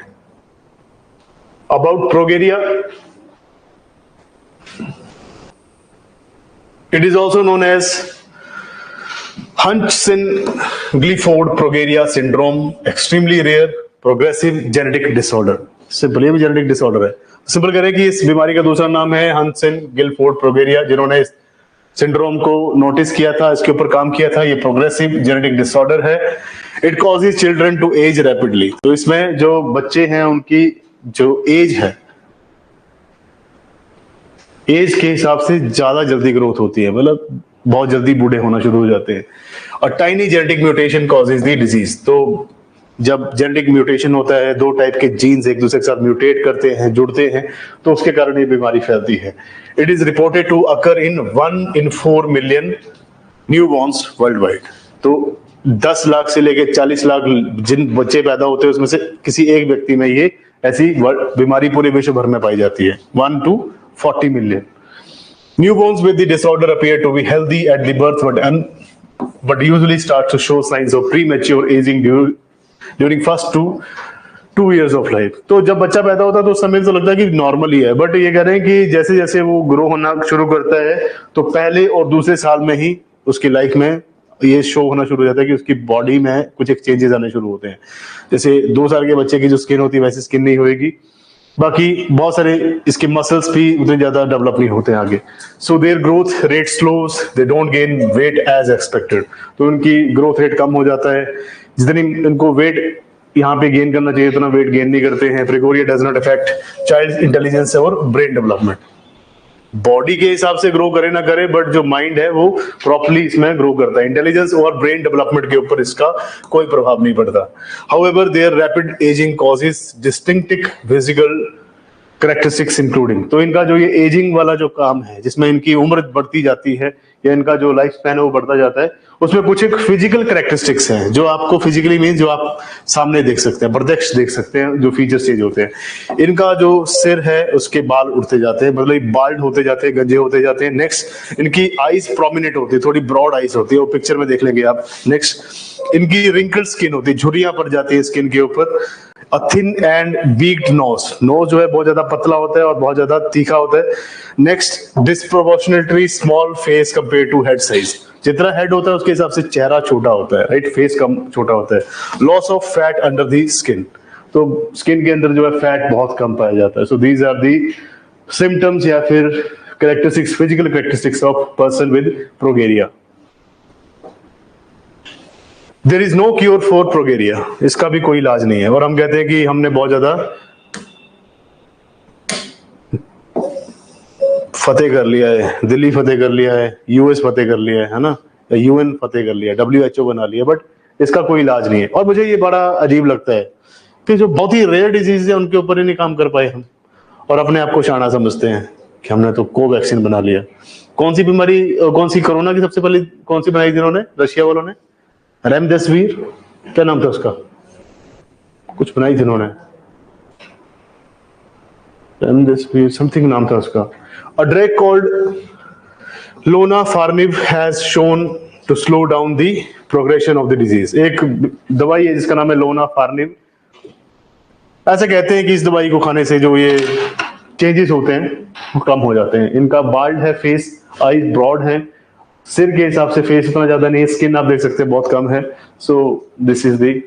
About progeria, it is also known as Huntington-Gilford progeria syndrome, extremely rare progressive genetic disorder. Simple, ये भी जेनेटिक डिसऑर्डर है। सिंपल कह रहे हैं कि इस बीमारी का दूसरा नाम है हंटिंगटन-गिलफोर्ड प्रोगेरिया। जिन्होंने इस सिंड्रोम को नोटिस किया था, इसके ऊपर काम किया था, ये प्रोग्रेसिव जेनेटिक डिसऑर्डर है। It causes children to age rapidly. तो इसमें जो बच्चे हैं उनकी जो एज है, एज के हिसाब से ज्यादा जल्दी ग्रोथ होती है, मतलब बहुत जल्दी बूढ़े होना शुरू हो जाते हैं। और tiny genetic mutation causes the disease. तो जब जेनेटिक म्यूटेशन होता है, 2 टाइप के जीन्स एक दूसरे के साथ म्यूटेट करते हैं, जुड़ते हैं, तो उसके कारण ये बीमारी फैलती है। It is reported to occur in 1 in 4 million newborns worldwide. तो 10 लाख से लेकर 40 लाख जिन बच्चे पैदा होते हैं उसमें से किसी एक व्यक्ति में ये ऐसी बीमारी पूरे विश्व भर में पाई जाती है। 1 to 40 million. Newborns with the disorder appear to be healthy at the birth, but usually start to show signs of premature aging during first two years of life. तो जब बच्चा पैदा होता है तो उस समय तो लगता है कि नॉर्मल ही है, बट ये कह रहे हैं कि जैसे जैसे वो ग्रो होना शुरू करता है तो पहले और दूसरे साल में ही उसकी लाइफ में ये शो होना शुरू हो जाता है कि उसकी बॉडी में कुछ एक चेंजेस आने शुरू होते हैं। जैसे 2 साल के बच्चे की जो स्किन होती है वैसी स्किन नहीं होगी, बाकी बहुत सारे इसके मसल्स भी उतने ज्यादा डेवलप नहीं होते हैं आगे। So their growth rate slows, they don't gain weight as expected. तो उनकी ग्रोथ रेट कम हो जाता है, जितनी इनको वेट यहाँ पे गेन करना चाहिए उतना वेट गेन नहीं करते हैं। Progeria does not affect child intelligence और ब्रेन डेवलपमेंट। बॉडी के हिसाब से ग्रो करे ना करे, बट जो माइंड है वो प्रॉपर्ली इसमें ग्रो करता है। इंटेलिजेंस और ब्रेन डेवलपमेंट के ऊपर इसका कोई प्रभाव नहीं पड़ता। However there rapid ageing causes distinctive physical characteristics including. तो इनका जो ये एजिंग वाला जो काम है, जिसमें इनकी उम्र बढ़ती जाती है या इनका जो लाइफ स्पैन है वो बढ़ता जाता है, उसमें कुछ एक फिजिकल कैरेक्टरिस्टिक्स हैं जो आपको फिजिकली मीन जो आप सामने देख सकते हैं, प्रत्यक्ष देख सकते हैं, जो फीचर चेंज होते हैं। इनका जो सिर है उसके बाल उड़ते जाते हैं, मतलब बाल्ड होते जाते हैं, गंजे होते जाते हैं। नेक्स्ट, इनकी आईज प्रोमिनेंट होती है, थोड़ी ब्रॉड आईज होती है, वो पिक्चर में देख लेंगे आप। नेक्स्ट, इनकी रिंकल्ड स्किन होती है, झुर्रियां पड़ जाती है स्किन के ऊपर। A thin and beaked nose, nose जो है बहुत ज्यादा पतला होता है और बहुत ज्यादा तीखा होता है। Next, disproportionately small face compare to head size. जितना हेड होता है उसके हिसाब से चेहरा छोटा होता है, राइट, फेस कम छोटा होता है। Loss of fat under the skin, तो स्किन के अंदर जो है फैट बहुत कम पाया जाता है। So these are the symptoms या फिर characteristics, physical characteristics of person with progeria. There is no cure for progeria, इसका भी कोई इलाज नहीं है। और हम कहते हैं कि हमने बहुत ज्यादा फतेह कर लिया है, दिल्ली फतेह कर लिया है, यूएस फतेह कर लिया है ना, यूएन फतेह कर लिया, WHO बना लिया, बट इसका कोई इलाज नहीं है। और मुझे ये बड़ा अजीब लगता है कि जो बहुत ही रेयर डिजीज है उनके ऊपर ही नहीं काम कर पाए हम, और अपने आप को शाना समझते हैं कि हमने तो कोवैक्सीन बना लिया। कौन सी बीमारी, कौन सी कोरोना की सबसे पहले कौन सी बनाई थी इन्होंने, रशिया वालों ने? रेमडेसिविर, क्या नाम था उसका, कुछ बनाई थी इन्होंने, रेमडेसिविर समथिंग नाम था उसका। A drug called lonafarnib has shown to slow down the progression of the disease। एक दवाई है जिसका नाम है लोनाफार्निब। ऐसे कहते हैं कि इस दवाई को खाने से जो ये चेंजेस होते हैं वो कम हो जाते हैं। इनका बाल्ड है फेस, आईज ब्रॉड है, सिर के हिसाब से फेस इतना ज्यादा नहीं है, स्किन आप देख सकते हैं बहुत कम है। So this is the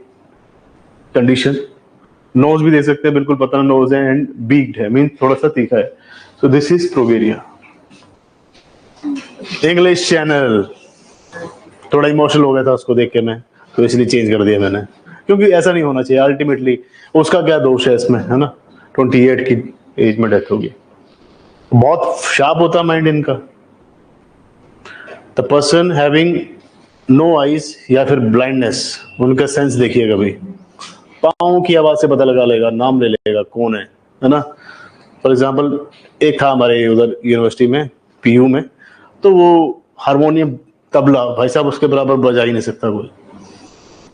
condition. Nose भी देख सकते हैं, बिल्कुल पतला नोज है एंड बीक्ड है, मीन थोड़ा सा तीखा है। So this is progeria. English Channel, थोड़ा इमोशनल हो गया था उसको देख के मैं, तो इसलिए चेंज कर दिया मैंने, क्योंकि ऐसा नहीं होना चाहिए। अल्टीमेटली उसका क्या दोष है इसमें, है ना, 28 की एज में डेथ होगी। बहुत शार्प होता माइंड इनका। The person having no eyes या फिर ब्लाइंडनेस, उनका सेंस देखिए कभी, पाँव की आवाज से पता लगा लेगा, नाम ले लेगा कौन है ना। फॉर एग्जाम्पल एक था हमारे उधर यूनिवर्सिटी में, पीयू में, तो वो हारमोनियम तबला भाई साहब उसके बराबर बजा ही नहीं सकता कोई,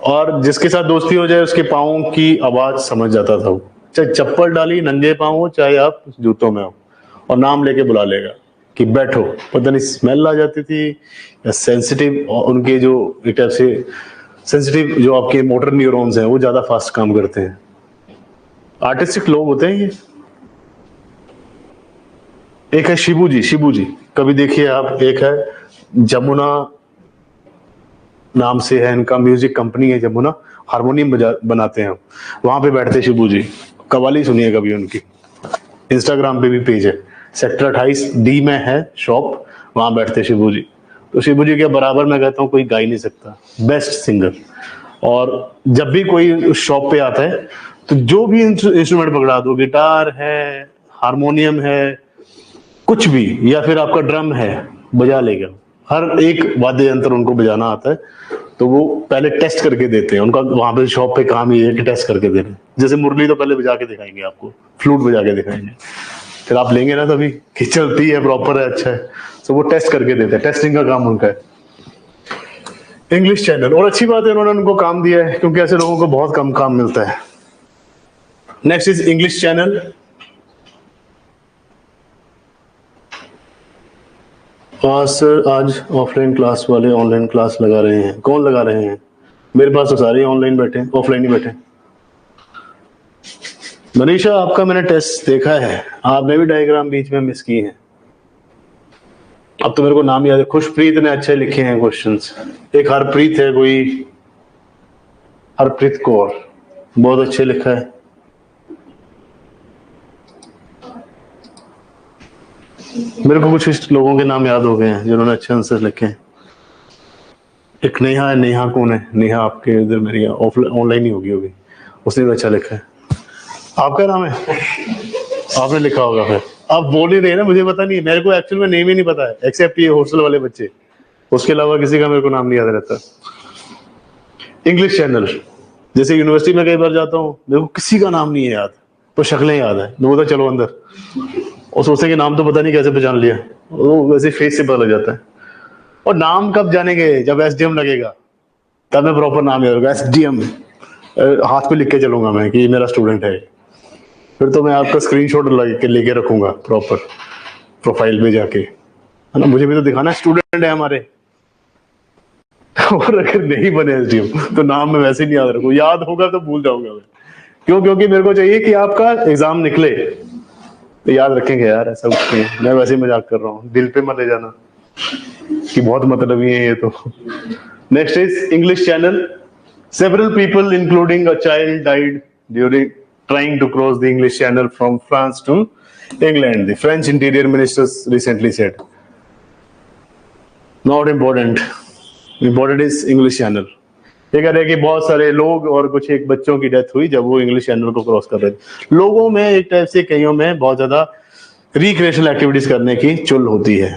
और जिसके साथ दोस्ती हो जाए उसके पाँव की आवाज समझ जाता था वो, चाहे चप्पल डाली नंगे पाँव हो चाहे आप जूतों में हो, और नाम लेके बुला लेगा कि बैठो। पता नहीं स्मेल आ जाती थी या सेंसिटिव, उनके जो एक टाइप से सेंसिटिव जो आपके मोटर न्यूरॉन्स हैं वो ज्यादा फास्ट काम करते हैं। आर्टिस्टिक लोग होते हैं ये। एक है शिबू जी, शिबू जी कभी देखिए आप। एक है जमुना नाम से है इनका, म्यूजिक कंपनी है जमुना, हारमोनियम बनाते हैं, वहां पे बैठते शिबू जी। कवाली सुनिए कभी उनकी, इंस्टाग्राम पे भी पेज है, सेक्टर 28D में है शॉप, वहां बैठते शिबू जी। तो शिबू जी के बराबर मैं कहता हूँ कोई गा ही नहीं सकता, बेस्ट सिंगर। और जब भी कोई उस शॉप पे आता है तो जो भी इंस्ट्रूमेंट पकड़ा दो, गिटार है, हारमोनियम है, कुछ भी, या फिर आपका ड्रम है, बजा लेगा। हर एक वाद्य यंत्र उनको बजाना आता है, तो वो पहले टेस्ट करके देते हैं। उनका वहां पे शॉप पे काम ये है कि टेस्ट करके दे रहे हैं। जैसे मुरली तो पहले बजा के दिखाएंगे आपको, फ्लूट बजा के दिखाएंगे, फिर आप लेंगे ना तभी कि चलती है, प्रॉपर है, अच्छा है। तो वो टेस्ट करके देते हैं, टेस्टिंग का काम उनका है। इंग्लिश चैनल, और अच्छी बात है उन्होंने उनको काम दिया है, क्योंकि ऐसे लोगों को बहुत कम काम मिलता है। Next is English channel. Sir आज ऑफलाइन क्लास वाले ऑनलाइन क्लास लगा रहे हैं, कौन लगा रहे हैं? मेरे पास तो सारे ऑनलाइन बैठे, ऑफलाइन ही बैठे। मनीषा आपका मैंने टेस्ट देखा है, आपने भी डायग्राम बीच में मिस की है। अब तो मेरे को नाम याद है, खुशप्रीत ने अच्छे लिखे हैं क्वेश्चंस। एक हरप्रीत है कोई, हरप्रीत कौर, बहुत अच्छे लिखा है। मेरे को कुछ लोगों के नाम याद हो गए हैं जिन्होंने अच्छे आंसर लिखे हैं। एक नेहा है, नेहा कौन है? नेहा आपके इधर मेरी ऑनलाइन ही होगी, उसने भी अच्छा लिखा है। आपका नाम है, आपने लिखा होगा। फिर आप बोल ही रहे हैं ना, मुझे पता नहीं है, मेरे को एक्चुअल में नेम ही नहीं पता है, एक्सेप्ट ये हॉस्टल वाले बच्चे, उसके अलावा किसी का मेरे को नाम नहीं याद रहता। इंग्लिश चैनल, जैसे यूनिवर्सिटी में कई बार जाता हूँ, मेरे को किसी का नाम नहीं है याद, तो शक्लें याद है, मैं बोलता चलो अंदर, और सोचते कि नाम तो पता नहीं कैसे पहचान लिया, वो वैसे फेस से पता लग जाता है। और नाम कब जानेंगे? जब SDM लगेगा तब मैं प्रॉपर नाम याद होगा। SDM हाथ पे लिख के चलूंगा मैं कि ये मेरा स्टूडेंट है, फिर तो मैं आपका स्क्रीनशॉट लेके रखूंगा प्रॉपर प्रोफाइल पे जाके, है ना, मुझे भी तो दिखाना स्टूडेंट है हमारे। और अगर नहीं बने SDM तो नाम मैं वैसे नहीं याद रखूँ, याद होगा तो भूल जाऊंगा मैं। क्यों? क्योंकि मेरे को चाहिए कि आपका एग्जाम निकले तो याद रखेंगे यार, ऐसा कुछ नहीं, मैं वैसे ही मजाक कर रहा हूँ, दिल पे मत ले जाना कि बहुत मतलबी है ये तो। Next is English channel. Several people, including a child, died during trying to cross the English Channel from France to England, the French Interior Minister recently said. Not important. Important is English Channel. ये कह रहे हैं कि बहुत सारे लोग और कुछ एक बच्चों की डेथ हुई जब वो इंग्लिश चैनल को क्रॉस कर रहे थे। लोगों में एक टाइप से, कईयों में बहुत ज्यादा रिक्रिएशनल एक्टिविटीज करने की चुल होती है।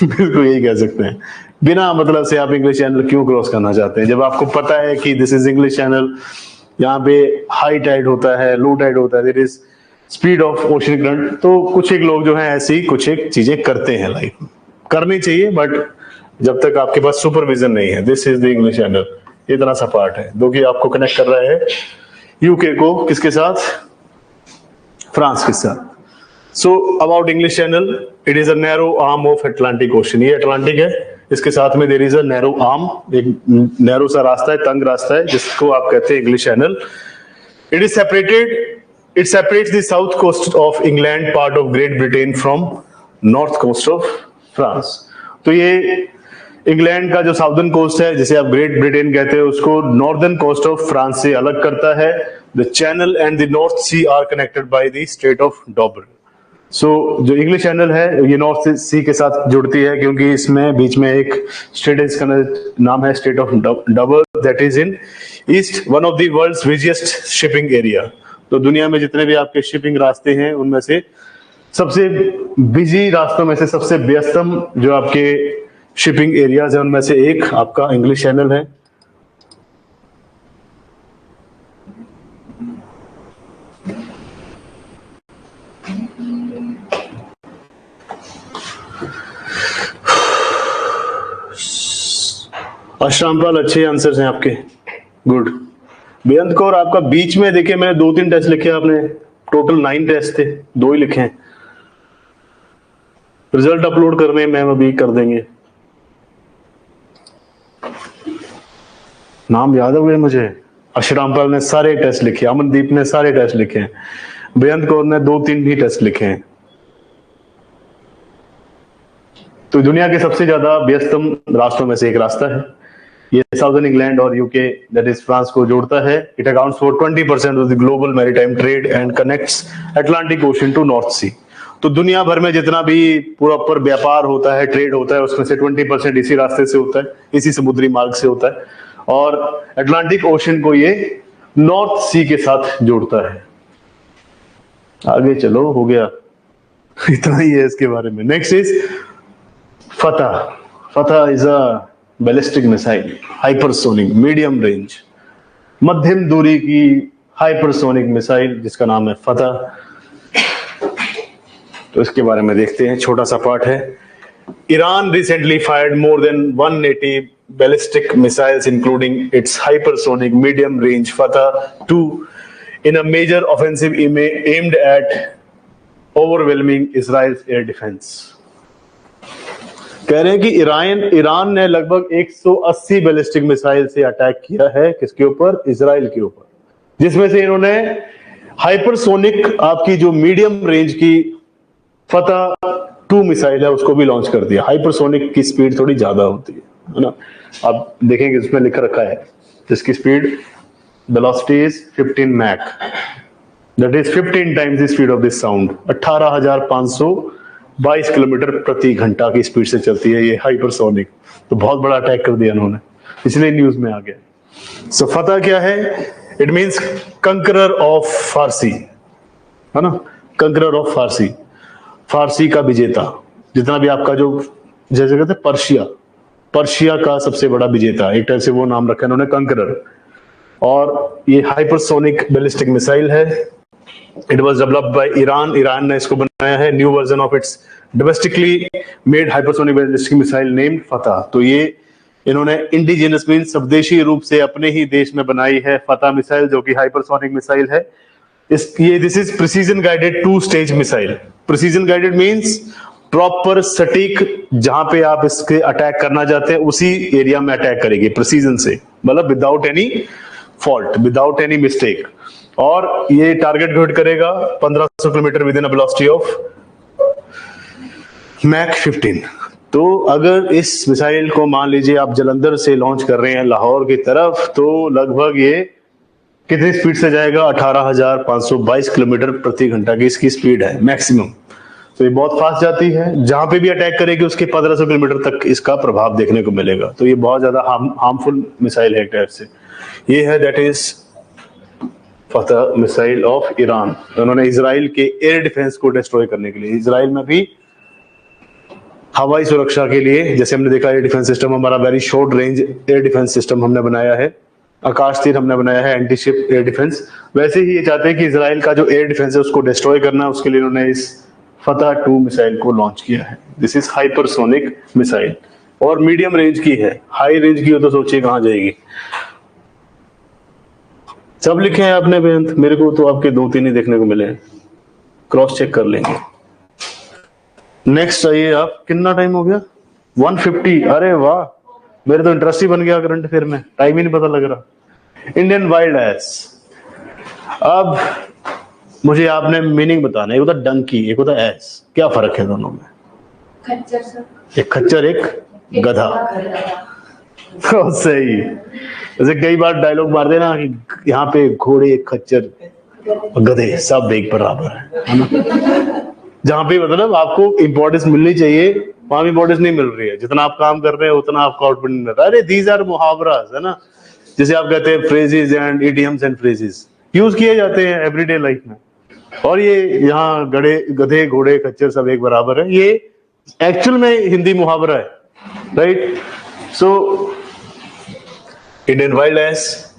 बिल्कुल यही कह सकते हैं। बिना मतलब से आप इंग्लिश चैनल क्यों क्रॉस करना चाहते हैं, जब आपको पता है कि दिस इज इंग्लिश चैनल, यहाँ पे हाई टाइड होता है, लो टाइड होता है, there is speed of ocean current. तो कुछ एक लोग जो है ऐसी कुछ एक चीजें करते हैं लाइफ में, करनी चाहिए, बट जब तक आपके पास सुपरविजन नहीं है। This is the English channel, इतना सा पार्ट है जो कि आपको कनेक्ट कर रहा है यूके को किसके साथ, फ्रांस के साथ। So about English Channel, it is a narrow arm of Atlantic Ocean. ये अटलांटिक है, इसके साथ में there is a narrow arm, एक नैरो सा रास्ता है, तंग रास्ता है, जिसको आप कहते हैं English Channel. It is separated, it separates the south coast of England, part of Great Britain, from north coast of France. तो ये इंग्लैंड का जो साउदर्न कोस्ट है, जिसे आप ग्रेट ब्रिटेन कहते हैं, उसको नॉर्दर्न कोस्ट ऑफ फ्रांस से अलग करता है। The channel and the North Sea are connected by the Strait of Dover. So जो इंग्लिश चैनल है ये नॉर्थ सी के साथ जुड़ती है, क्योंकि इसमें बीच में एक स्ट्रेट है, इसका नाम है strait of Dover, that is in east, one of the world's busiest shipping area. तो दुनिया में जितने भी आपके शिपिंग रास्ते हैं, उनमें से सबसे बिजी रास्तों में से सबसे व्यस्तम जो आपके शिपिंग एरियाज है, उनमें से एक आपका इंग्लिश चैनल है। अशरामपाल, अच्छे आंसर्स हैं आपके, गुड। बेअंत कौर, आपका बीच में देखिए मैंने 2-3 टेस्ट लिखे, आपने टोटल 9 टेस्ट थे, 2 ही लिखे हैं। रिजल्ट अपलोड करने हैं मैम, अभी कर देंगे। नाम याद हो गए मुझे। अशरामपाल ने सारे टेस्ट लिखे, अमनदीप ने सारे टेस्ट लिखे हैं, बेअंत कौर ने 2-3 ही टेस्ट लिखे हैं। तो दुनिया के सबसे ज्यादा व्यस्तम रास्तों में से एक रास्ता है ये, साउदर्न इंग्लैंड और यूके दैट इज फ्रांस को जोड़ता है। It accounts for 20% of the global maritime trade and connects Atlantic Ocean to North Sea. तो दुनिया भर में जितना भी पूरा पर व्यापार होता है, ट्रेड होता है, उसमें से 20% इसी रास्ते से होता है, इसी समुद्री मार्ग से होता है, और अटलांटिक ओशन को ये नॉर्थ सी के साथ जोड़ता है। आगे चलो, हो गया, इतना ही है इसके बारे में। नेक्स्ट इज फतह। फतह is a ballistic missile, hypersonic medium range, मध्यम दूरी की हाइपरसोनिक मिसाइल जिसका नाम है फतह। तो इसके बारे में देखते हैं, छोटा सा पार्ट है। Iran recently fired more than 180 ballistic missiles including its hypersonic medium range Fattah 2 in a major offensive aimed at overwhelming Israel's air defence. कह रहे हैं कि ईरान ने लगभग 180 बैलिस्टिक मिसाइल से अटैक किया है, किसके ऊपर, इजराइल के ऊपर, जिसमें से इन्होंने हाइपरसोनिक आपकी जो मीडियम रेंज की फतह 2 मिसाइल है उसको भी लॉन्च कर दिया। हाइपरसोनिक की स्पीड थोड़ी ज्यादा होती है ना, आप देखेंगे इसमें लिख रखा है, जिसकी speed velocity is 15 Mach, that is 15 times the speed of this sound. 18,522 kilometre प्रति घंटा की स्पीड से चलती है ये हाइपरसोनिक। तो बहुत बड़ा अटैक कर दिया उन्होंने, इसलिए न्यूज में आ गया। सो फतह क्या है, इट मींस कंकरर ऑफ फारसी, है ना, कंकरर ऑफ फारसी, फारसी का विजेता। जितना भी आपका जो जैसे कहते हैं पर्शिया का सबसे बड़ा विजेता, एक टाइप से वो नाम रखा इन्होंने, कंकरर। और ये हाइपरसोनिक बैलिस्टिक मिसाइल है। It was developed by Iran, Iran ने इसको बनाया है। New version of its domestically made hypersonic ballistic missile named फतह। तो ये इन्होंने इंडिजिनस मीन स्वदेशी रूप से अपने ही देश में बनाई है फतह मिसाइल, जो कि हाइपरसोनिक मिसाइल है। This is precision guided 2 stage missile. Precision guided means proper सटीक, जहां पे आप इसके अटैक करना चाहते हैं उसी एरिया में अटैक करेगी प्रिसीजन से, मतलब without any fault, without any mistake. और ये टारगेट को हिट करेगा 1500 kilometre within a velocity of Mach 15। तो अगर इस मिसाइल को मान लीजिए आप जलंधर से लॉन्च कर रहे हैं लाहौर की तरफ, तो लगभग ये कितनी स्पीड से जाएगा, 18,522 किलोमीटर प्रति घंटा की इसकी स्पीड है मैक्सिमम। तो ये बहुत फास्ट जाती है, जहां पे भी अटैक करेगी उसके 1500 किलोमीटर तक इसका प्रभाव देखने को मिलेगा। तो ये बहुत ज्यादा हार्मफुल मिसाइल है एक टाइप से। ये है दैट इज फतह मिसाइल ऑफ ईरान। उन्होंने इजराइल के एयर डिफेंस को डिस्ट्रॉय करने के लिए, इजराइल में भी हवाई सुरक्षा के लिए, जैसे हमने देखा एयर डिफेंस सिस्टम हमारा very short range air defence system हमने बनाया है, आकाश तीर हमने बनाया है, एंटी शिप एयर डिफेंस, वैसे ही ये चाहते हैं कि इजराइल का जो एयर डिफेंस है उसको डिस्ट्रॉय करना, उसके लिए उन्होंने इस फतह 2 मिसाइल को लॉन्च किया है। दिस इज हाइपरसोनिक मिसाइल और मीडियम रेंज की है, हाई रेंज की हो तो सोचिए कहां जाएगी। सब लिखे हैं आपने बेअंत, मेरे को तो आपके 2-3 ही देखने को मिले हैं, क्रॉस चेक कर लेंगे। नेक्स्ट आइए आप, कितना टाइम हो गया? 150। अरे वाह, मेरे तो इंटरेस्ट ही बन गया करंट अफेयर में, टाइम ही नहीं पता लग रहा। इंडियन वाइल्ड एस, अब मुझे आपने मीनिंग बताना, एक होता डंकी, एक होता एस, क्या फर्क है दोनों में? खच्चर सर। एक खच्चर एक गधा। सही, जैसे कई बार डायलॉग मार देना कि यहाँ पे घोड़े खच्चर गधे सब एक बराबर है ना? जहां पे मतलब आपको इंपॉर्टेंस मिलनी चाहिए वहां इंपॉर्टेंस नहीं मिल रही है, जितना आप काम कर रहे हैं उतना आपको आउटपुट नहीं मिल रहा। अरे दीज आर मुहावरास, है ना, जैसे आप कहते हैं phrases and idioms and phrases use किए जाते हैं एवरीडे लाइफ में, और ये यहाँ गधे घोड़े खच्चर सब एक बराबर है, ये एक्चुअल में हिंदी मुहावरा है, right? So Indian wild ass,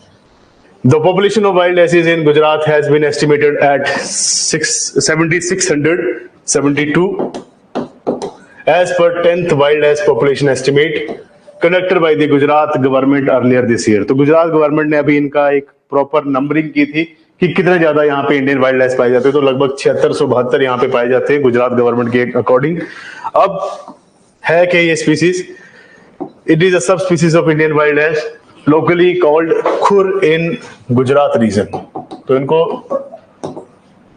the population of wild asses in Gujarat has been estimated at 7,672 as per 10th wild ass population estimate conducted by the Gujarat government earlier this year। तो Gujarat government ने अभी इनका एक proper numbering की थी कि कितने ज्यादा यहाँ पे इंडियन वाइल्ड एस पाए जाते हैं, तो लगभग 7672 यहाँ पे पाए जाते हैं गुजरात गवर्नमेंट के अकॉर्डिंग। अब है कि ये species, it is a sub species of Indian wild ass locally called खुर in गुजरात रीजन, तो इनको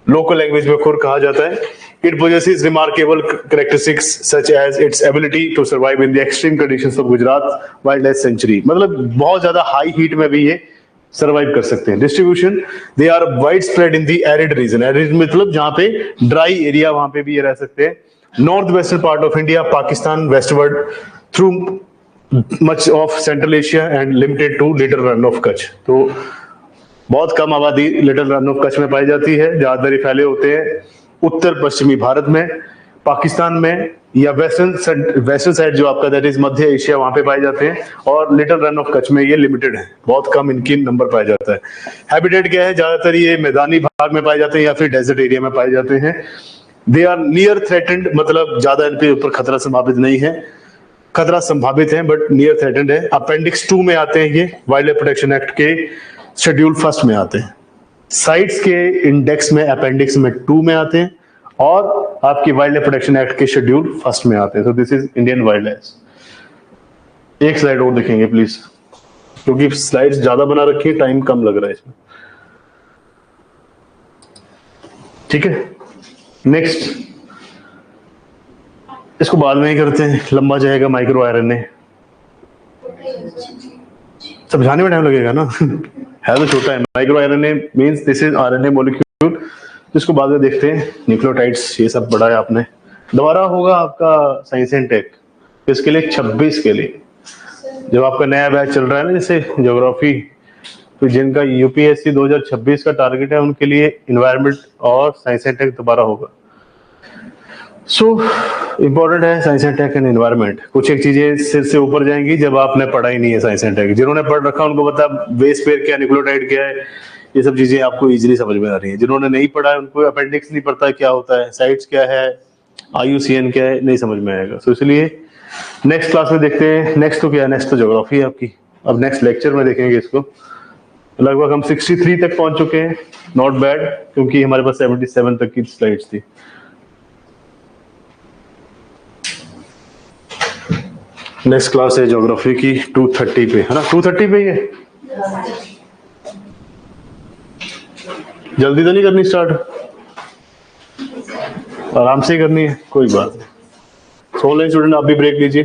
लोकल लैंग्वेज में खुर कहा जाता है। It possesses remarkable characteristics such as its ability to survive in the extreme conditions of Gujarat wildlife sanctuary, मतलब बहुत ज्यादा हाई हीट में भी ये सर्वाइव कर सकते हैं। Distribution, they are widespread in the arid region, arid मतलब जहां पे ड्राई एरिया वहां पे भी ये रह सकते हैं। North western part of India, Pakistan westward through much of Central Asia and limited to Little Run of Kutch। तो बहुत कम आबादी लिटिल रन ऑफ कच्छ में पाई जाती है, ज्यादातर फैले होते हैं उत्तर पश्चिमी भारत में, पाकिस्तान में, या वेस्टर्न साइड जो आपका दैट इज मध्य एशिया वहां पे पाए जाते हैं, और लिटिल रन ऑफ कच्छ में ये लिमिटेड है, बहुत कम इनकी नंबर पाया जाता है। हैबिटेट क्या है? ज्यादातर ये मैदानी भाग में पाए जाते हैं या फिर डेजर्ट एरिया में पाए जाते हैं। दे आर नियर थ्रेटेंड, मतलब ज्यादा इनके ऊपर खतरा संभावित नहीं है, खतरा संभावित है बट नियर थ्रेटेंड है। अपेंडिक्स 2 में आते हैं, ये वाइल्ड लाइफ प्रोटेक्शन एक्ट के शेड्यूल 1 में आते हैं, साइट्स के इंडेक्स में अपेंडिक्स में 2 में आते हैं, और आपकी वाइल्ड लाइफ प्रोटेक्शन एक्ट के शेड्यूल 1 में आते हैं। तो this is Indian wild life. एक स्लाइड और देखेंगे प्लीज, क्योंकि स्लाइड्स ज्यादा बना रखी है, टाइम कम लग रहा है इसमें, ठीक है। नेक्स्ट, इसको बाद में ही करते हैं, लंबा जाएगा। माइक्रो आरएनए समझाने में टाइम लगेगा ना है तो छोटा है। Micro RNA means this is RNA molecule, जिसको बाद में देखते हैं। न्यूक्लियोटाइड्स ये सब पढ़ा है आपने। दोबारा होगा आपका साइंस एंड टेक, इसके लिए 26 के लिए, जब आपका नया बैच चल रहा है ना जैसे ज्योग्राफी, तो जिनका यूपीएससी 2026 का टारगेट है उनके लिए इन्वायरमेंट और साइंस एंड टेक दोबारा होगा। सो इंपॉर्टेंट है science and tech and environment. कुछ एक चीजें सिर से ऊपर जाएंगी जब आपने पढ़ा ही नहीं है साइंस एंड टेक। जिन्होंने पढ़ रखा उनको पता बेस पेयर क्या, न्यूक्लियोटाइड क्या है, ये सब चीजें आपको इजीली समझ में आ रही है। जिन्होंने नहीं पढ़ा है उनको अपेंडिक्स नहीं पड़ता है क्या होता है, साइट्स क्या है, IUCN क्या है, नहीं समझ में आएगा। तो इसलिए नेक्स्ट क्लास में देखते हैं। नेक्स्ट तो क्या है, नेक्स्ट तो ज्योग्राफी है आपकी। अब नेक्स्ट लेक्चर में देखेंगे इसको। लगभग हम 63 तक पहुंच चुके हैं, नॉट बैड, क्योंकि हमारे पास 77 तक की स्लाइड्स थी। नेक्स्ट क्लास है ज्योग्राफी की 230 पे, है ना? 230 पे ही है। जल्दी तो नहीं करनी स्टार्ट, आराम से ही करनी है, कोई बात नहीं। 16 स्टूडेंट आप भी ब्रेक लीजिए।